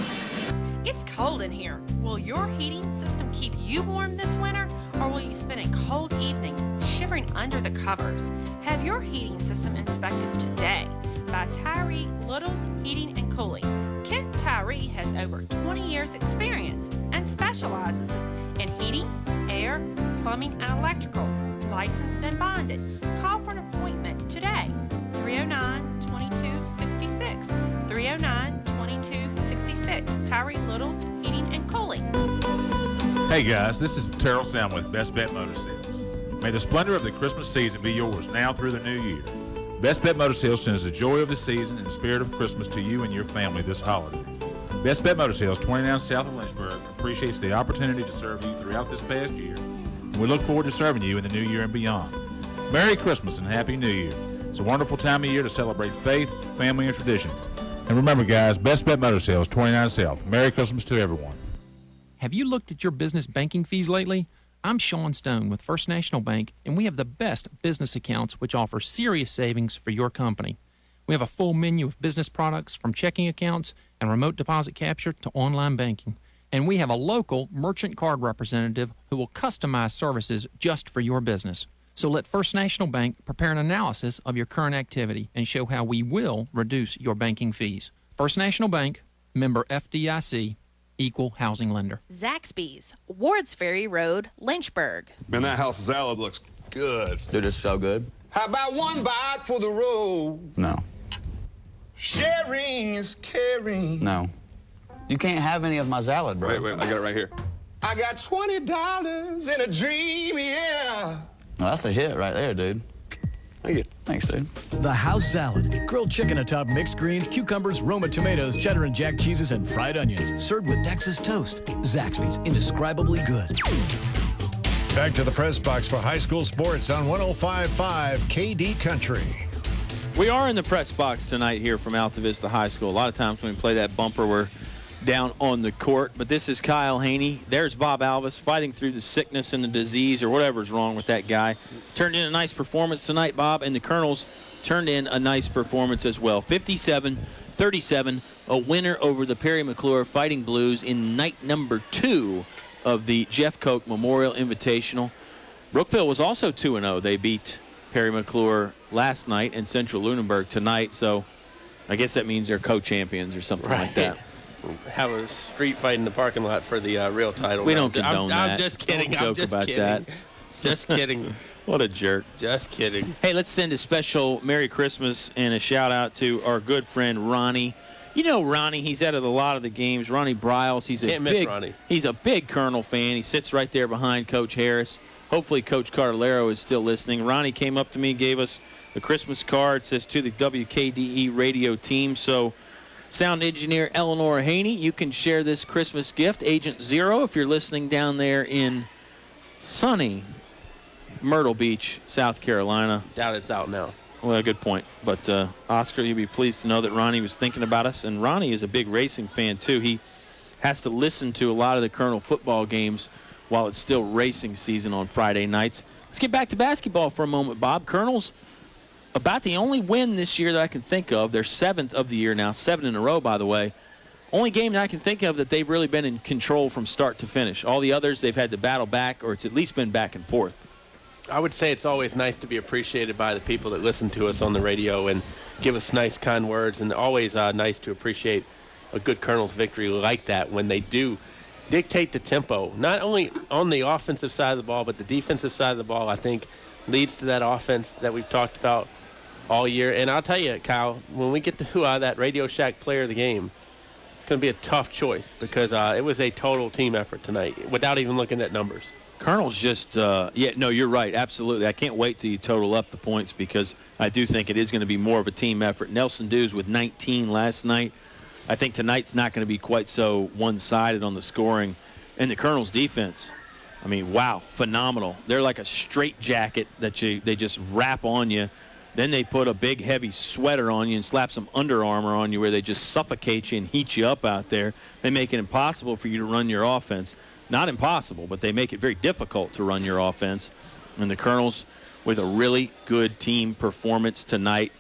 It's cold in here. Will your heating system keep you warm this winter, or will you spend a cold evening shivering under the covers? Have your heating system inspected today by Tyree Little's Heating and Cooling. Kent Tyree has over 20 years experience and specializes in heating, air, plumbing, and electrical. Licensed and bonded. Call for an appointment today. 309-2266. 309-2266. Tyree Little's Heating and Cooling. Hey guys, this is Terrell Sound with Best Bet Motor Sales. May the splendor of the Christmas season be yours now through the new year. Best Bet Motor Sales sends the joy of the season and the spirit of Christmas to you and your family this holiday. Best Bet Motor Sales, 29 south of Lynchburg, appreciates the opportunity to serve you throughout this past year. And we look forward to serving you in the new year and beyond. Merry Christmas and Happy New Year. It's a wonderful time of year to celebrate faith, family, and traditions. And remember, guys, Best Bet Motor Sales, 29 south. Merry Christmas to everyone. Have you looked at your business banking fees lately? I'm Sean Stone with First National Bank, and we have the best business accounts which offer serious savings for your company. We have a full menu of business products from checking accounts and remote deposit capture to online banking. And we have a local merchant card representative who will customize services just for your business. So let First National Bank prepare an analysis of your current activity and show how we will reduce your banking fees. First National Bank, member FDIC, equal housing lender. Zaxby's, Wards Ferry Road, Lynchburg. Man, that house salad looks good. Dude, it's so good. How about one bite for the road? No. Sharing is caring. No. You can't have any of my salad, bro. Wait, I got it right here. I got $20 in a dream, yeah. Well, that's a hit right there, dude. Thank you. Thanks, dude. The house salad. Grilled chicken atop mixed greens, cucumbers, Roma tomatoes, cheddar and jack cheeses, and fried onions. Served with Texas toast. Zaxby's, indescribably good. Back to the press box for high school sports on 105.5 KD Country. We are in the press box tonight here from Altavista High School. A lot of times when we play that bumper, we're down on the court. But this is Kyle Haney. There's Bob Alvis fighting through the sickness and the disease or whatever's wrong with that guy. Turned in a nice performance tonight, Bob, and the Colonels turned in a nice performance as well. 57-37, a winner over the Perry McClure Fighting Blues in night number 2 of the Jeff Cocke Memorial Invitational. Brookville was also 2-0. They beat Perry McClure last night and Central Lunenburg tonight, so I guess that means they're co-champions or something like that. Have a street fight in the parking lot for the real title. We don't condone that. I'm just kidding. Don't I'm joke just about kidding. that. Just kidding. What a jerk. Just kidding. Hey, let's send a special Merry Christmas and a shout-out to our good friend Ronnie. You know Ronnie, he's at a lot of the games. Ronnie Briles, Can't miss Ronnie. He's a big Colonel fan. He sits right there behind Coach Harris. Hopefully Coach Cartolero is still listening. Ronnie came up to me and gave us a Christmas card. It says to the WKDE radio team. So sound engineer Eleanor Haney, you can share this Christmas gift. Agent Zero, if you're listening down there in sunny Myrtle Beach, South Carolina. Doubt it's out now. Well, good point. But Oscar, you'll be pleased to know that Ronnie was thinking about us. And Ronnie is a big racing fan, too. He has to listen to a lot of the Colonel football games while it's still racing season on Friday nights. Let's get back to basketball for a moment, Bob. Colonel's about the only win this year that I can think of. They're 7th of the year now, 7 in a row, by the way. Only game that I can think of that they've really been in control from start to finish. All the others, they've had to battle back, or it's at least been back and forth. I would say it's always nice to be appreciated by the people that listen to us on the radio and give us nice, kind words, and always nice to appreciate a good Colonel's victory like that when they do dictate the tempo, not only on the offensive side of the ball, but the defensive side of the ball, I think, leads to that offense that we've talked about all year. And I'll tell you, Kyle, when we get to that Radio Shack player of the game, it's going to be a tough choice because it was a total team effort tonight without even looking at numbers. Colonel's just, you're right, absolutely. I can't wait till you total up the points because I do think it is going to be more of a team effort. Nelson Dews with 19 last night. I think tonight's not going to be quite so one-sided on the scoring. And the Colonel's defense, I mean, wow, phenomenal. They're like a straitjacket that they just wrap on you. Then they put a big, heavy sweater on you and slap some Under Armour on you where they just suffocate you and heat you up out there. They make it impossible for you to run your offense. Not impossible, but they make it very difficult to run your offense. And the Colonels, with a really good team performance tonight,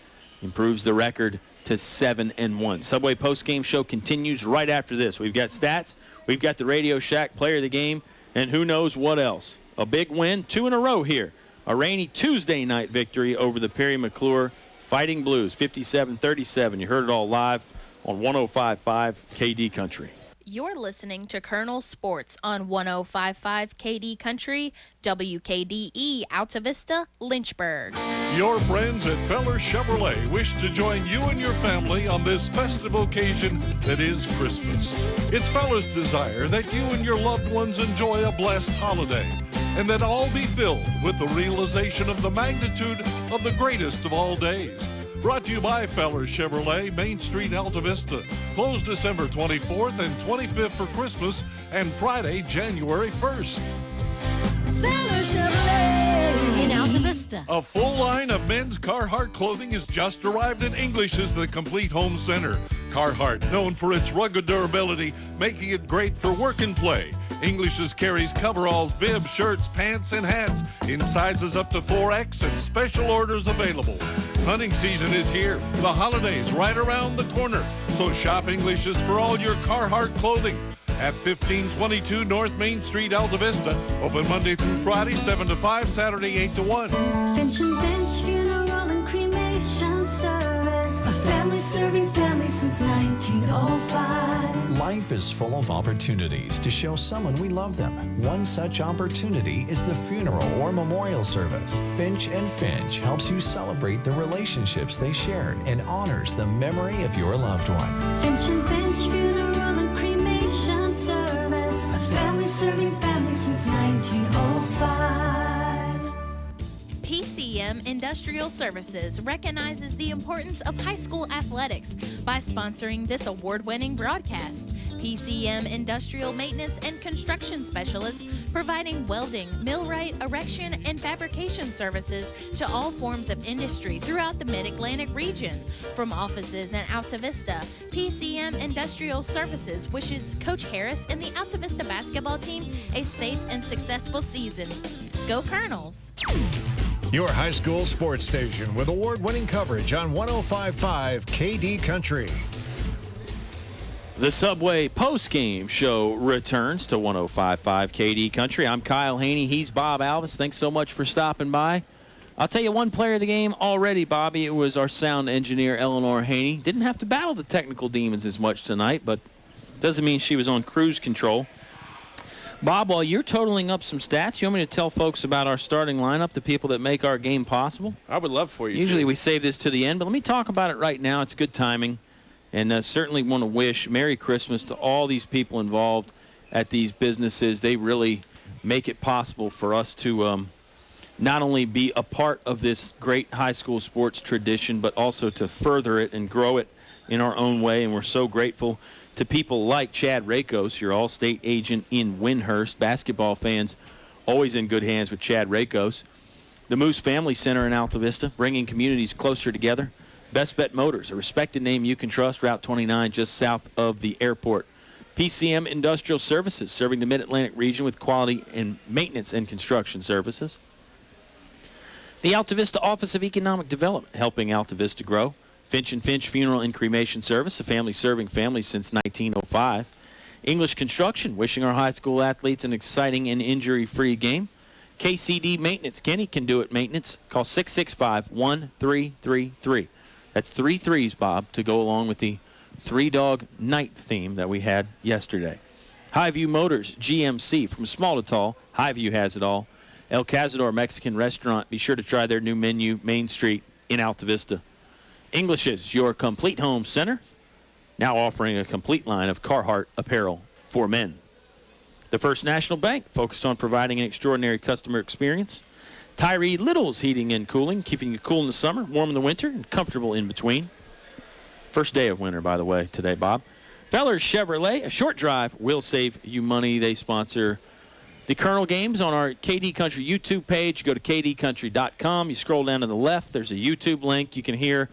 improves the record to 7-1. Subway postgame show continues right after this. We've got stats, we've got the Radio Shack player of the game, and who knows what else. A big win, 2 in a row here. A rainy Tuesday night victory over the Perry McClure Fighting Blues, 57-37. You heard it all live on 105.5 KD Country. You're listening to Colonel Sports on 105.5 KD Country, WKDE, Altavista, Lynchburg. Your friends at Feller Chevrolet wish to join you and your family on this festive occasion that is Christmas. It's Feller's desire that you and your loved ones enjoy a blessed holiday, and that all be filled with the realization of the magnitude of the greatest of all days. Brought to you by Feller Chevrolet, Main Street, Altavista. Closed December 24th and 25th for Christmas and Friday, January 1st. Feller Chevrolet in Altavista. A full line of men's Carhartt clothing has just arrived in English's The Complete Home Center. Carhartt, known for its rugged durability, making it great for work and play. English's carries coveralls, bibs, shirts, pants, and hats in sizes up to 4X and special orders available. Hunting season is here. The holidays right around the corner. So shop English's for all your Carhartt clothing at 1522 North Main Street, Altavista. Open Monday through Friday, 7 to 5, Saturday, 8 to 1. Finch and Finch Funeral and Cremation Service. A family serving families since 1905. Life is full of opportunities to show someone we love them. One such opportunity is the funeral or memorial service. Finch and Finch helps you celebrate the relationships they shared and honors the memory of your loved one. Finch and Finch Funeral and Cremation Service. A family serving families since 1905. PCM Industrial Services recognizes the importance of high school athletics by sponsoring this award-winning broadcast. PCM Industrial Maintenance and Construction Specialists, providing welding, millwright, erection, and fabrication services to all forms of industry throughout the Mid-Atlantic region. From offices in Altavista, PCM Industrial Services wishes Coach Harris and the Altavista basketball team a safe and successful season. Go Colonels! Your high school sports station with award-winning coverage on 105.5 KD Country. The Subway post-game show returns to 105.5 KD Country. I'm Kyle Haney. He's Bob Alvis. Thanks so much for stopping by. I'll tell you one player of the game already, Bobby. It was our sound engineer, Eleanor Haney. Didn't have to battle the technical demons as much tonight, but doesn't mean she was on cruise control. Bob, while you're totaling up some stats, you want me to tell folks about our starting lineup, the people that make our game possible? I would love for you Usually to. we save this to the end, but let me talk about it right now. It's good timing. And certainly want to wish Merry Christmas to all these people involved at these businesses. They really make it possible for us to not only be a part of this great high school sports tradition, but also to further it and grow it in our own way. And we're so grateful to people like Chad Rakos, your all-state agent in Windhurst. Basketball fans always in good hands with Chad Rakos. The Moose Family Center in Altavista, bringing communities closer together. Best Bet Motors, a respected name you can trust, Route 29 just south of the airport. PCM Industrial Services, serving the Mid-Atlantic region with quality and maintenance and construction services. The Altavista Office of Economic Development, helping Altavista grow. Finch & Finch Funeral and Cremation Service, a family serving families since 1905. English Construction, wishing our high school athletes an exciting and injury-free game. KCD Maintenance, Kenny Can Do It Maintenance. Call 665-1333. That's 3 threes, Bob, to go along with the three-dog night theme that we had yesterday. Highview Motors, GMC, from small to tall, Highview has it all. El Cazador Mexican Restaurant, be sure to try their new menu, Main Street in Altavista. English's, your complete home center, now offering a complete line of Carhartt apparel for men. The First National Bank, focused on providing an extraordinary customer experience. Tyree Little's Heating and Cooling, keeping you cool in the summer, warm in the winter, and comfortable in between. First day of winter, by the way, today, Bob. Fellers Chevrolet, a short drive will save you money. They sponsor the Colonel games on our KD Country YouTube page. Go to kdcountry.com. You scroll down to the left. There's a YouTube link. You can hear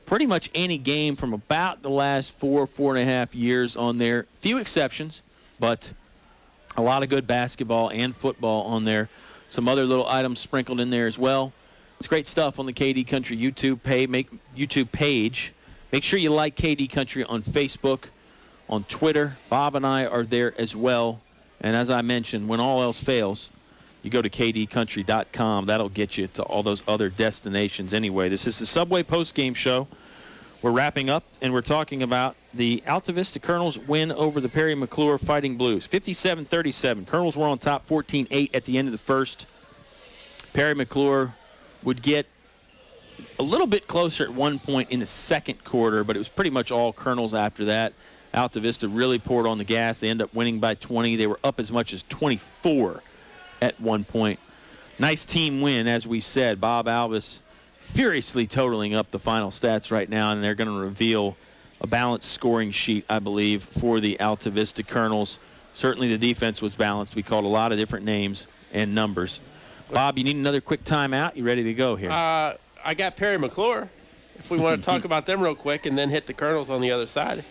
pretty much any game from about the last 4.5 years on there. Few exceptions, but a lot of good basketball and football on there. Some other little items sprinkled in there as well. It's great stuff on the KD Country YouTube page. Make sure you like KD Country on Facebook, on Twitter. Bob and I are there as well. And as I mentioned, when all else fails, you go to kdcountry.com. That'll get you to all those other destinations anyway. This is the Subway postgame show. We're wrapping up, and we're talking about the Altavista Colonels win over the Perry McClure Fighting Blues. 57-37. Colonels were on top 14-8 at the end of the first. Perry McClure would get a little bit closer at one point in the second quarter, but it was pretty much all Colonels after that. Altavista really poured on the gas. They ended up winning by 20. They were up as much as 24 at one point. Nice team win, as we said. Bob Alvis furiously totaling up the final stats right now, and they're going to reveal a balanced scoring sheet, I believe, for the Altavista Colonels. Certainly the defense was balanced. We called a lot of different names and numbers. Bob, you need another quick timeout? You ready to go here? I got Perry McClure, if we want to talk about them real quick, and then hit the Colonels on the other side.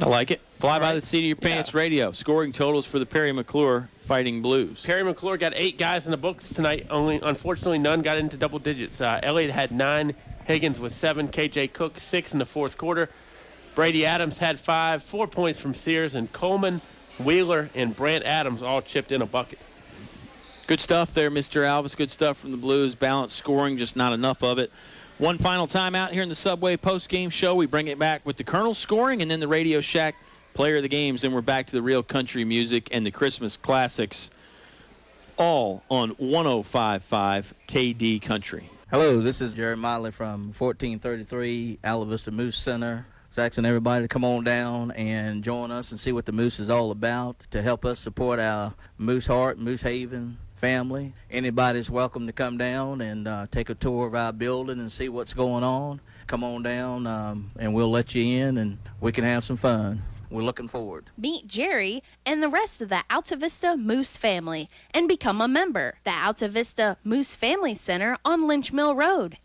I like it. Fly by the seat of your pants radio. Scoring totals for the Perry McClure Fighting Blues. Perry McClure got 8 guys in the books tonight. Unfortunately, none got into double digits. Elliott had 9. Higgins with 7. KJ Cook 6 in the fourth quarter. Brady Adams had 5. 4 points from Sears, and Coleman, Wheeler, and Brant Adams all chipped in a bucket. Good stuff there, Mr. Alvis. Good stuff from the Blues. Balanced scoring, just not enough of it. One final timeout here in the Subway post-game show. We bring it back with the Colonels scoring and then the Radio Shack player of the games. Then we're back to the real country music and the Christmas classics, all on 105.5 KD Country. Hello, this is Jerry Motley from 1433 Altavista Moose Center. Asking everybody to come on down and join us and see what the Moose is all about to help us support our Moose Heart, Moose Haven family. Anybody's welcome to come down and take a tour of our building and see what's going on. Come on down and we'll let you in and we can have some fun. We're looking forward. Meet Jerry and the rest of the Altavista Moose family and become a member. The Altavista Moose Family Center on Lynch Mill Road.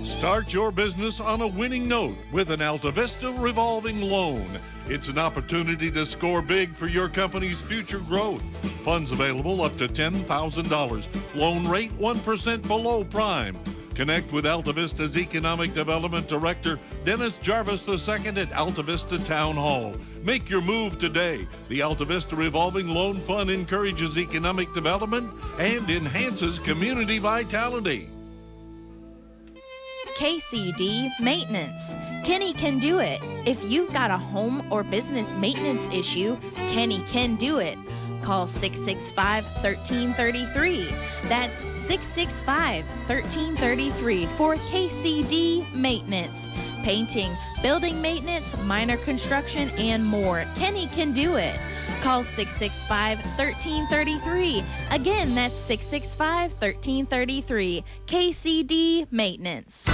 Start your business on a winning note with an Altavista revolving loan. It's an opportunity to score big for your company's future growth. Funds available up to $10,000. Loan rate 1% below prime. Connect with Altavista's Economic Development Director, Dennis Jarvis II at Altavista Town Hall. Make your move today. The Altavista Revolving Loan Fund encourages economic development and enhances community vitality. KCD Maintenance. Kenny can do it. If you've got a home or business maintenance issue, Kenny can do it. Call 665-1333. That's 665-1333 for KCD Maintenance. Painting, building maintenance, minor construction, and more. Kenny can do it. Call 665-1333. Again, that's 665-1333. KCD Maintenance.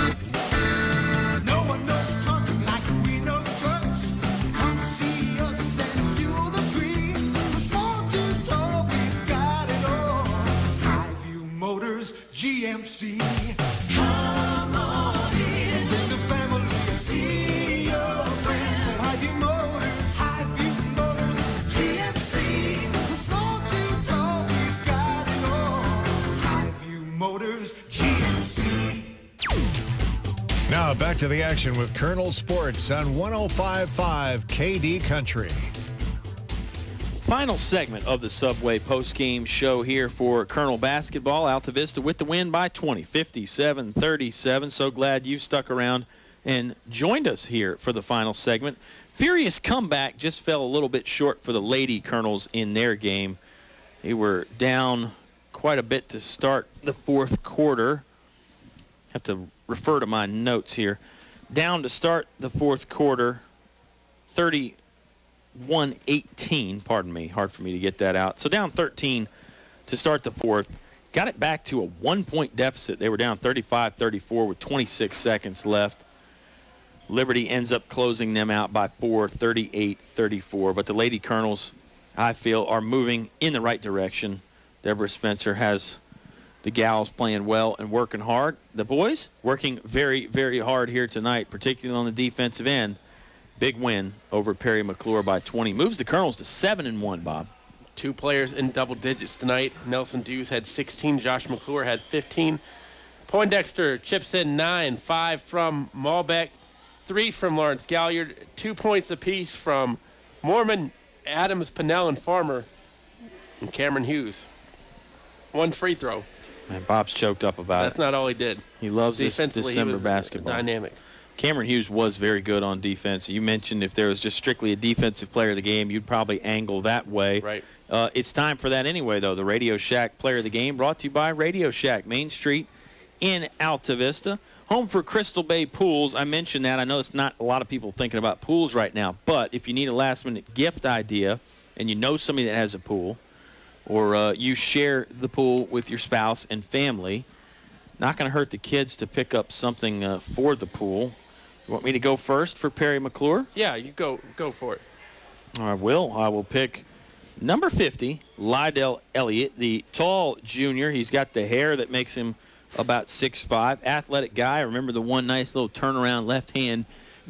No one knows trucks like we know trucks. Come see us and you'll agree. From small to tall, we've got it all. Highview Motors, GMC. Come on in. Bring the family and see your friends at Highview Motors. Highview Motors, GMC. From small to tall, we've got it all. Highview Motors, GMC. Now back to the action with Colonel Sports on 105.5 KD Country. Final segment of the Subway postgame show here for Colonel basketball. Altavista with the win by 20, 57-37. So glad you stuck around and joined us here for the final segment. Furious comeback, just fell a little bit short for the Lady Colonels in their game. They were down quite a bit to start the fourth quarter. Have to refer to my notes here. Down to start the fourth quarter, 31-18. Pardon me, hard for me to get that out. So down 13 to start the fourth. Got it back to a 1-point deficit. They were down 35-34 with 26 seconds left. Liberty ends up closing them out by 4, 38-34. But the Lady Colonels, I feel, are moving in the right direction. Deborah Spencer has the gals playing well and working hard. The boys working very, very hard here tonight, particularly on the defensive end. Big win over Perry McClure by 20. Moves the Colonels to 7-1, Bob. Two players in double digits tonight. Nelson Dews had 16. Josh McClure had 15. Poindexter chips in 9. 5 from Malbec. 3 from Lawrence Galliard. 2 points apiece from Mormon, Adams, Pinnell, and Farmer. And Cameron Hughes. 1 free throw. And Bob's choked up about That's it. not all he did. He loves this Defensively, December he was basketball. Dynamic. Cameron Hughes was very good on defense. You mentioned if there was just strictly a defensive player of the game, you'd probably angle that way. Right. It's time for that anyway, though. The Radio Shack player of the game brought to you by Radio Shack, Main Street in Altavista. Home for Crystal Bay Pools. I mentioned that. I know it's not a lot of people thinking about pools right now, but if you need a last-minute gift idea and you know somebody that has a pool, or you share the pool with your spouse and family, not going to hurt the kids to pick up something for the pool. You want me to go first for Perry McClure? Yeah, you go for it. I will. I will pick number 50, Lydell Elliott, the tall junior. He's got the hair that makes him about 6'5", athletic guy. Remember the one nice little turnaround left-hand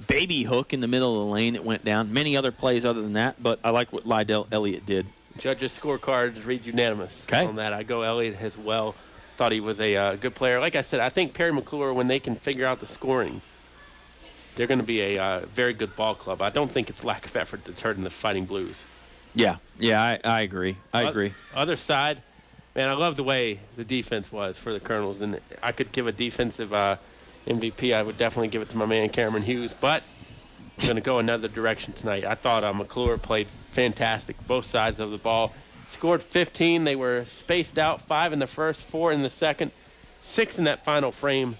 baby hook in the middle of the lane that went down. Many other plays other than that, but I like what Lydell Elliott did. Judges' scorecards read unanimous Okay. on that. I go Elliott as well. Thought he was a good player. Like I said, I think Perry McClure, when they can figure out the scoring, they're going to be a very good ball club. I don't think it's lack of effort that's hurting the Fighting Blues. Yeah, I agree. I agree. Other side, man, I love the way the defense was for the Colonels. And I could give a defensive MVP. I would definitely give it to my man Cameron Hughes. But I'm going to go another direction tonight. I thought McClure played fantastic, both sides of the ball. Scored 15. They were spaced out, 5 in the first, 4 in the second, 6 in that final frame.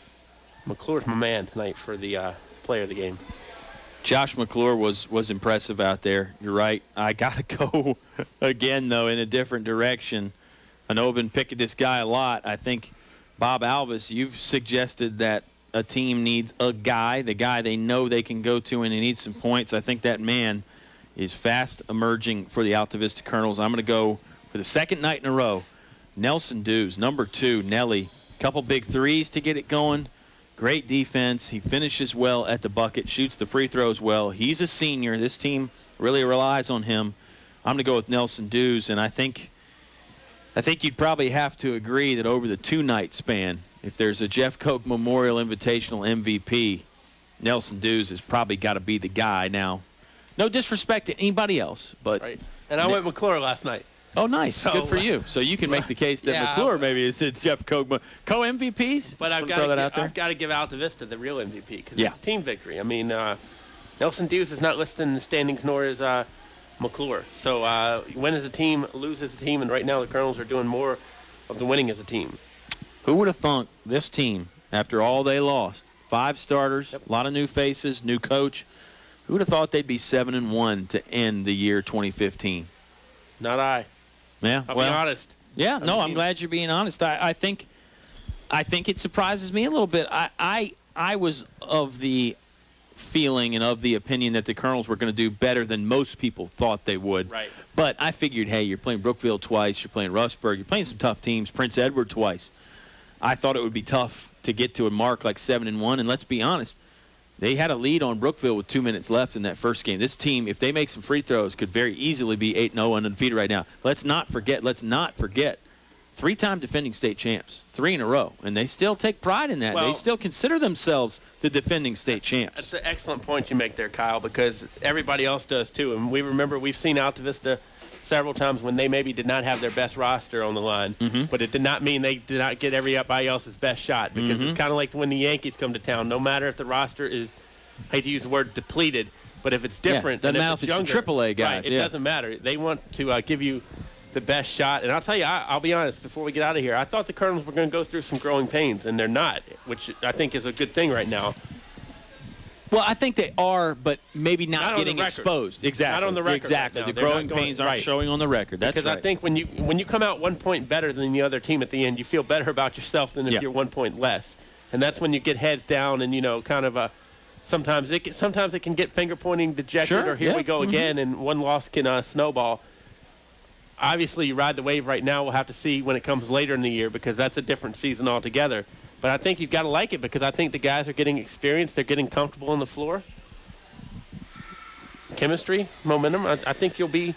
McClure's my man tonight for the player of the game. Josh McClure was impressive out there. You're right. I got to go again, though, in a different direction. I know I've been picking this guy a lot. I think, Bob Alvis, you've suggested that a team needs a guy, the guy they know they can go to and they need some points. I think that man is fast emerging for the Alta Vista Colonels. I'm going to go for the second night in a row. Nelson Dews, number 2, Nelly. Couple big threes to get it going. Great defense. He finishes well at the bucket, shoots the free throws well. He's a senior. This team really relies on him. I'm going to go with Nelson Dews, and I think you'd probably have to agree that over the 2-night span, if there's a Jeff Cocke Memorial Invitational MVP, Nelson Dews has probably got to be the guy. Now, no disrespect to anybody else, but right. And I went McClure last night. Oh, nice. So, good for you. So you can make the case that McClure maybe is Jeff Cocke co-MVPs. But I've got to give Alta Vista the real MVP because it's a team victory. I mean, Nelson Dews is not listed in the standings, nor is McClure. So win as a team, lose as a team, and right now the Colonels are doing more of the winning as a team. Who would have thunk this team, after all they lost, 5 starters, a lot of new faces, new coach, who would have thought they'd be 7-1 to end the year 2015? Not I. Yeah, I'll be honest. Yeah, no, I'm glad you're being honest. I think it surprises me a little bit. I was of the feeling and of the opinion that the Colonels were going to do better than most people thought they would. Right. But I figured, hey, you're playing Brookfield twice, you're playing Rustburg, you're playing some tough teams, Prince Edward twice. I thought it would be tough to get to a mark like 7-1, and let's be honest, they had a lead on Brookfield with 2 minutes left in that first game. This team, if they make some free throws, could very easily be 8-0 and undefeated right now. Let's not forget, 3-time defending state champs, 3 in a row, and they still take pride in that. Well, they still consider themselves the defending state champs. That's an excellent point you make there, Kyle, because everybody else does too. And we've seen Alta Vista several times when they maybe did not have their best roster on the line, but it did not mean they did not get everybody else's best shot, because it's kind of like when the Yankees come to town. No matter if the roster is, I hate to use the word depleted, but if it's different, doesn't and matter if if it's it's younger, AAA guys. right, it doesn't matter. They want to give you the best shot. And I'll tell you, I'll be honest, before we get out of here, I thought the Colonels were going to go through some growing pains, and they're not, which I think is a good thing right now. Well, I think they are, but maybe not getting exposed. Exactly. Not on the record. Exactly. Right now. The growing pains aren't showing on the record. That's because right. I think when you come out 1 point better than the other team at the end, you feel better about yourself than if you're 1 point less. And that's when you get heads down and kind of sometimes it can get finger pointing, dejected, or here we go again, and one loss can snowball. Obviously, you ride the wave right now. We'll have to see when it comes later in the year, because that's a different season altogether. But I think you've got to like it, because I think the guys are getting experience. They're getting comfortable on the floor. Chemistry, momentum. I think you'll be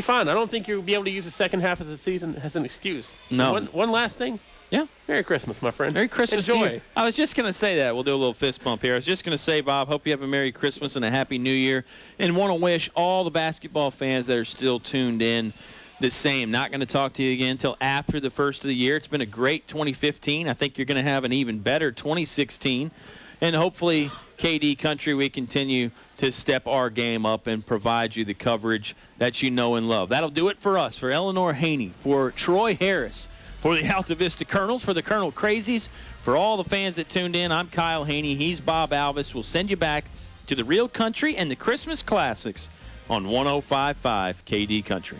fine. I don't think you'll be able to use the second half of the season as an excuse. No. One last thing. Yeah. Merry Christmas, my friend. Merry Christmas Enjoy. to you. I was just going to say that. We'll do a little fist bump here. I was just going to say, Bob, hope you have a Merry Christmas and a Happy New Year, and want to wish all the basketball fans that are still tuned in the same. Not going to talk to you again until after the first of the year. It's been a great 2015. I think you're going to have an even better 2016. And hopefully, KD Country, we continue to step our game up and provide you the coverage that you know and love. That'll do it for us. For Eleanor Haney, for Troy Harris, for the Alta Vista Colonels, for the Colonel Crazies, for all the fans that tuned in, I'm Kyle Haney. He's Bob Alvis. We'll send you back to the real country and the Christmas classics on 105.5 KD Country.